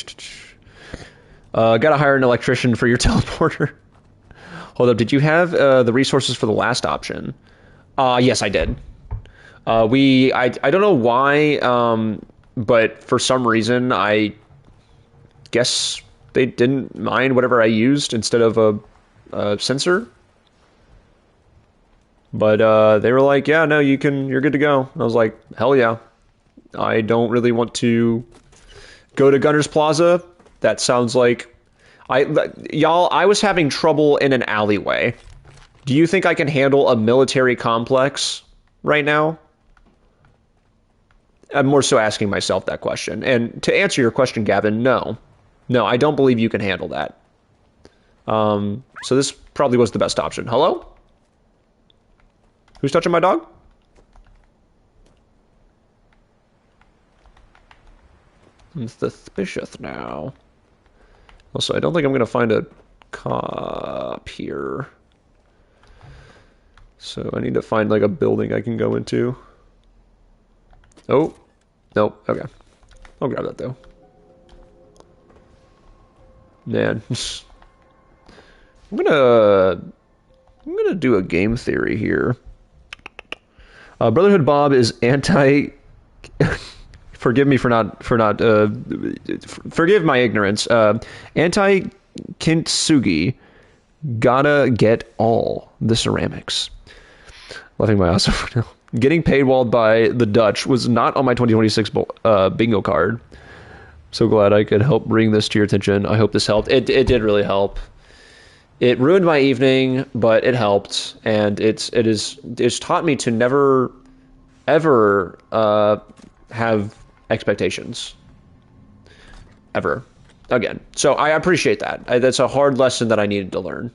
Gotta hire an electrician for your teleporter. Hold up, did you have the resources for the last option? Yes, I did. I don't know why, but for some reason, I guess they didn't mind whatever I used instead of a sensor. But they were like, yeah, no, you're good to go. And I was like, hell yeah. I don't really want to go to Gunner's Plaza. That sounds like... I was having trouble in an alleyway. Do you think I can handle a military complex right now? I'm more so asking myself that question. And to answer your question, Gavin, no. No, I don't believe you can handle that. So this probably was the best option. Hello? Who's touching my dog? I'm suspicious now. Also, I don't think I'm going to find a cop here. So I need to find like a building I can go into. Oh, nope. Okay. I'll grab that though. Man. I'm gonna do a game theory here. Brotherhood Bob is anti. Forgive me forgive my ignorance. Anti Kintsugi. Gotta get all the ceramics. Loving my awesome for now. Getting paywalled by the Dutch was not on my 2026 bingo card. So glad I could help bring this to your attention. I hope this helped. It did really help. It ruined my evening, but it helped, and it's taught me to never ever have expectations ever again. So I appreciate that. That's a hard lesson that I needed to learn.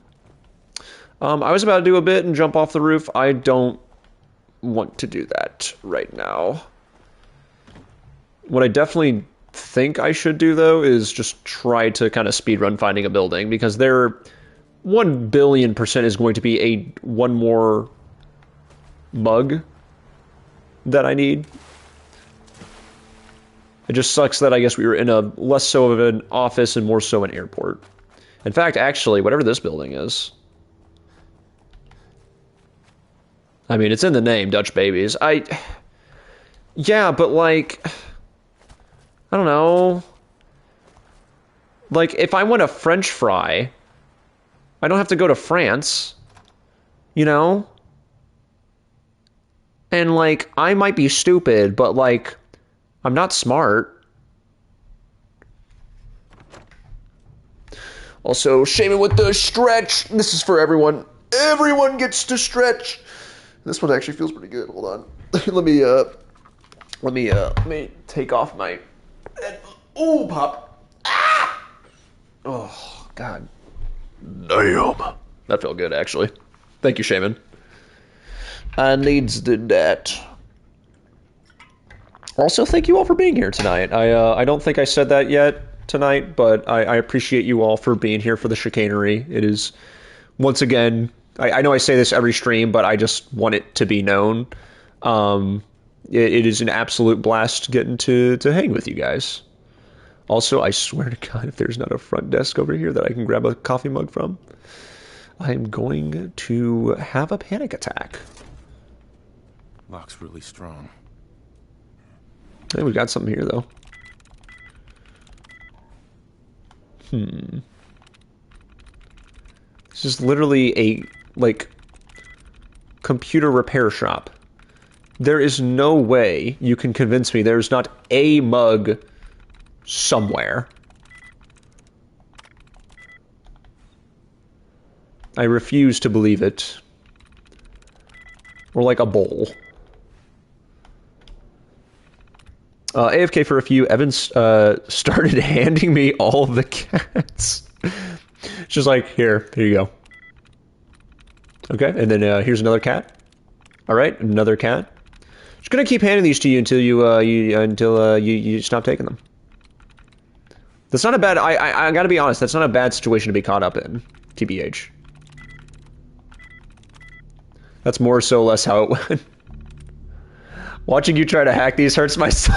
I was about to do a bit and jump off the roof. I don't want to do that right now. What I definitely think I should do, though, is just try to kind of speedrun finding a building, because there 1,000,000,000% is going to be one more mug that I need. It just sucks that I guess we were in a less so of an office and more so an airport. In fact, actually, whatever this building is. I mean, it's in the name, Dutch Babies. Yeah, but like, I don't know. Like, if I want a French fry, I don't have to go to France, you know? And like, I might be stupid, but like, I'm not smart. Also, shaming with the stretch. This is for everyone. Everyone gets to stretch. This one actually feels pretty good. Hold on. let me take off my. Oh, pop. Ah! Oh, God. Damn. That felt good, actually. Thank you, Shaman. I needs did that. Also, thank you all for being here tonight. I don't think I said that yet tonight, but I appreciate you all for being here for the chicanery. It is, once again, I know I say this every stream, but I just want it to be known. It is an absolute blast getting to hang with you guys. Also, I swear to God, if there's not a front desk over here that I can grab a coffee mug from, I am going to have a panic attack. Lock's really strong. Hey, we've got something here, though. This is literally a, like, computer repair shop. There is no way you can convince me there's not a mug somewhere. I refuse to believe it. Or like a bowl. AFK for a few. Evans started handing me all of the cats. She's like, here you go. Okay, and then here's another cat. All right, another cat. Just gonna keep handing these to you until you stop taking them. That's not a bad. I gotta be honest. That's not a bad situation to be caught up in. TBH. That's more so less how it went. Watching you try to hack these hurts my soul.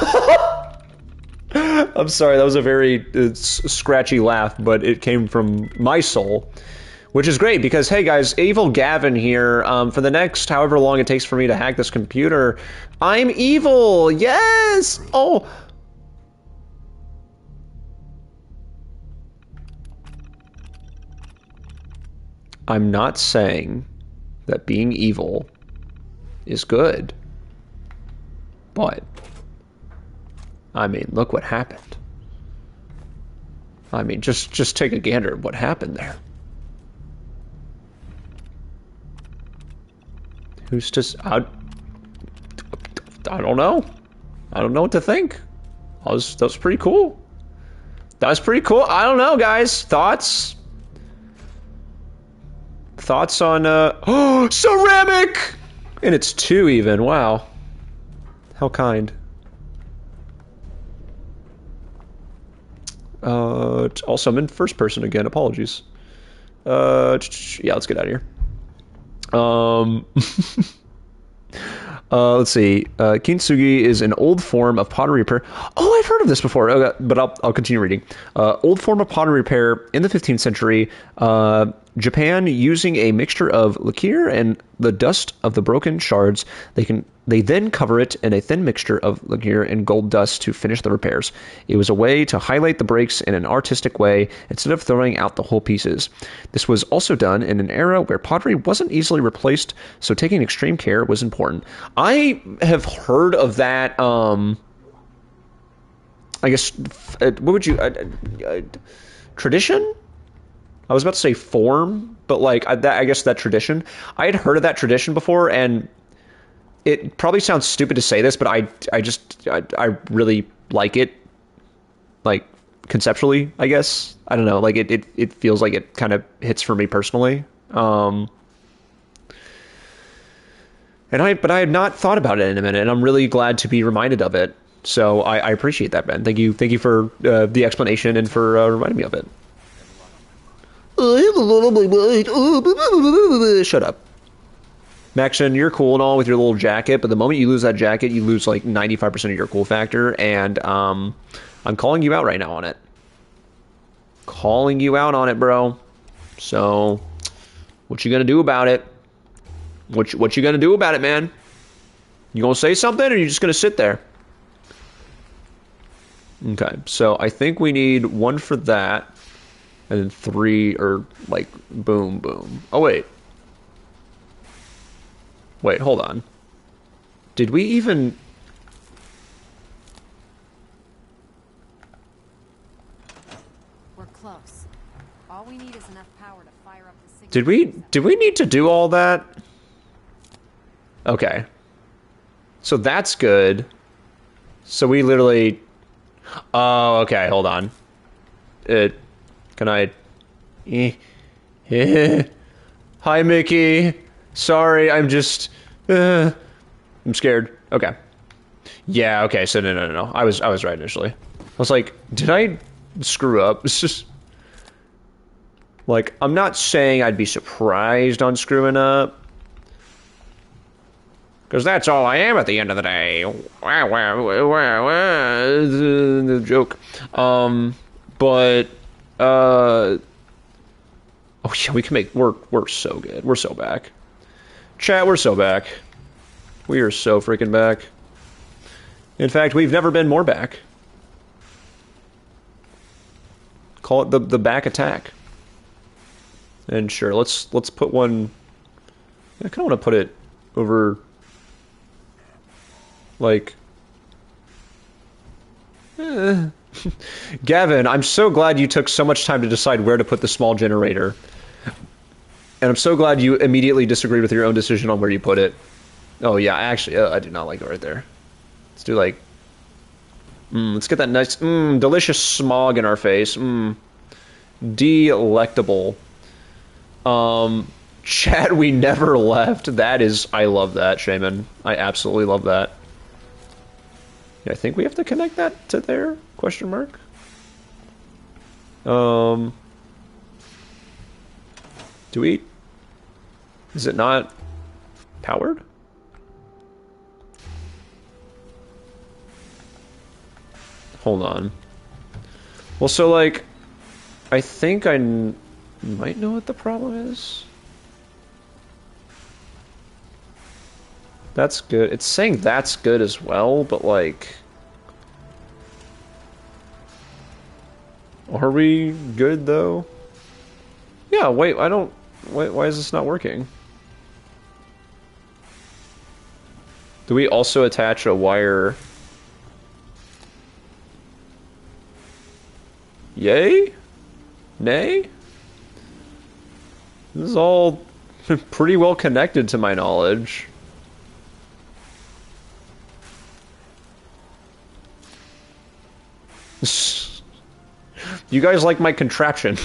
I'm sorry, that was a very scratchy laugh, but it came from my soul. Which is great, because, hey guys, Evil Gavin here. For the next however long it takes for me to hack this computer, I'm evil! Yes! Oh! I'm not saying that being evil is good. But, I mean, look what happened. I mean, just take a gander at what happened there. Who's just I don't know. I don't know what to think. That was pretty cool. That was pretty cool. I don't know, guys. Thoughts? Thoughts on oh, ceramic! And it's 2 even. Wow. How kind. Also, I'm in first person again. Apologies. Yeah, let's get out of here. Let's see. Kintsugi is an old form of pottery repair. Oh, I've heard of this before, but I'll continue reading. Old form of pottery repair in the 15th century. Japan, using a mixture of lacquer and the dust of the broken shards, they then cover it in a thin mixture of lacquer and gold dust to finish the repairs. It was a way to highlight the breaks in an artistic way instead of throwing out the whole pieces. This was also done in an era where pottery wasn't easily replaced, so taking extreme care was important. I have heard of that, I guess, what would you, tradition? I was about to say form, but like I guess that tradition. I had heard of that tradition before, and it probably sounds stupid to say this, but I really like it, like conceptually, I guess. I don't know, like it feels like it kind of hits for me personally. But I had not thought about it in a minute, and I'm really glad to be reminded of it. So I appreciate that, Ben. Thank you for the explanation and for reminding me of it. I have a lot on my mind. Shut up. Maxon, you're cool and all with your little jacket, but the moment you lose that jacket, you lose like 95% of your cool factor, and I'm calling you out right now on it. Calling you out on it, bro. So, what you gonna do about it? What you gonna do about it, man? You gonna say something, or you just gonna sit there? Okay, so I think we need 1 for that, and then 3, or like, boom, boom. Oh, wait. Wait, hold on. Did we even... We're close. All we need is enough power to fire up the signal. Did we need to do all that? Okay. So that's good. So we literally... Oh, okay, hold on. Can I... Hi, Mickey. Sorry, I'm just... I'm scared. Okay. Yeah, okay, so no. I was right initially. I was like, did I screw up? It's just... Like, I'm not saying I'd be surprised on screwing up. Because that's all I am at the end of the day. The joke. But, oh yeah, we can make, we're so good. We're so back. Chat, we're so back. We are so freaking back. In fact, we've never been more back. Call it the back attack. And sure, let's put one, I kind of want to put it over... Like, Gavin, I'm so glad you took so much time to decide where to put the small generator. And I'm so glad you immediately disagreed with your own decision on where you put it. Oh yeah, actually, I do not like it right there. Let's do like, let's get that nice, delicious smog in our face. Delectable. Chat, we never left. That is, I love that, Shaman. I absolutely love that. I think we have to connect that to there? Question mark. Do we? Is it not powered? Hold on. Well, so like, I think I might know what the problem is. That's good. It's saying that's good as well, but like... Are we good, though? Yeah, wait, I don't... Why is this not working? Do we also attach a wire... Yay? Nay? This is all pretty well connected to my knowledge. You guys like my contraption.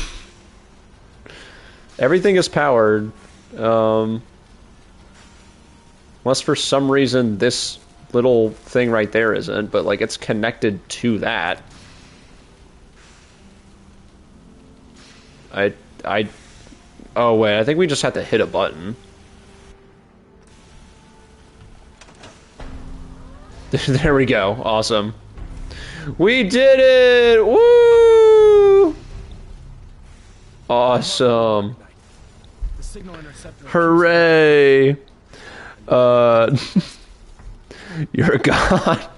Everything is powered. Unless for some reason this little thing right there isn't, but like it's connected to that. Oh wait, I think we just have to hit a button. There we go. Awesome. We did it! Woo! Awesome. Hooray! You're a god.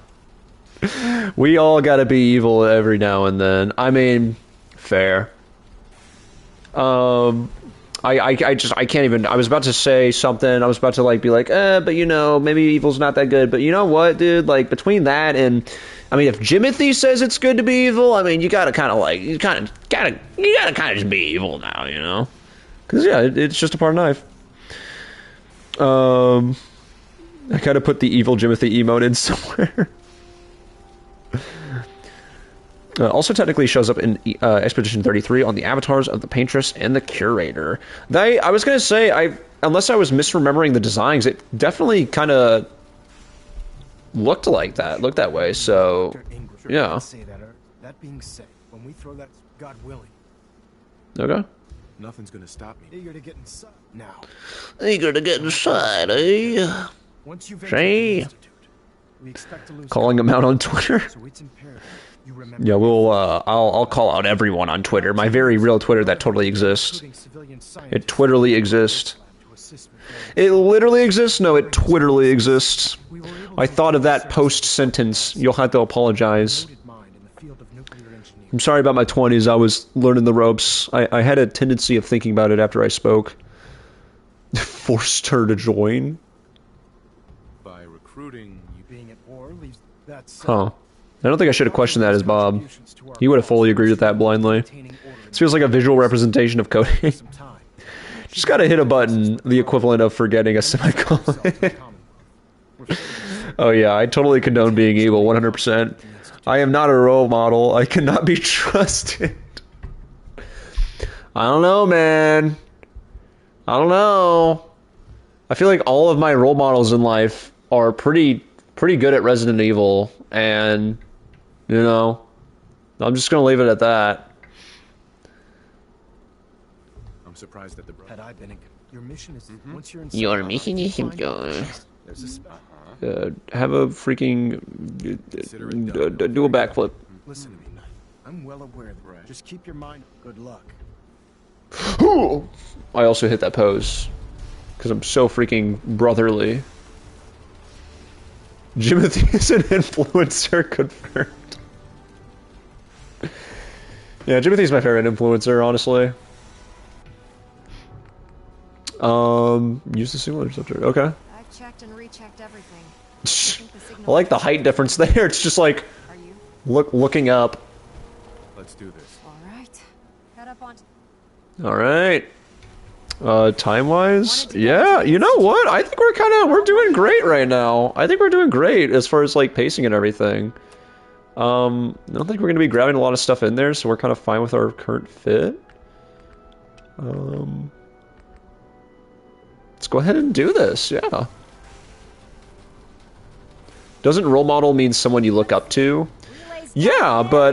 We all gotta be evil every now and then. I mean, fair. I can't even, I was about to say something, I was about to like be like, but you know, maybe evil's not that good, but you know what, dude, like, between that and, I mean, if Jimothy says it's good to be evil, I mean, you gotta kind of like, you gotta kind of just be evil now, you know? Because, yeah, it's just a part of life. I gotta put the evil Jimothy emote in somewhere. Also technically shows up in Expedition 33 on the avatars of the Paintress and the Curator. I was going to say, unless I was misremembering the designs, it definitely kind of looked like that, looked that way, so, yeah. That being said, when we throw that, God willing. Okay. Nothing's gonna stop me. Eager to get inside. Now, Eager to get inside, eh? once you've See? entered the Institute, we expect to lose Calling him out on Twitter. so it's imperative you remember Yeah, I'll call out everyone on Twitter. My very real Twitter that totally exists. including civilian It scientists twitterly exists. to assist with their It literally exists? No, it twitterly exists. We were able I to thought of that assess post-sentence. You'll have to apologize. loaded mind in the field of nuclear engineering. I'm sorry about my 20s. I was learning the ropes. I had a tendency of thinking about it after I spoke. Forced her to join? By recruiting, you Being at war leaves that said, Huh. I don't think I should have questioned that as Bob. He would have fully agreed with that blindly. This feels like a visual representation of coding. some time. Just gotta hit a button, the equivalent of forgetting a semicolon. Oh yeah, I totally condone being evil, 100%. I am not a role model. I cannot be trusted. I don't know, man. I don't know. I feel like all of my role models in life are pretty good at Resident Evil, and you know, I'm just gonna leave it at that. I'm surprised at the Had I been in, your mission is once you're inside, Your mission is simple. there's a spell. Have a freaking do a backflip. Listen to me, Knight. I'm well aware of that. Just keep your mind. Good luck. I also hit that pose because I'm so freaking brotherly. Jimothy is an influencer, confirmed. Yeah, Jimothy's my favorite influencer, honestly. Use the singular subject. Okay. I've checked and rechecked everything. I like the height difference there. It's just like Are you? looking up. Let's do this. All right. Head up on. All right. Time wise, yeah. You know what? I think we're doing great right now. I think we're doing great as far as like pacing and everything. I don't think we're gonna be grabbing a lot of stuff in there, so we're kind of fine with our current fit. Let's go ahead and do this. Yeah. Doesn't role model mean someone you look up to? Yeah, but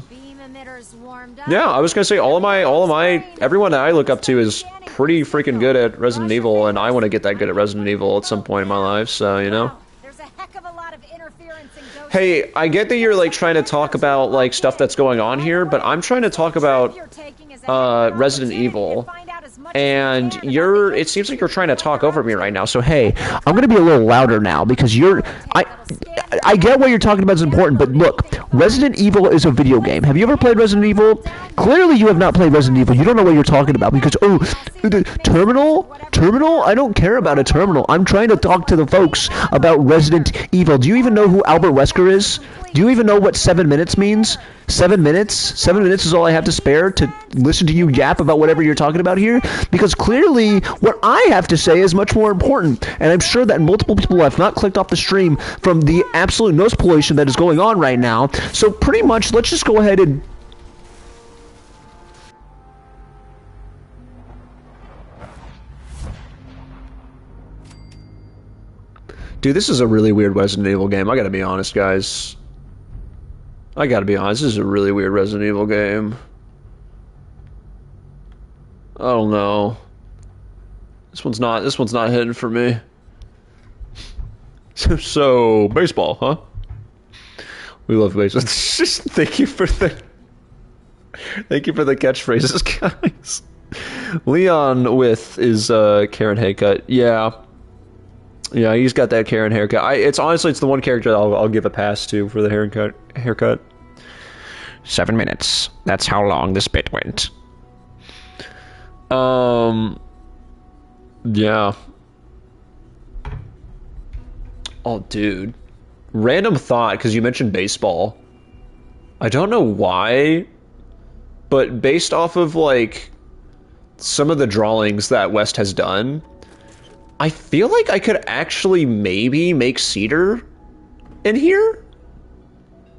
Beam emitters warmed up. yeah, I was gonna say all of my everyone that I look up to is pretty freaking good at Resident Evil, and I want to get that good at Resident Evil at some point in my life. So you know. Wow, there's a heck of a lot of interference in Ghost. Hey, I get that you're like trying to talk about like stuff that's going on here, but I'm trying to talk about Resident Evil. And it seems like you're trying to talk over me right now. So hey, I'm gonna be a little louder now because I get what you're talking about is important, but look, Resident Evil is a video game. Have you ever played Resident Evil? Clearly you have not played Resident Evil. You don't know what you're talking about because, the terminal? I don't care about a terminal. I'm trying to talk to the folks about Resident Evil. Do you even know who Albert Wesker is? Do you even know what 7 minutes means? 7 minutes? 7 minutes is all I have to spare to listen to you yap about whatever you're talking about here? Because clearly what I have to say is much more important. And I'm sure that multiple people have not clicked off the stream from the absolute noise pollution that is going on right now. So pretty much, let's just go ahead and... dude, this is a really weird Resident Evil game. I gotta be honest, guys. I gotta be honest. This is a really weird Resident Evil game. I don't know. This one's not hitting for me. So baseball, huh? We love baseball. Just thank you for the catchphrases, guys. Leon with is Karen haircut. Yeah, he's got that Karen haircut. It's the one character I'll give a pass to for the haircut. 7 minutes. That's how long this bit went. Yeah. Oh, dude. Random thought, because you mentioned baseball. I don't know why, but based off of, like, some of the drawings that West has done, I feel like I could actually maybe make Cedar in here?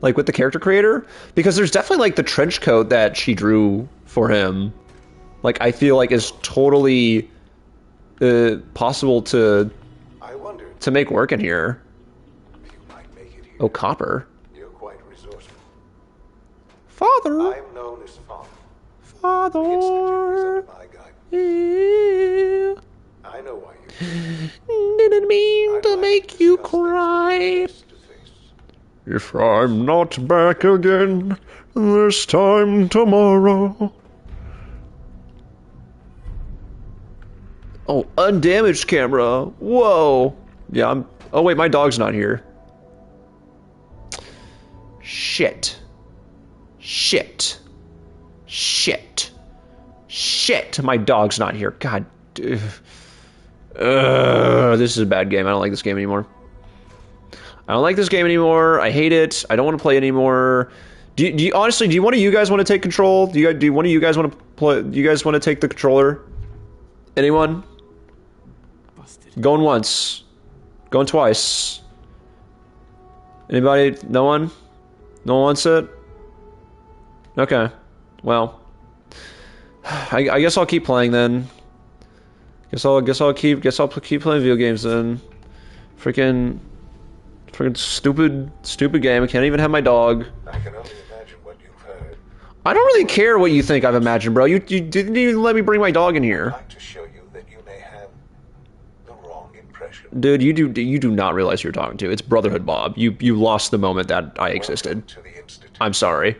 Like, with the character creator? Because there's definitely, like, the trench coat that she drew for him. Like, I feel like is totally possible to make work in here. You might make it here. Oh, copper. You're quite resourceful. Father! I'm known as Father. Father. My guidance. Yeah. I know why you Didn't mean to make you cry. face to face. If I'm not back again this time tomorrow. Oh, undamaged camera. Whoa. Yeah, I'm... Oh, wait, my dog's not here. Shit. Shit. Shit. Shit. My dog's not here. God. This is a bad game. I don't like this game anymore. I don't like this game anymore. I hate it. I don't want to play it anymore. Do you honestly, do one of you guys want to take control? Do one of you guys want to play? Do you guys want to take the controller? Anyone? Going once. Going twice. Anybody? No one? No one wants it? Okay. Well, I guess I'll keep playing then. Guess I'll keep playing video games then. Freaking stupid game. I can't even have my dog. I can only imagine what you've heard. I don't really care what you think I've imagined, bro. You didn't even let me bring my dog in here. I'd like to show you that you may have the wrong impression. Dude, you do not realize who you're talking to. It's Brotherhood Bob. You lost the moment that I existed. To the Institute. I'm sorry.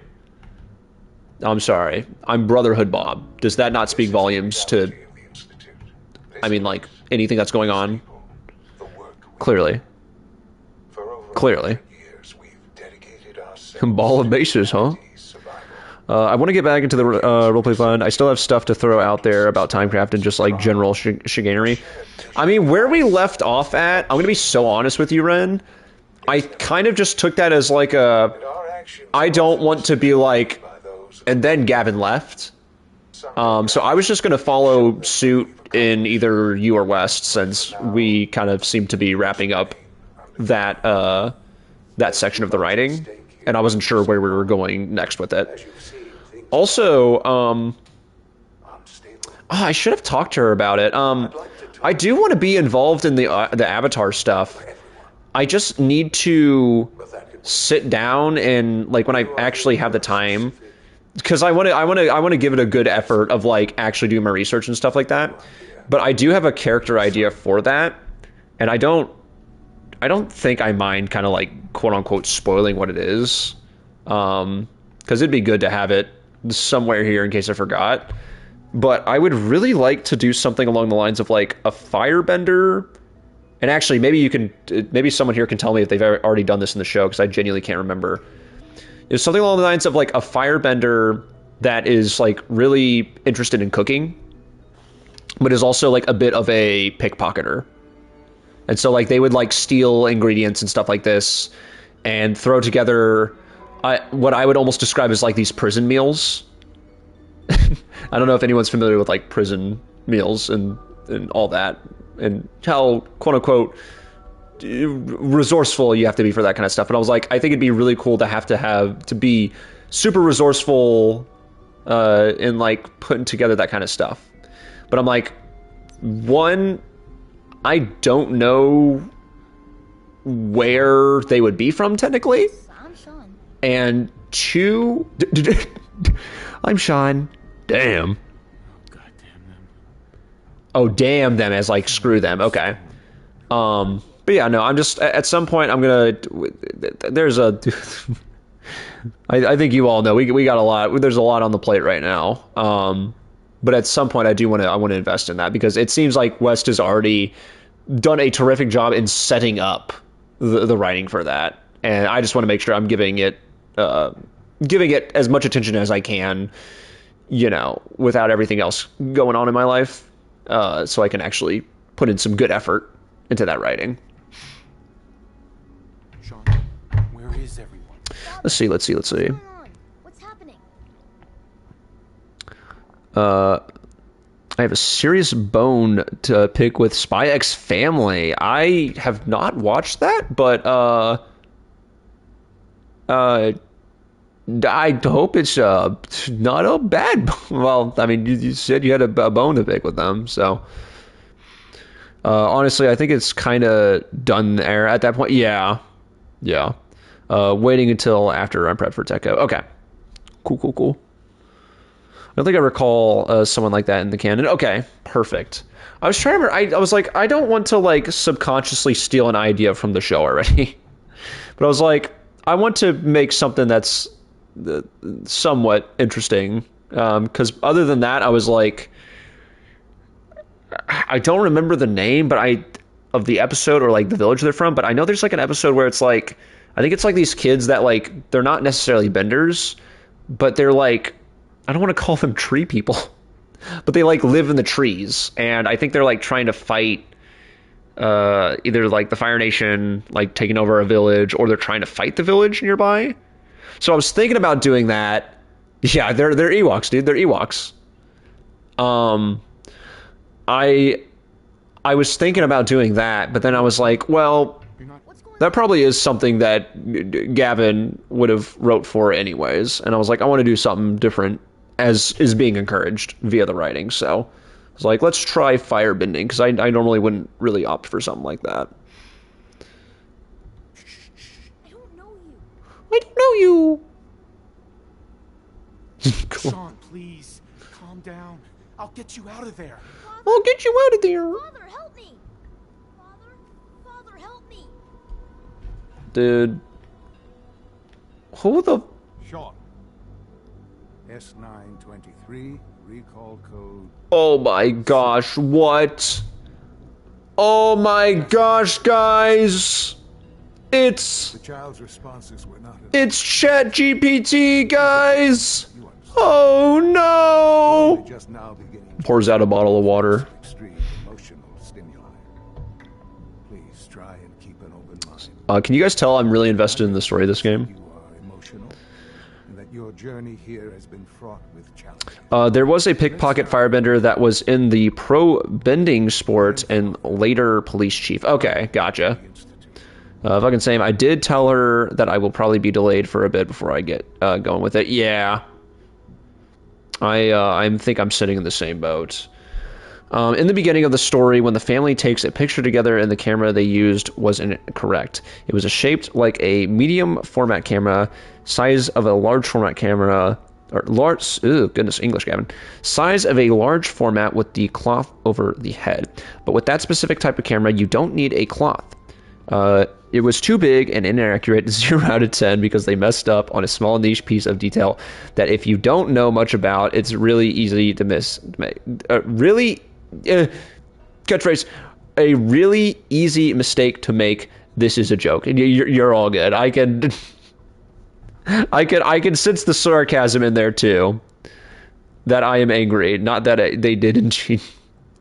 I'm sorry. I'm Brotherhood Bob. Does that not speak volumes to, Of the Institute. I mean, like, anything that's going on? The work we Clearly. For over Clearly. 100 years, we've dedicated ourselves Ball of bases, huh? to survival. I want to get back into the roleplay fund. I still have stuff to throw out there about Timecraft and just, like, general chicanery. I mean, where we left off at, I'm going to be so honest with you, Ren. I kind of just took that as, like, a... Our actions I don't want to be, like... by those And then Gavin left. So I was just going to follow suit in either you or West, since we kind of seem to be wrapping up that that section of the writing, and I wasn't sure where we were going next with it. Also, I should have talked to her about it. I do want to be involved in the Avatar stuff. I just need to sit down and, like, when I actually have the time, because I want to give it a good effort of, like, actually doing my research and stuff like that. But I do have a character idea for that, and I don't think I mind kind of, like, quote unquote spoiling what it is, because it'd be good to have it somewhere here in case I forgot. But I would really like to do something along the lines of, like, a firebender. And actually, maybe someone here can tell me if they've already done this in the show, because I genuinely can't remember. It's something along the lines of, like, a firebender that is, like, really interested in cooking, but is also, like, a bit of a pickpocketer. And so, like, they would, like, steal ingredients and stuff like this and throw together what I would almost describe as, like, these prison meals. I don't know if anyone's familiar with, like, prison meals and all that, and how, quote unquote, resourceful you have to be for that kind of stuff. And I was like, I think it'd be really cool to be super resourceful in, like, putting together that kind of stuff. But I'm like, one, I don't know where they would be from technically, I'm Sean. and two, I'm Sean. Damn. God damn them. Oh, damn them, as, like, screw them. Okay. But yeah, no, I'm just, at some point I'm gonna, there's a, I think you all know, we got a lot, there's a lot on the plate right now. But at some point I want to invest in that, because it seems like West has already done a terrific job in setting up the writing for that. And I just want to make sure I'm giving it as much attention as I can, you know, without everything else going on in my life, so I can actually put in some good effort into that writing. Sean, where is everyone? Let's see. What's going on? What's happening? I have a serious bone to pick with Spy X Family. I have not watched that, but I hope it's not a bad. Well, I mean, you said you had a bone to pick with them, so honestly, I think it's kind of done there at that point. Yeah. Waiting until after I'm prepped for Techo. Okay, cool. I don't think I recall someone like that in the canon. Okay, perfect. I was trying to remember, I was like, I don't want to like subconsciously steal an idea from the show already. But I was like, I want to make something that's somewhat interesting. Because other than that, I was like, I don't remember the name, but of the episode or like the village they're from. But I know there's like an episode where it's like, I think it's like these kids that like they're not necessarily benders, but they're like, I don't want to call them tree people, but they like live in the trees, and I think they're like trying to fight either like the Fire Nation like taking over a village, or they're trying to fight the village nearby. So I was thinking about doing that. Yeah, they're Ewoks, dude. They're Ewoks. I was thinking about doing that, but then I was like, well, that probably is something that Gavin would have wrote for anyways. And I was like, I want to do something different, as is being encouraged via the writing. So I was like, let's try firebending, because I normally wouldn't really opt for something like that. I don't know you. I don't know you. Cool. Sean, please, calm down. I'll get you out of there. I'll get you out of there. Father, help me. Father, help me. Dude. Who the... Sean. S923, recall code. Oh my gosh, what? Oh my gosh, guys. The child's responses were not... It's ChatGPT, guys. You understand. Oh no. Only just now beginning to Pours out a bottle of water. extreme emotional stimuli. Please try and keep an open mind. Can you guys tell I'm really invested in the story of this game? You are emotional, and that your journey here has been fraught with challenges. There was a pickpocket firebender that was in the pro bending sport and later police chief. Okay, gotcha. Fucking same. I did tell her that I will probably be delayed for a bit before I get going with it. Yeah. I think I'm sitting in the same boat. In the beginning of the story, when the family takes a picture together and the camera they used was incorrect. It was shaped like a medium format camera, size of a large format camera, or large, goodness, English, Gavin. Size of a large format with the cloth over the head. But with that specific type of camera, you don't need a cloth. It was too big and inaccurate, 0 out of 10, because they messed up on a small niche piece of detail that if you don't know much about, it's really easy to miss. Catchphrase, a really easy mistake to make. This is a joke. You're all good. I can sense the sarcasm in there too. That I am angry, not that they did indeed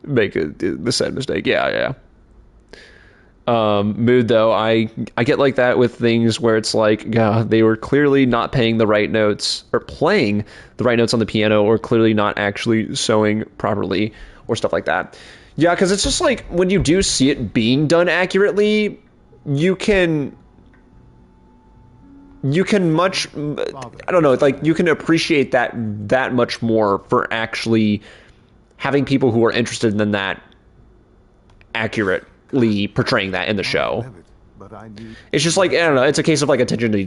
make the said mistake. Yeah. Mood though, I get like that with things where it's like, yeah, they were clearly not paying the right notes or playing the right notes on the piano, or clearly not actually sewing properly or stuff like that. Yeah, because it's just like when you do see it being done accurately, you can much, I don't know, like you can appreciate that much more for actually having people who are interested in that accurately portraying that in the show. It's just like, I don't know, it's a case of like attention to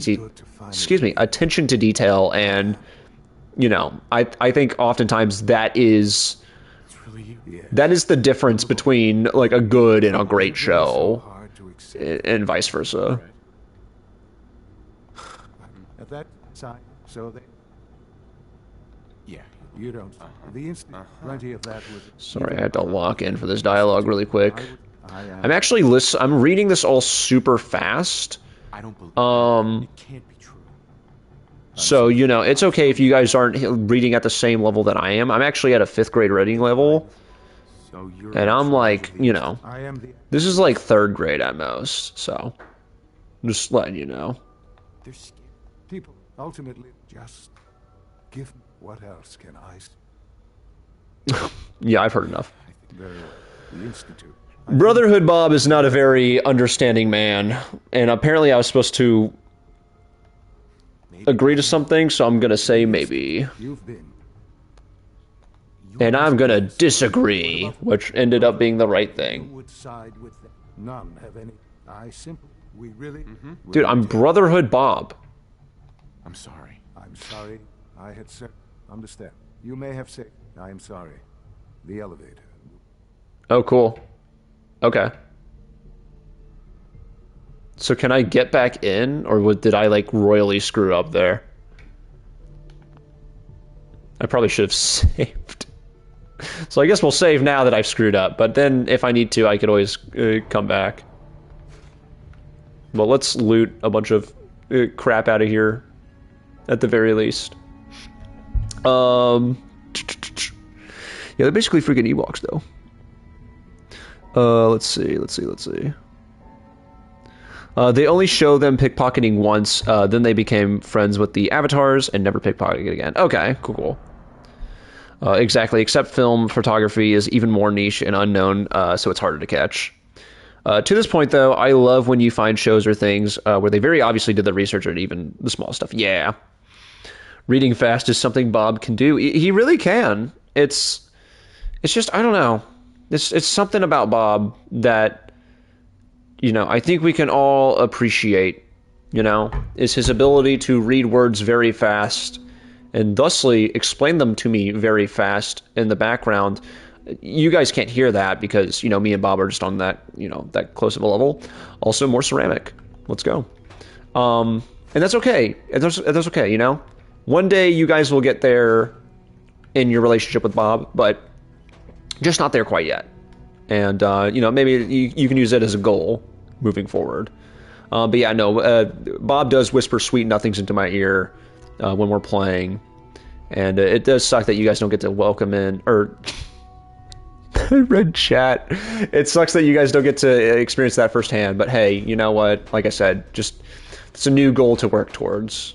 detail, and you know, I think oftentimes that is the difference between like a good and a great show, and vice versa. At that time, so they... Yeah. You don't... The instant plenty of that was... Sorry, I had to lock in for this dialogue really quick. I'm reading this all super fast. I don't believe it can't be true. So, you know, it's okay if you guys aren't reading at the same level that I am. I'm actually at a 5th grade reading level. So you're And I'm like, you know, I am the... this is like 3rd grade at most. So, just letting you know. they're scared. People ultimately just give... What else can I say? Yeah, I've heard enough. Very well. The Institute. Brotherhood Bob is not a very understanding man, and apparently I was supposed to agree to something, so I'm gonna say maybe. You've been... And I'm gonna disagree, which ended up being the right thing. Would side with them. None have any... I simply... We really... Dude, I'm Brotherhood Bob. I'm sorry. I'm sorry. I had said... Understand. You may have said, I am sorry. The elevator. Oh, cool. Okay. So can I get back in, or did I like royally screw up there? I probably should have saved. So I guess we'll save now that I've screwed up, but then if I need to, I could always come back. Well, let's loot a bunch of crap out of here, at the very least. Yeah, they're basically freaking Ewoks, though. Let's see. They only show them pickpocketing once, then they became friends with the avatars and never pickpocketed again. Okay, cool. Exactly, except film photography is even more niche and unknown, so it's harder to catch. To this point, though, I love when you find shows or things where they very obviously did the research on even the small stuff. Yeah. Reading fast is something Bob can do. He really can. It's just, I don't know. It's something about Bob that, you know, I think we can all appreciate, you know, is his ability to read words very fast and thusly explain them to me very fast in the background. You guys can't hear that because, you know, me and Bob are just on that, you know, that close of a level. Also, more ceramic. Let's go. And that's okay. That's okay, you know? One day you guys will get there in your relationship with Bob, but just not there quite yet. And, you know, maybe you can use it as a goal moving forward. But yeah, no, Bob does whisper sweet nothings into my ear when we're playing. And it does suck that you guys don't get to welcome in, or... I read chat. It sucks that you guys don't get to experience that firsthand, but hey, you know what? Like I said, just it's a new goal to work towards.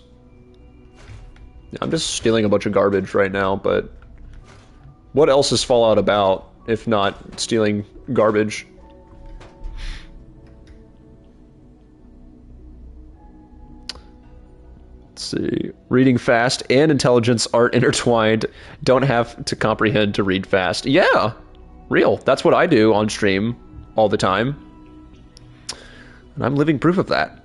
I'm just stealing a bunch of garbage right now, but what else is Fallout about if not stealing garbage? Let's see. Reading fast and intelligence aren't intertwined. Don't have to comprehend to read fast. Yeah, real. That's what I do on stream all the time. And I'm living proof of that.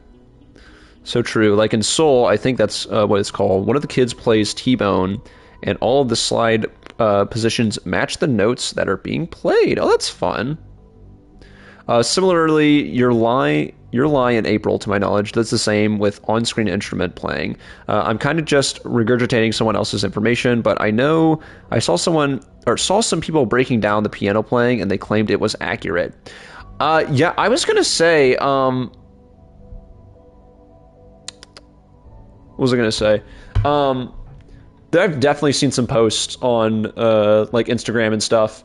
So true. Like in Soul, I think that's what it's called. One of the kids plays T-Bone, and all of the slide positions match the notes that are being played. Oh, that's fun. Similarly, your lie in April, to my knowledge, does the same with on-screen instrument playing. I'm kind of just regurgitating someone else's information, but I know I saw some people breaking down the piano playing, and they claimed it was accurate. Yeah, I was gonna say, what was I gonna say? I've definitely seen some posts on like Instagram and stuff,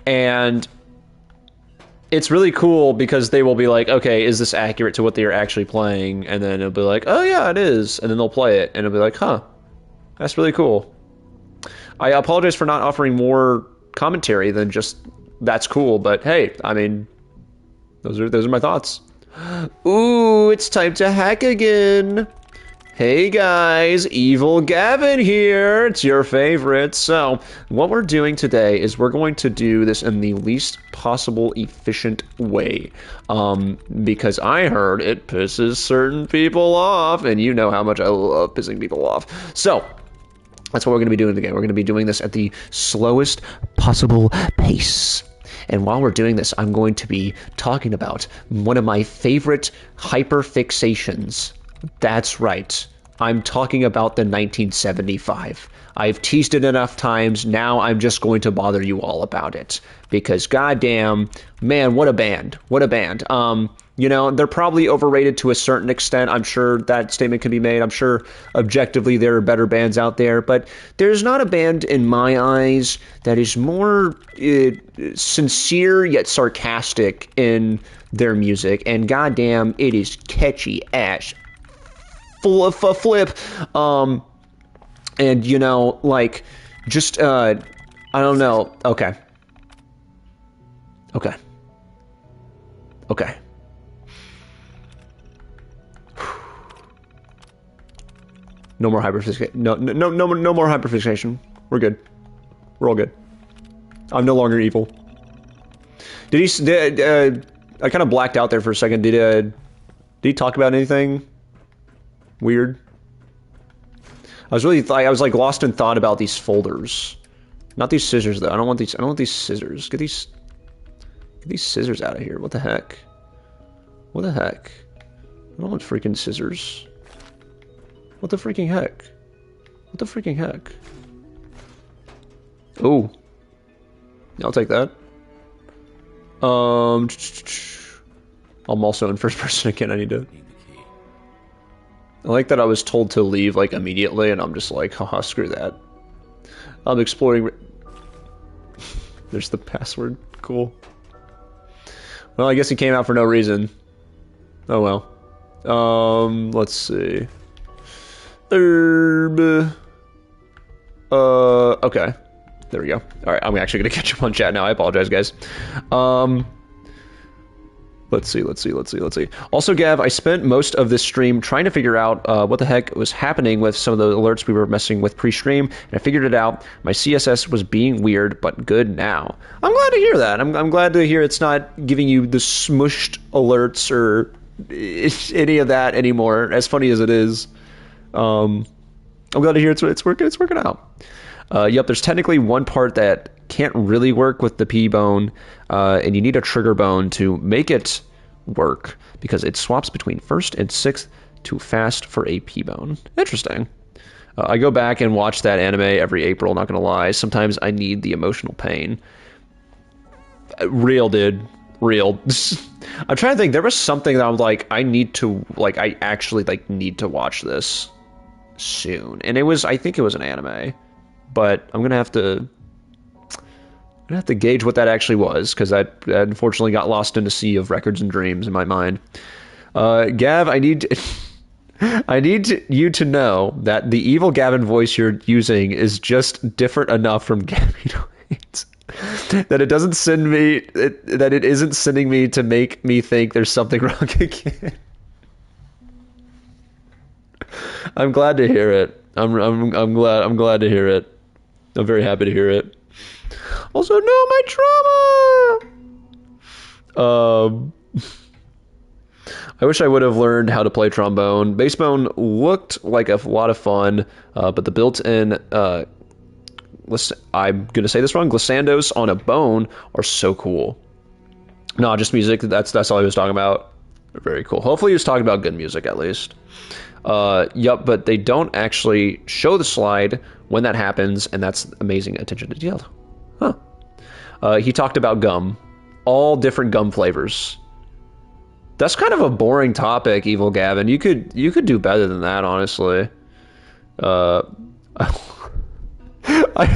and it's really cool because they will be like, okay, is this accurate to what they are actually playing? And then it'll be like, oh yeah, it is. And then they'll play it, and it'll be like, huh, that's really cool. I apologize for not offering more commentary than just that's cool, but hey, I mean, those are my thoughts. Ooh, it's time to hack again. Hey guys, Evil Gavin here. It's your favorite. So, what we're doing today is we're going to do this in the least possible efficient way. Because I heard it pisses certain people off, and you know how much I love pissing people off. So, that's what we're going to be doing today. We're going to be doing this at the slowest possible pace. And while we're doing this, I'm going to be talking about one of my favorite hyperfixations. That's right. I'm talking about the 1975. I've teased it enough times. Now I'm just going to bother you all about it. Because goddamn, man, what a band. What a band. You know, they're probably overrated to a certain extent. I'm sure that statement can be made. I'm sure objectively there are better bands out there. But there's not a band in my eyes that is more sincere yet sarcastic in their music. And goddamn, it is catchy as flip. And you know, like, just I don't know. Okay. No more hyperfixation. No more hyperfixation. We're good. We're all good. I'm no longer evil. Did I kind of blacked out there for a second. Did he talk about anything weird? I was like lost in thought about these folders. Not these scissors though. I don't want these scissors. Get these scissors out of here. What the heck? What the heck? I don't want freaking scissors. What the freaking heck? What the freaking heck? Oh. Yeah, I'll take that. I'm also in first person again. I need to. I like that I was told to leave like immediately, and I'm just like, haha, screw that. I'm exploring. There's the password. Cool. Well, I guess he came out for no reason. Oh well. Let's see. Okay. There we go. All right, I'm actually gonna catch up on chat now. I apologize, guys. Let's see. Also, Gav, I spent most of this stream trying to figure out what the heck was happening with some of the alerts we were messing with pre-stream, and I figured it out. My CSS was being weird, but good now. I'm glad to hear that. I'm glad to hear it's not giving you the smushed alerts or any of that anymore, as funny as it is. I'm glad to hear it's working out. Yep, there's technically one part that can't really work with the P-bone, and you need a trigger bone to make it work, because it swaps between first and sixth too fast for a P-bone. Interesting. I go back and watch that anime every April, not gonna lie. Sometimes I need the emotional pain. Real, dude. Real. I'm trying to think, there was something that I'm like, I actually need to watch this soon. And I think it was an anime. But I'm gonna have to gauge what that actually was, because I unfortunately got lost in a sea of records and dreams in my mind. Gav, I need you to know that the evil Gavin voice you're using is just different enough from Gavin that it isn't sending me to make me think there's something wrong again. I'm glad to hear it. I'm glad to hear it. I'm very happy to hear it. Also, no, my trauma! I wish I would have learned how to play trombone. Bassbone looked like a lot of fun, but the built-in, I'm going to say this wrong, glissandos on a bone are so cool. No, just music. That's all he was talking about. Very cool. Hopefully he was talking about good music, at least. Yup, but they don't actually show the slide when that happens, and that's amazing attention to detail. Huh. He talked about gum. All different gum flavors. That's kind of a boring topic, Evil Gavin. You could do better than that, honestly. I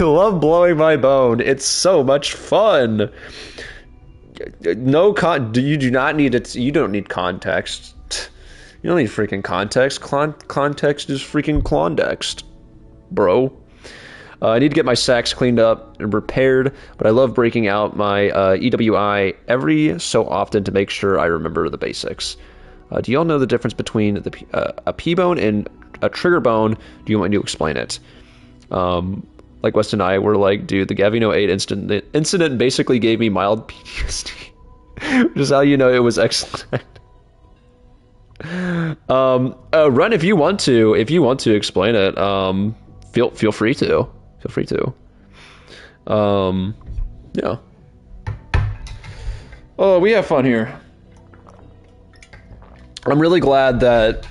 love blowing my bone. It's so much fun. You don't need context. You don't need freaking context. Context is freaking Klondext, bro. I need to get my sacks cleaned up and repaired, but I love breaking out my EWI every so often to make sure I remember the basics. Do y'all know the difference between a P-bone and a trigger bone? Do you want me to explain it? Like West and I were like, dude, the Gavino 8 incident basically gave me mild PTSD, which is how you know it was excellent. Run if you want to explain it. Feel free to. Yeah. Oh, we have fun here. I'm really glad that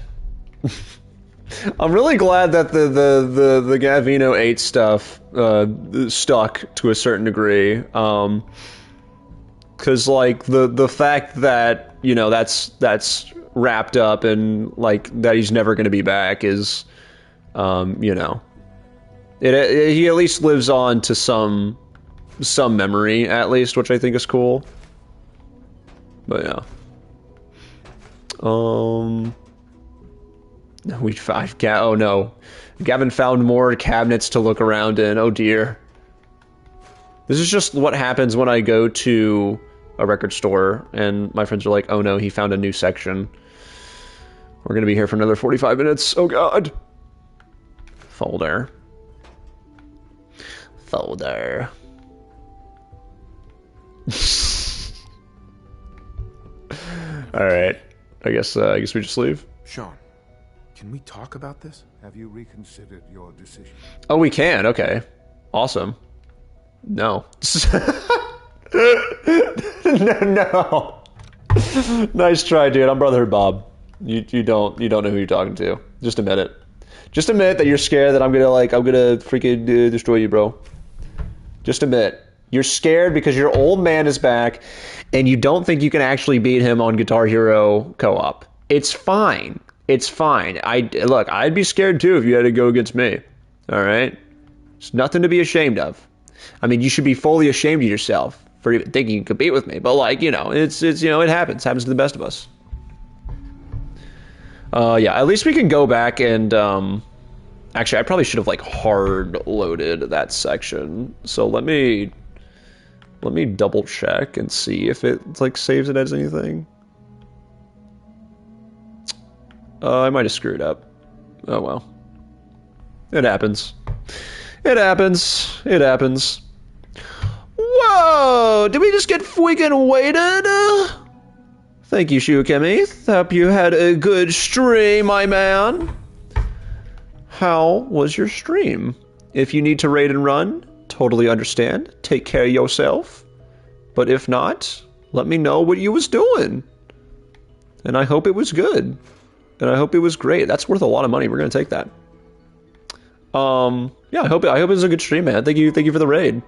the Gavino 8 stuff stuck to a certain degree. Cause like the fact that, you know, that's wrapped up and like that he's never gonna be back is you know, he at least lives on to some memory, at least, which I think is cool. But yeah. Oh no. Gavin found more cabinets to look around in. Oh dear. This is just what happens when I go to a record store and my friends are like, oh no, he found a new section. We're gonna be here for another 45 minutes. Oh god. Folder. All right. I guess we just leave. Sean, Can we talk about this? Have you reconsidered your decision? Oh, we can. Okay. Awesome. No. No. Nice try, dude. I'm Brotherhood Bob. You don't know who you're talking to. Just admit it. Just admit that you're scared that I'm gonna freaking destroy you, bro. Just admit. You're scared because your old man is back and you don't think you can actually beat him on Guitar Hero co-op. It's fine. It's fine. I'd be scared too if you had to go against me. All right? It's nothing to be ashamed of. I mean, you should be fully ashamed of yourself for even thinking you could compete with me. But it's it happens. It happens to the best of us. Yeah, at least we can go back and actually I probably should have hard loaded that section. So let me double check and see if it saves it as anything. I might have screwed up. Oh well. It happens. It happens. It happens. Whoa! Did we just get freaking weighted? Thank you, Shukemi. Hope you had a good stream, my man. How was your stream? If you need to raid and run, totally understand. Take care of yourself. But if not, let me know what you was doing. And I hope it was good. And I hope it was great. That's worth a lot of money. We're gonna take that. Yeah, I hope it was a good stream, man. Thank you for the raid.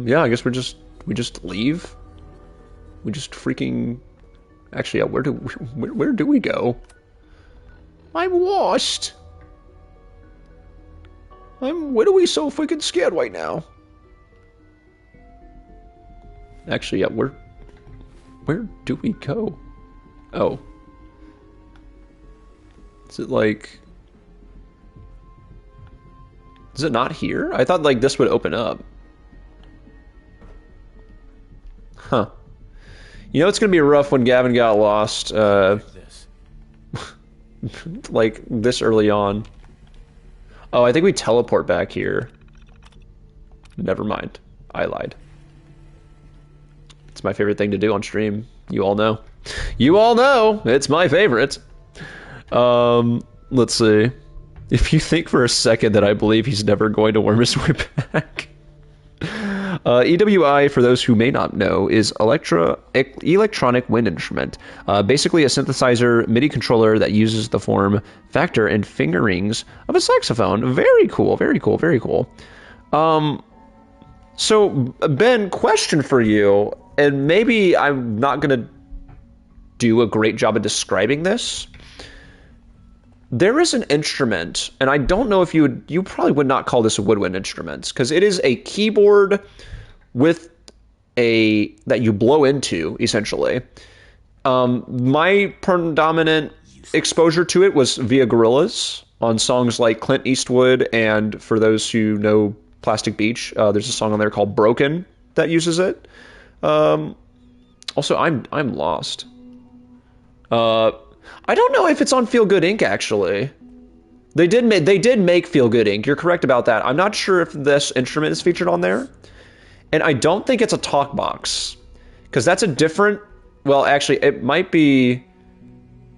Yeah, I guess we just leave. We just freaking. Actually, yeah, where do we go? I'm lost. What are we so freaking scared right now? Actually, yeah, where do we go? Oh. Is it not here? I thought this would open up. Huh. You know it's gonna be rough when Gavin got lost, this early on. Oh, I think we teleport back here. Never mind. I lied. It's my favorite thing to do on stream. You all know. You all know! It's my favorite. Let's see. If you think for a second that I believe he's never going to worm his way back. EWI, for those who may not know, is electronic wind instrument. Basically a synthesizer MIDI controller that uses the form factor and fingerings of a saxophone. Very cool, very cool, very cool. So, Ben, question for you, and maybe I'm not going to do a great job of describing this. There is an instrument, and I don't know if you probably would not call this a woodwind instrument, because it is a keyboard with that you blow into, essentially. My predominant exposure to it was via Gorillaz on songs like Clint Eastwood, and for those who know Plastic Beach, there's a song on there called Broken that uses it. Also, I'm lost. I don't know if it's on Feel Good Inc. actually. They did make Feel Good Inc. You're correct about that. I'm not sure if this instrument is featured on there, and I don't think it's a talk box, because that's a different. Well, actually, it might be.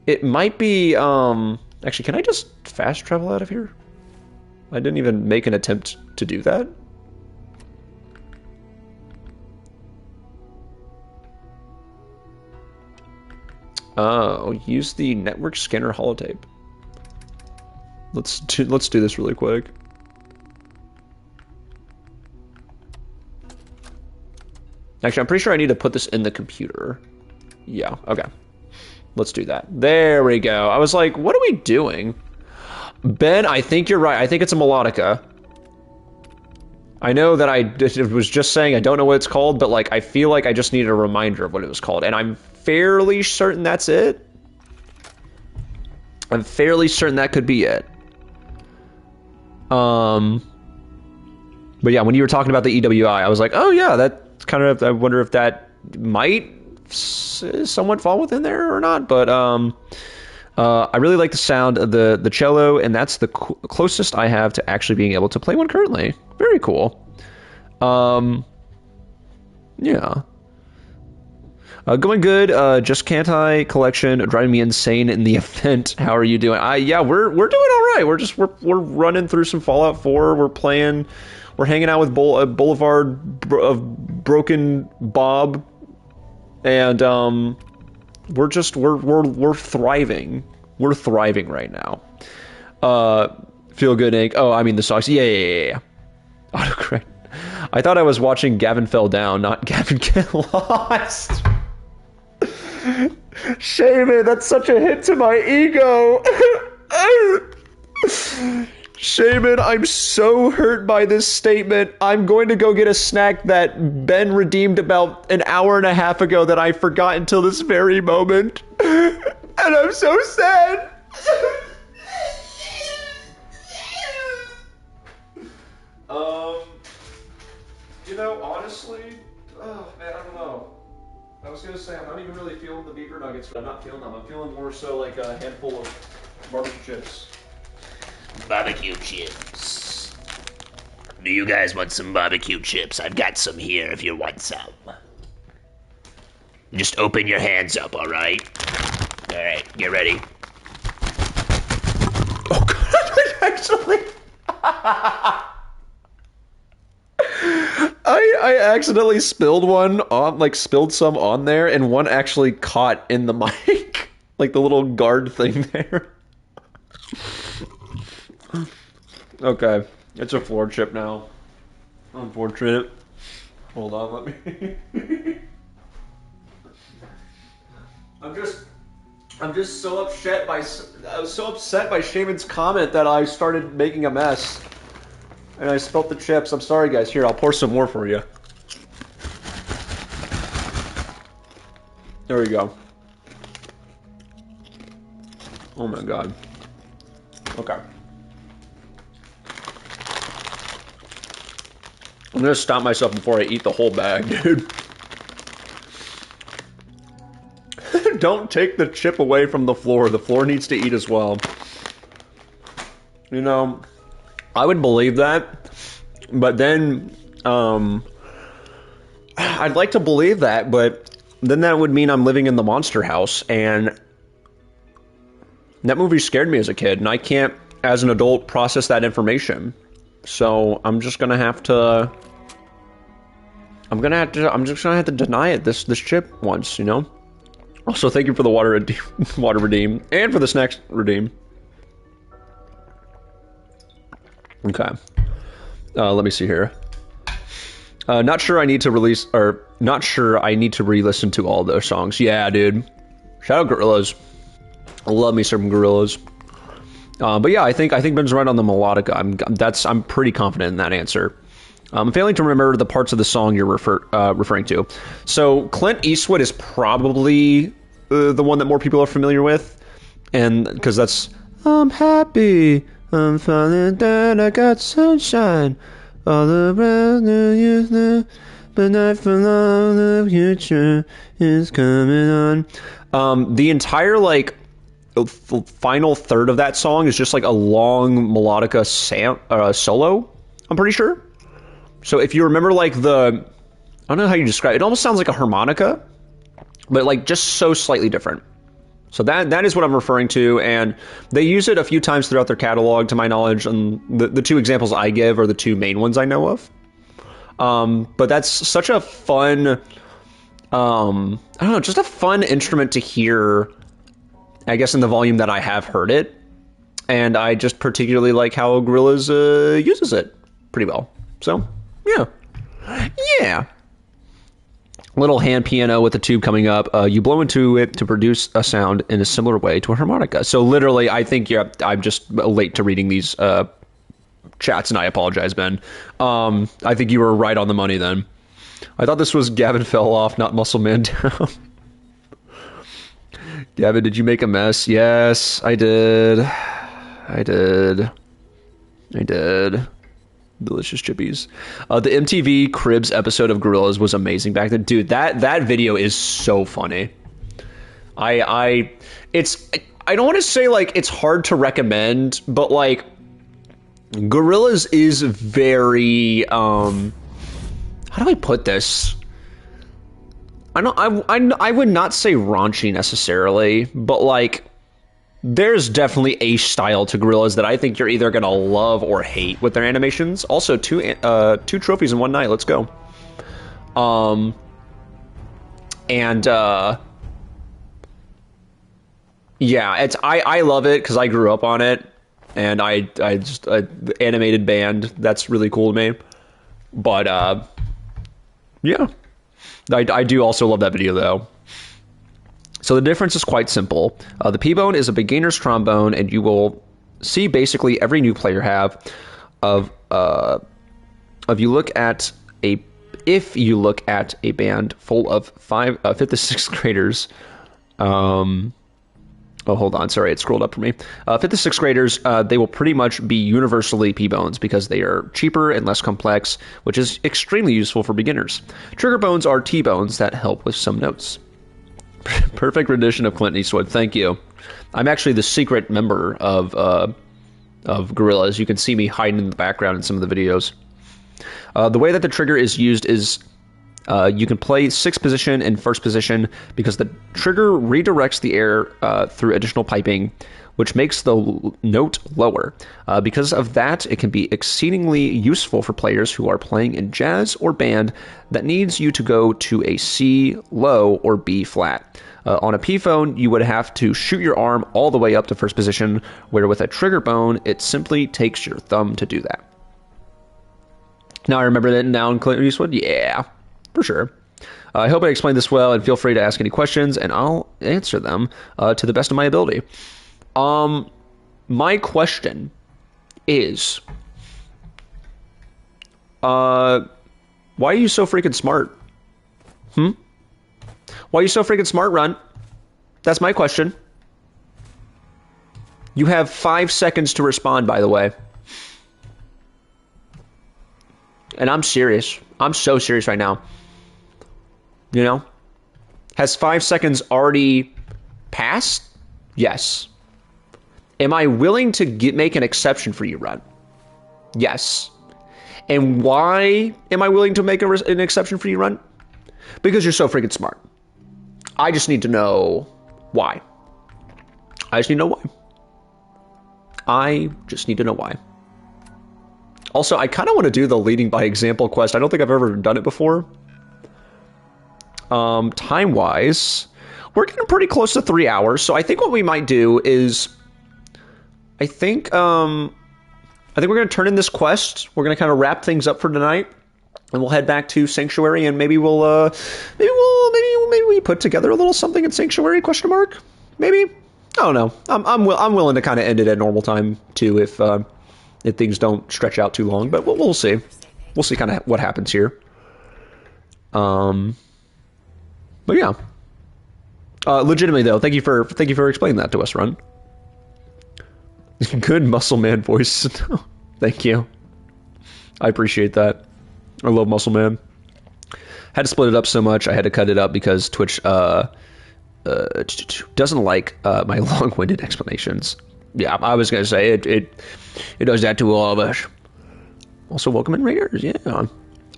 Actually, can I just fast travel out of here? I didn't even make an attempt to do that. Oh, use the network scanner holotape. Let's do this really quick. Actually, I'm pretty sure I need to put this in the computer. Yeah, okay. Let's do that. There we go. I was like, what are we doing? Ben, I think you're right. I think it's a melodica. I know that I was just saying I don't know what it's called, but I feel like I just needed a reminder of what it was called, and I'm fairly certain that's it. I'm fairly certain that could be it. But yeah, when you were talking about the EWI, I was like, oh yeah, that's kind of, I wonder if that might somewhat fall within there or not, but I really like the sound of the cello, and that's the closest I have to actually being able to play one currently. Very cool. Yeah. Going good. Just Can't I collection driving me insane in the event. How are you doing? Yeah, we're doing all right. We're running through some Fallout 4. We're hanging out with Boulevard of Broken Bob, and we're thriving. We're thriving right now. Feel good, Inc. Oh, I mean the socks. Yeah. Autocorrect. I thought I was watching Gavin Fell Down, not Gavin Get Lost. Shaman, that's such a hit to my ego. Shaman, I'm so hurt by this statement. I'm going to go get a snack that Ben redeemed about an hour and a half ago that I forgot until this very moment. And I'm so sad. You know, honestly, oh man, I don't know. I was gonna say I'm not even really feeling the beaver nuggets, but I'm not feeling them. I'm feeling more so like a handful of barbecue chips. Barbecue chips. Do you guys want some barbecue chips? I've got some here if you want some. Just open your hands up, alright? Alright, get ready. Oh god, actually... I accidentally spilled spilled some on there, and one actually caught in the mic. Like the little guard thing there. Okay, it's a floor chip now. Unfortunate. Hold on, let me... I'm just so upset by... I was so upset by Shaman's comment that I started making a mess. And I spilt the chips. I'm sorry, guys. Here, I'll pour some more for you. There we go. Oh my god. Okay. I'm gonna stop myself before I eat the whole bag, dude. Don't take the chip away from the floor. The floor needs to eat as well. You know... I would believe that, but then, I'd like to believe that, but then that would mean I'm living in the monster house, and that movie scared me as a kid, and I can't, as an adult, process that information. So I'm just gonna have to, I'm just gonna have to deny it this chip once, you know? Also, thank you for the water redeem, and for the snacks redeem. Okay. Let me see here. Not sure I need to re-listen to all those songs. Yeah, dude. Shout out Gorillaz. I love me some Gorillaz. But yeah, I think Ben's right on the melodica. I'm pretty confident in that answer. I'm failing to remember the parts of the song you're referring to. So Clint Eastwood is probably the one that more people are familiar with, and because that's I'm happy. I'm falling down, I got sunshine all around you, but I feel all the future is coming on. The entire, like, final third of that song is just, like, a long melodica solo, I'm pretty sure. So if you remember, like, I don't know how you describe it, it almost sounds like a harmonica, but, like, just so slightly different. So that is what I'm referring to, and they use it a few times throughout their catalog, to my knowledge, and the two examples I give are the two main ones I know of. But that's such a fun, I don't know, just a fun instrument to hear, I guess, in the volume that I have heard it, and I just particularly like how Gorillaz uses it pretty well. So, yeah. Little hand piano with a tube coming up. You blow into it to produce a sound in a similar way to a harmonica. So literally, I think I'm just late to reading these chats, and I apologize, Ben. I think you were right on the money then. I thought this was Gavin Fell Off, not Muscle Man Down. Gavin, did you make a mess? Yes, I did. Delicious chippies. The MTV Cribs episode of Gorillaz was amazing back then. Dude, that video is so funny. I don't want to say, like, it's hard to recommend, but, like, Gorillaz is very, how do I put this? I would not say raunchy necessarily, but like there's definitely a style to gorillas that I think you're either gonna love or hate with their animations. Also, two trophies in one night. Let's go. Yeah, it's I love it because I grew up on it, and I just the animated band, that's really cool to me. But yeah, I do also love that video though. So the difference is quite simple. The P-bone is a beginner's trombone, and you will see basically every new player have of you look at a if you look at a band full of 5th to 6th graders. Oh, hold on. Sorry, it scrolled up for me. 5th to 6th graders, they will pretty much be universally P-bones because they are cheaper and less complex, which is extremely useful for beginners. Trigger bones are T-bones that help with some notes. Perfect rendition of Clint Eastwood. Thank you. I'm actually the secret member of Gorillaz. You can see me hiding in the background in some of the videos. The way that the trigger is used is you can play 6th position and 1st position because the trigger redirects the air through additional piping, which makes the note lower. Because of that, it can be exceedingly useful for players who are playing in jazz or band that needs you to go to a C low or B flat. On a P-phone, you would have to shoot your arm all the way up to 1st position, where with a trigger bone, it simply takes your thumb to do that. Now I remember that now in Clint Eastwood? Yeah, for sure. I hope I explained this well, and feel free to ask any questions, and I'll answer them to the best of my ability. My question is, why are you so freaking smart? Why are you so freaking smart, Run? That's my question. You have 5 seconds to respond, by the way. And I'm serious. I'm so serious right now. You know? Has 5 seconds already passed? Yes. Am I willing to make an exception for you, Run? Yes. And why am I willing to make an exception for you, Run? Because you're so freaking smart. I just need to know why. I just need to know why. I just need to know why. Also, I kind of want to do the leading by example quest. I don't think I've ever done it before. Time-wise, we're getting pretty close to 3 hours, so I think what we might do is... I think we're going to turn in this quest. We're going to kind of wrap things up for tonight, and we'll head back to Sanctuary, and maybe we put together a little something in Sanctuary? Question mark? Maybe. I don't know. I'm willing to kind of end it at normal time too, if things don't stretch out too long. But we'll see. We'll see kind of what happens here. But yeah. Legitimately though, thank you for explaining that to us, Run. Good muscle man voice. Thank you. I appreciate that. I love Muscle Man. Had to split it up so much, I had to cut it up because Twitch doesn't like my long-winded explanations. Yeah, I was gonna say it does that to all of us. Also, welcome in Raiders. Yeah,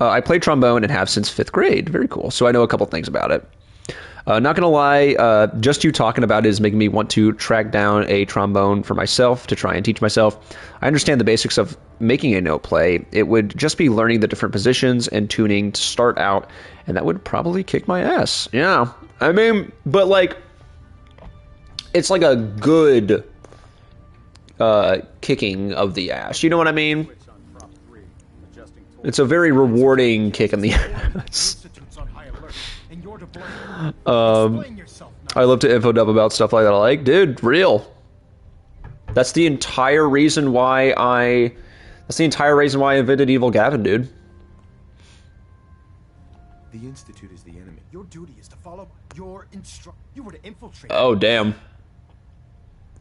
I play trombone and have since 5th grade. Very cool. So I know a couple things about it. Not gonna lie, just you talking about it is making me want to track down a trombone for myself to try and teach myself. I understand the basics of making a note play. It would just be learning the different positions and tuning to start out, and that would probably kick my ass. Yeah, I mean, but like, it's like a good kicking of the ass. You know what I mean? It's a very rewarding kick in the ass. I love to info dub about stuff like that. Like, dude, real. That's the entire reason why I invented Evil Gavin, dude. The Institute is the enemy. Your duty is to follow your You were to infiltrate. Oh, damn.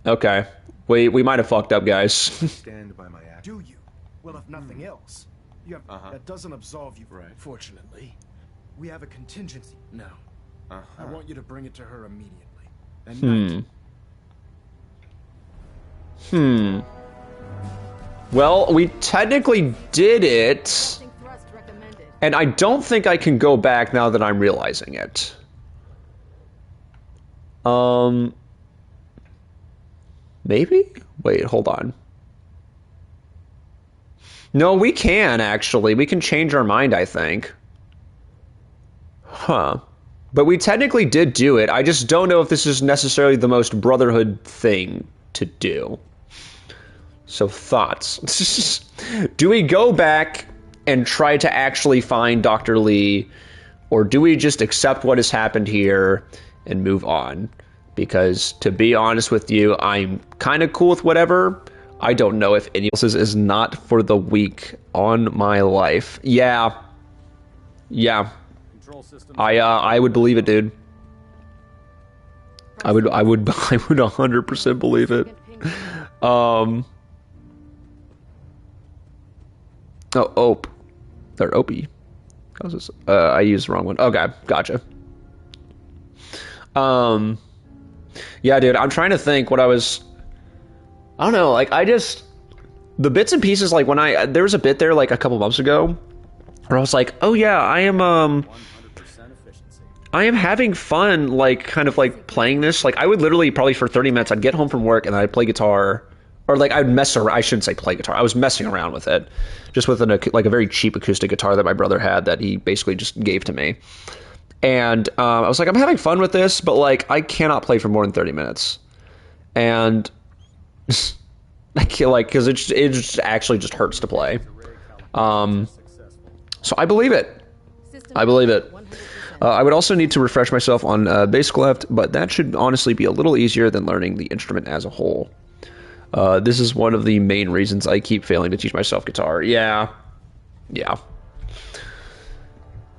Okay. We might have fucked up, guys. Stand by my act. Do you? Well, if nothing else. You have, that doesn't absolve you, right? Fortunately. We have a contingency. No. I want you to bring it to her immediately. And Well, we technically did it. And I don't think I can go back now that I'm realizing it. Maybe? Wait, hold on. No, we can, actually. We can change our mind, I think. Huh. But we technically did do it. I just don't know if this is necessarily the most Brotherhood thing to do. So, thoughts. Do we go back and try to actually find Dr. Lee, or do we just accept what has happened here and move on? Because, to be honest with you, I'm kind of cool with whatever. I don't know if any else's is not for the weak on my life. Yeah. Yeah. I would believe it, dude. I would 100% believe it. Oh, Ope. Or Opie. How's this? I used the wrong one. Okay, gotcha. Yeah, dude, I'm trying to think what I don't know, like, the bits and pieces, like, there was a bit there, like, a couple months ago, where I was like, oh yeah, I am having fun, like, kind of, like, playing this. Like, I would literally, probably for 30 minutes, I'd get home from work, and I'd play guitar, or, like, I'd mess around, I shouldn't say play guitar, I was messing around with it, just with a very cheap acoustic guitar that my brother had that he basically just gave to me. And I was like, I'm having fun with this, but, like, I cannot play for more than 30 minutes. And I feel like, because it just actually just hurts to play. So I believe it. I believe it. I would also need to refresh myself on bass clef, but that should honestly be a little easier than learning the instrument as a whole. This is one of the main reasons I keep failing to teach myself guitar. Yeah. Yeah.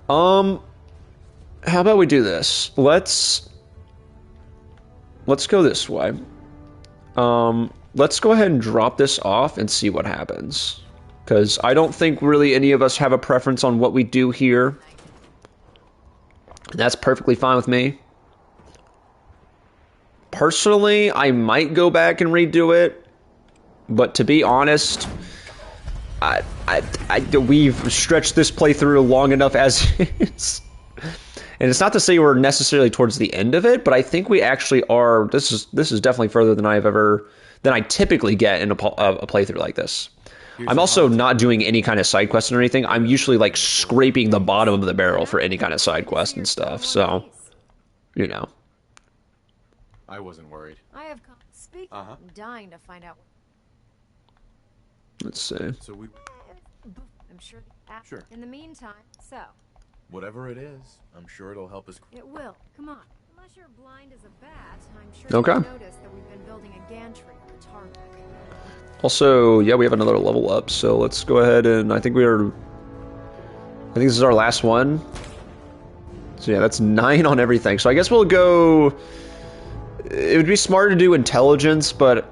How about we do this? Let's go this way. Let's go ahead and drop this off and see what happens. Because I don't think really any of us have a preference on what we do here. That's perfectly fine with me. Personally, I might go back and redo it. But to be honest, we've stretched this playthrough long enough as is. And it's not to say we're necessarily towards the end of it, but I think we actually are. This is definitely further than I typically get in a playthrough like this. I'm also not doing any kind of side quest or anything. I'm usually like scraping the bottom of the barrel for any kind of side quest and stuff. So, you know. I wasn't worried. I have speak. I'm dying to find out. Let's see. So I'm sure. Sure. In the meantime, so. Whatever it is, I'm sure it'll help us. It will. Come on. Unless you're blind as a bat, I'm sure okay. You'll notice that we've been building a gantry on the tarmac. Also, yeah, we have another level up, so let's go ahead and I think this is our last one. So yeah, that's 9 on everything. So I guess we'll go. It would be smart to do intelligence, but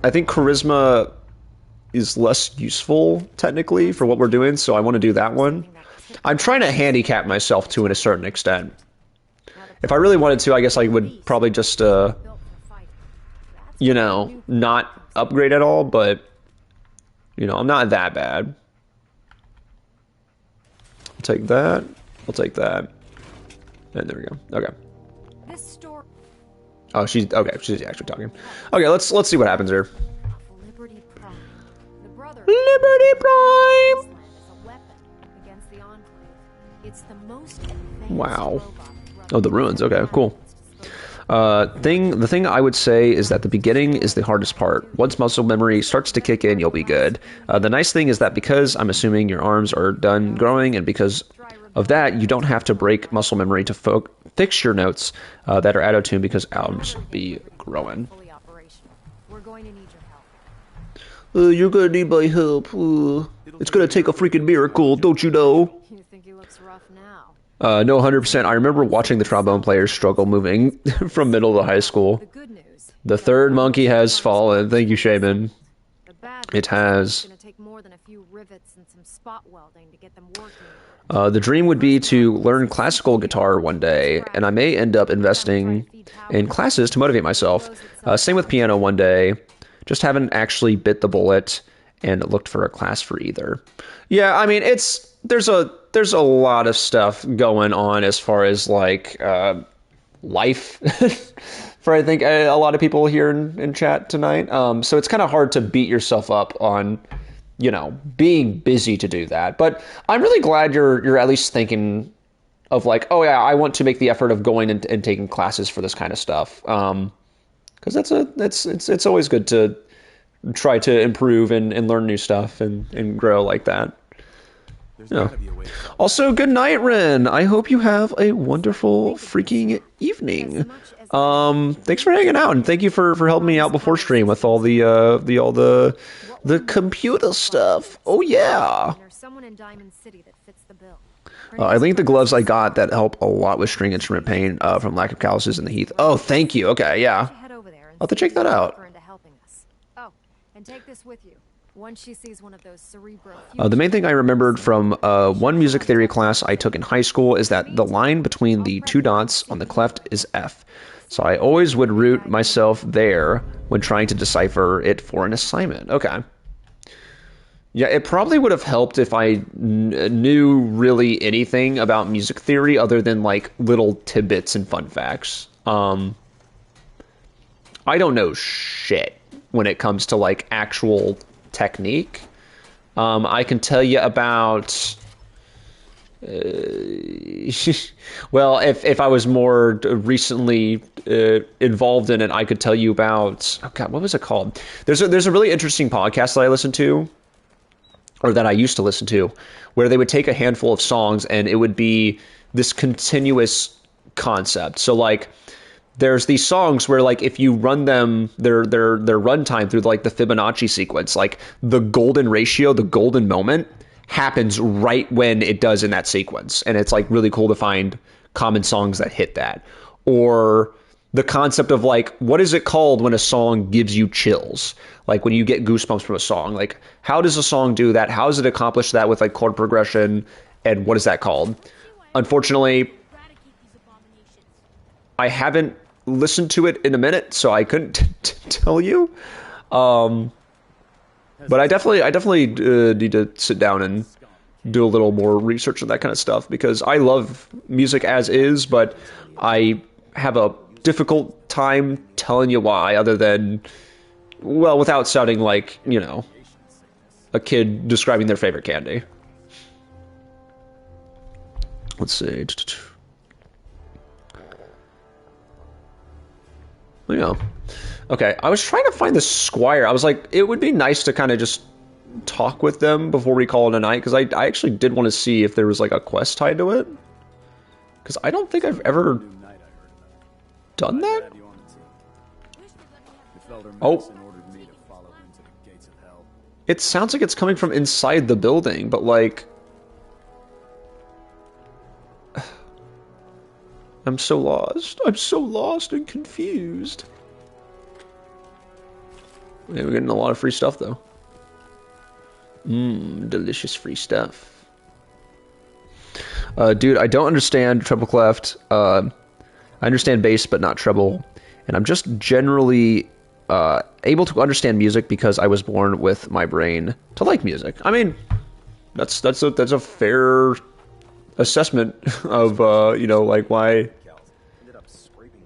I think charisma is less useful technically for what we're doing, so I want to do that one. I'm trying to handicap myself to a certain extent. If I really wanted to, I guess I would probably just, you know, not upgrade at all, but, you know, I'm not that bad. I'll take that. I'll take that. And there we go. Okay. Oh, she's actually talking. Okay, let's see what happens here. Liberty Prime! Wow. Oh, the ruins. Okay, cool. The thing I would say is that the beginning is the hardest part. Once muscle memory starts to kick in, you'll be good. The nice thing is that because I'm assuming your arms are done growing, and because of that, you don't have to break muscle memory to fix your notes that are auto-tuned because arms be growing. You're gonna need my help. It's gonna take a freaking miracle, don't you know? You think he looks rough now? No, 100%. I remember watching the trombone players struggle moving from middle to high school. The third monkey has fallen. Thank you, Shaman. It has. The dream would be to learn classical guitar one day, and I may end up investing in classes to motivate myself. Same with piano one day. Just haven't actually bit the bullet and looked for a class for either. Yeah, I mean, there's a lot of stuff going on as far as like life for I think a lot of people here in chat tonight. So it's kind of hard to beat yourself up on, being busy to do that. But I'm really glad you're at least thinking of like, oh yeah, I want to make the effort of going and taking classes for this kind of stuff. Because it's always good to try to improve and learn new stuff and grow like that. Also, good night, Ren. I hope you have a wonderful freaking evening. Thanks for hanging out, and thank you for helping me out before stream with all the computer stuff. Oh yeah. I linked the gloves I got that help a lot with string instrument pain from lack of calluses in the heath. Oh, thank you. Okay, yeah. I'll have to check that out. Oh, and take this with you. Once she sees one of those cerebro the main thing I remembered from one music theory class I took in high school is that the line between the two dots on the clef is F. So I always would root myself there when trying to decipher it for an assignment. Okay. Yeah, it probably would have helped if I knew really anything about music theory other than like little tidbits and fun facts. I don't know shit when it comes to like actual technique. I can tell you about well, if I was more recently involved in it, I could tell you about, oh god, what was it called? There's a really interesting podcast that I listen to, or that I used to listen to, where they would take a handful of songs and it would be this continuous concept. So like there's these songs where like if you run them their runtime through like the Fibonacci sequence, like the golden ratio, the golden moment happens right when it does in that sequence. And it's like really cool to find common songs that hit that. Or the concept of like, what is it called when a song gives you chills? Like when you get goosebumps from a song, like how does a song do that? How does it accomplish that with like chord progression? And what is that called? Unfortunately, I haven't listened to it in a minute, so I couldn't tell you. But I definitely need to sit down and do a little more research on that kind of stuff, because I love music as is, but I have a difficult time telling you why, other than, well, without sounding like, a kid describing their favorite candy. Let's see. Yeah. Okay, I was trying to find the Squire. I was like, it would be nice to kind of just talk with them before we call it a night, because I actually did want to see if there was like a quest tied to it. Because I don't think I've ever done that. Oh. It sounds like it's coming from inside the building, but like... I'm so lost. I'm so lost and confused. Yeah, we're getting a lot of free stuff, though. Delicious free stuff. Dude, I don't understand treble clef. I understand bass, but not treble. And I'm just generally able to understand music because I was born with my brain to like music. I mean, that's a fair assessment of like why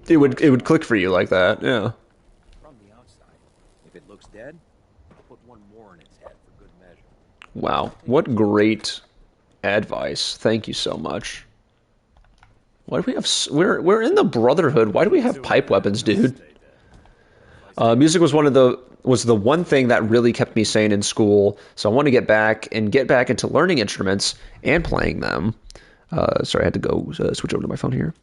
it would click for you like that. Yeah. From the outside, if it looks dead, I'll put one more in its head for good measure. Wow, what great advice! Thank you so much. Why do we have? We're in the Brotherhood. Why do we have pipe weapons, dude? Music was the one thing that really kept me sane in school. So I want to get back into learning instruments and playing them. Sorry, I had to go switch over to my phone here.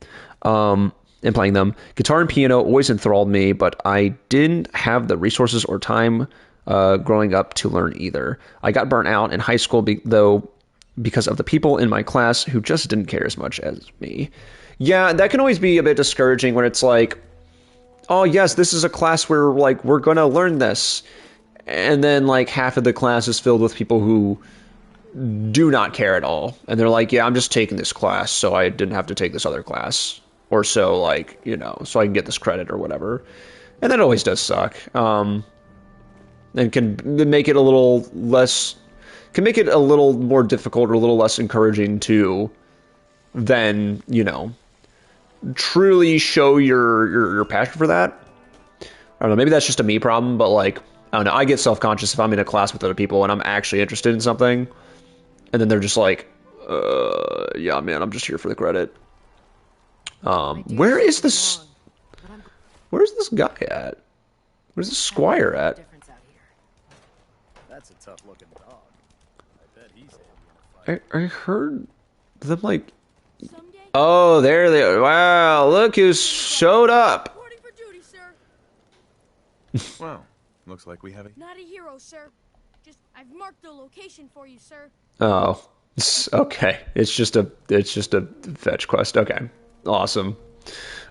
And playing them. Guitar and piano always enthralled me, but I didn't have the resources or time growing up to learn either. I got burnt out in high school, though, because of the people in my class who just didn't care as much as me. Yeah, that can always be a bit discouraging when it's like, oh yes, this is a class where like we're gonna learn this, and then like half of the class is filled with people who do not care at all, and they're like, yeah, I'm just taking this class so I didn't have to take this other class, or so like, so I can get this credit or whatever. And that always does suck. And can make it a little more difficult or a little less encouraging to then, truly show your passion for that. I don't know, maybe that's just a me problem, but like, I don't know, I get self-conscious if I'm in a class with other people and I'm actually interested in something, and then they're just like, yeah, man, I'm just here for the credit. Where's this guy at? Where's this squire at? That's a tough looking dog. I bet he's heavy in a fight. I heard them like, oh, there they are. Wow, look who showed up. Reporting for duty, sir. Well, looks like we have a... Not a hero, sir. Just, I've marked the location for you, sir. Oh, okay. It's just a fetch quest. Okay, awesome,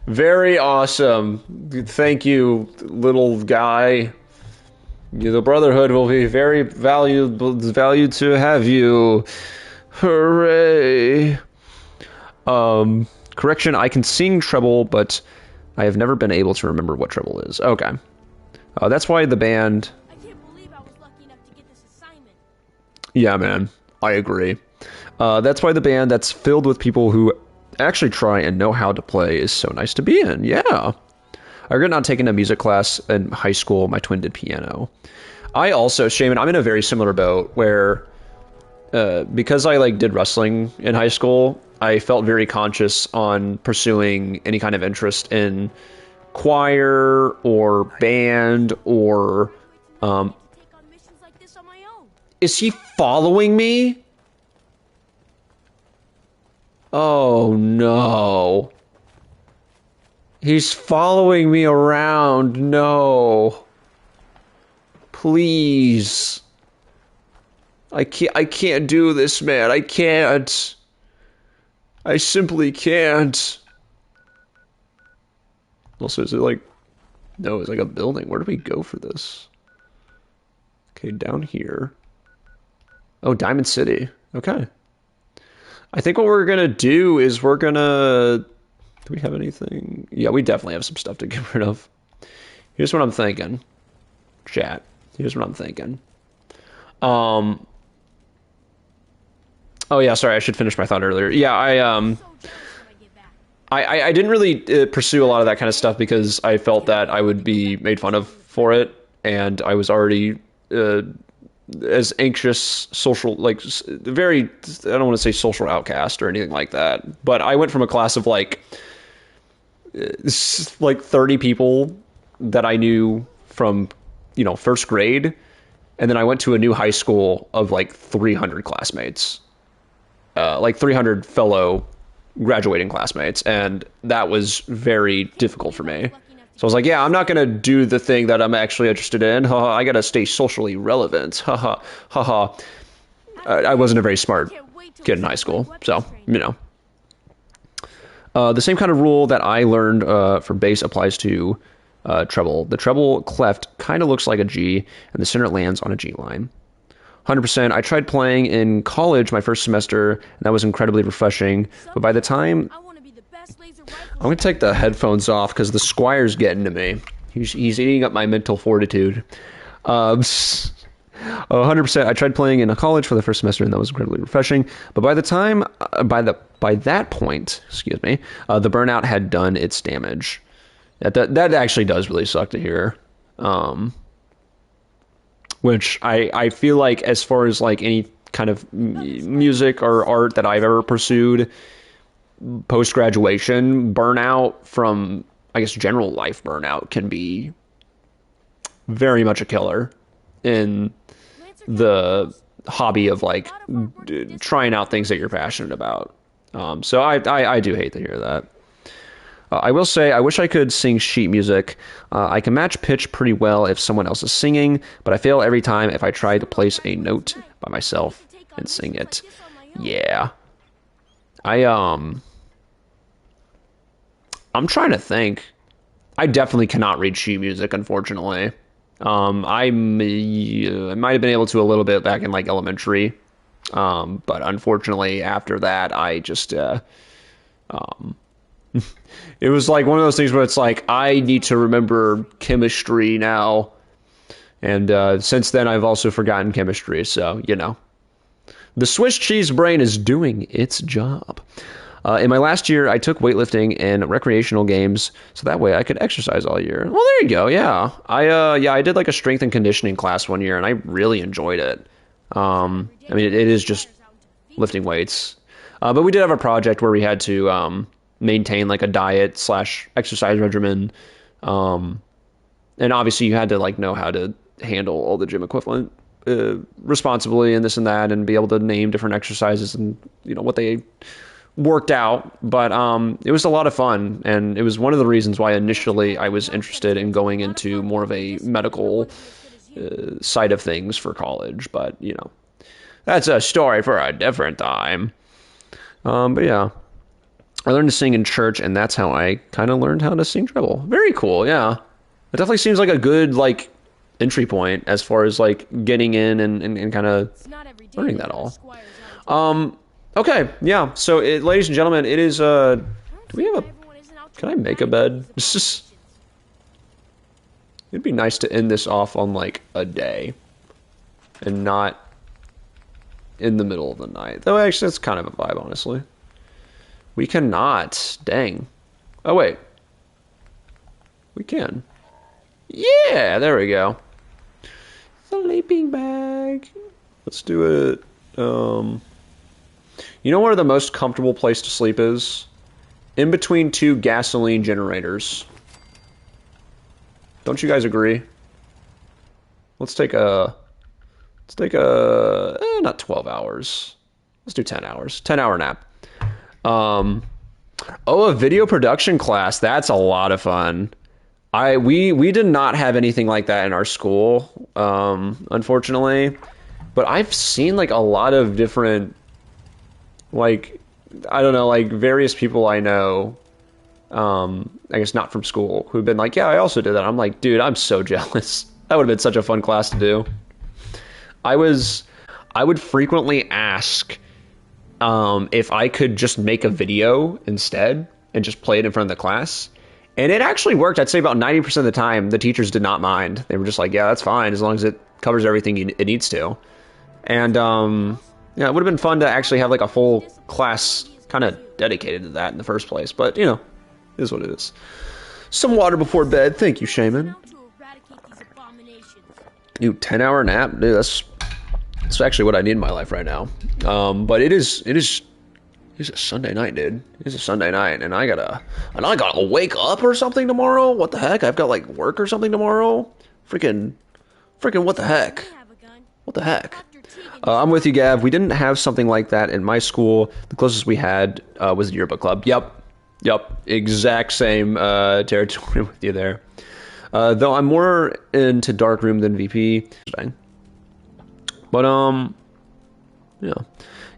very awesome. Thank you, little guy. The Brotherhood will be very valued to have you. Hooray! Correction, I can sing treble, but I have never been able to remember what treble is. Okay. That's why the band... I can't believe I was lucky enough to get this assignment. Yeah, man. I agree. That's why the band that's filled with people who actually try and know how to play is so nice to be in. Yeah. I regret not taking a music class in high school. My twin did piano. I also, Shaman, I'm in a very similar boat where... because I did wrestling in high school, I felt very conscious on pursuing any kind of interest in choir or band or Is he following me? Oh no. He's following me around. No. Please. I can't do this, man. I can't. I simply can't. Also, is it like... No, it's like a building. Where do we go for this? Okay, down here. Oh, Diamond City. Okay. I think what we're gonna do is we're gonna... Do we have anything? Yeah, we definitely have some stuff to get rid of. Here's what I'm thinking. Chat. Here's what I'm thinking. Oh yeah, sorry, I should finish my thought earlier. Yeah, I didn't really pursue a lot of that kind of stuff because I felt that I would be made fun of for it, and I was already as anxious, social, very, I don't want to say social outcast or anything like that, but I went from a class of like 30 people that I knew from, first grade, and then I went to a new high school of 300 classmates. 300 fellow graduating classmates, and that was very difficult for me. So I was like, yeah, I'm not going to do the thing that I'm actually interested in. Haha, I got to stay socially relevant. Haha, haha. I wasn't a very smart kid in high school, so, the same kind of rule that I learned for bass applies to treble. The treble clef kind of looks like a G, and the center lands on a G line. 100%. I tried playing in college my first semester, and that was incredibly refreshing. But by the time... I'm going to take the headphones off because the squire's getting to me. He's eating up my mental fortitude. 100%. I tried playing in a college for the first semester, and that was incredibly refreshing. But by the time... By that point, excuse me, the burnout had done its damage. That actually does really suck to hear. Which I feel like as far as any kind of music or art that I've ever pursued post-graduation, burnout from, I guess, general life burnout can be very much a killer in the hobby of trying out things that you're passionate about. So I do hate to hear that. I will say, I wish I could sing sheet music. I can match pitch pretty well if someone else is singing, but I fail every time if I try to place a note by myself and sing it. Yeah. I'm trying to think. I definitely cannot read sheet music, unfortunately. I might have been able to a little bit back in elementary. But unfortunately after that, I just, it was one of those things where it's I need to remember chemistry now. And since then, I've also forgotten chemistry. So, the Swiss cheese brain is doing its job. In my last year, I took weightlifting and recreational games, so that way I could exercise all year. Well, there you go. Yeah, I did like a strength and conditioning class one year, and I really enjoyed it. I mean, it is just lifting weights, but we did have a project where we had to maintain like a diet / exercise regimen, and obviously you had to like know how to handle all the gym equivalent responsibly and this and that, and be able to name different exercises and what they worked out. But it was a lot of fun, and it was one of the reasons why initially I was interested in going into more of a medical side of things for college. But that's a story for a different time. But yeah, I learned to sing in church, and that's how I kind of learned how to sing treble. Very cool. Yeah, it definitely seems like a good like entry point as far as like getting in and kind of learning that all. Okay, yeah. So, ladies and gentlemen, it is. Do we have a? Can I make a bed? It'd be nice to end this off on like a day, and not in the middle of the night. Though actually, that's kind of a vibe, honestly. We cannot. Dang. Oh wait. We can. Yeah, there we go. Sleeping bag. Let's do it. You know where the most comfortable place to sleep is? In between two gasoline generators. Don't you guys agree? Let's take a not 12 hours. Let's do 10 hours. 10-hour nap. Oh, a video production class. That's a lot of fun. We did not have anything like that in our school, unfortunately. But I've seen like a lot of different, like, I don't know, like various people I know, I guess not from school, who've been like, yeah, I also did that. I'm like, dude, I'm so jealous. That would have been such a fun class to do. I would frequently ask if I could just make a video instead and just play it in front of the class. And it actually worked. I'd say about 90% of the time, the teachers did not mind. They were just like, yeah, that's fine, as long as it covers everything it needs to. And yeah, it would have been fun to actually have like a full class kind of dedicated to that in the first place. But, it is what it is. Some water before bed. Thank you, Shaman. Dude, 10-hour nap? Dude, that's actually what I need in my life right now. But it is a Sunday night, dude. It's a Sunday night, and I gotta wake up or something tomorrow. What the heck? I've got like work or something tomorrow. Freaking, what the heck? What the heck? I'm with you, Gav. We didn't have something like that in my school. The closest we had was the yearbook club. Yep. Exact same territory with you there. Though I'm more into darkroom than VP. But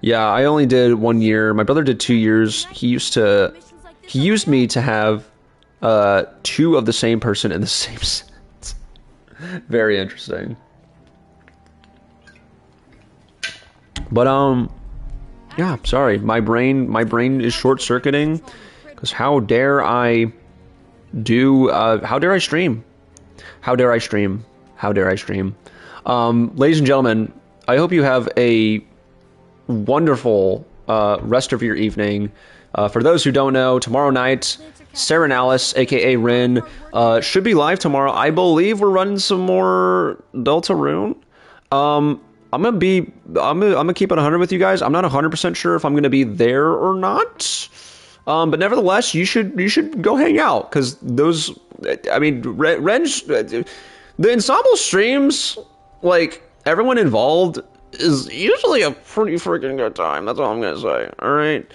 yeah, I only did 1 year. My brother did 2 years. He used me to have two of the same person in the same sentence. Very interesting. But yeah, sorry. My brain is short-circuiting because how dare I stream? Ladies and gentlemen, I hope you have a wonderful rest of your evening. For those who don't know, tomorrow night, Sarah Nallis, aka Rin, should be live tomorrow. I believe we're running some more Deltarune. I'm gonna keep it 100 with you guys. I'm not 100% sure if I'm gonna be there or not. But nevertheless, you should go hang out, because those, I mean, Ren's, the ensemble streams, like, everyone involved is usually a pretty freaking good time. That's all I'm gonna say. All right.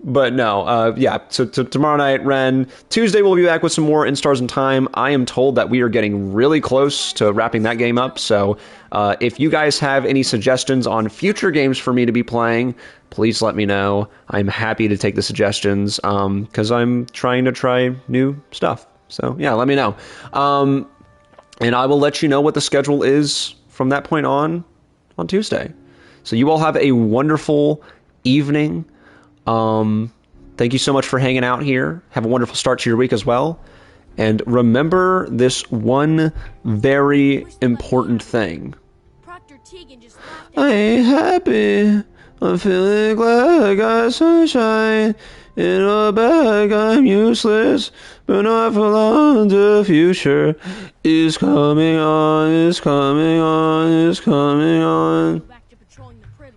But no, yeah. So tomorrow night, Ren. Tuesday we'll be back with some more In Stars in Time. I am told that we are getting really close to wrapping that game up. So if you guys have any suggestions on future games for me to be playing, please let me know. I'm happy to take the suggestions because I'm trying to try new stuff. So yeah, let me know. And I will let you know what the schedule is from that point on Tuesday. So you all have a wonderful evening. Thank you so much for hanging out here. Have a wonderful start to your week as well. And remember this one very important thing. I ain't happy. I'm feeling glad I got sunshine. In a bag, I'm useless, but not for long. The future is coming on, is coming on, is coming on. Back to patrolling the grid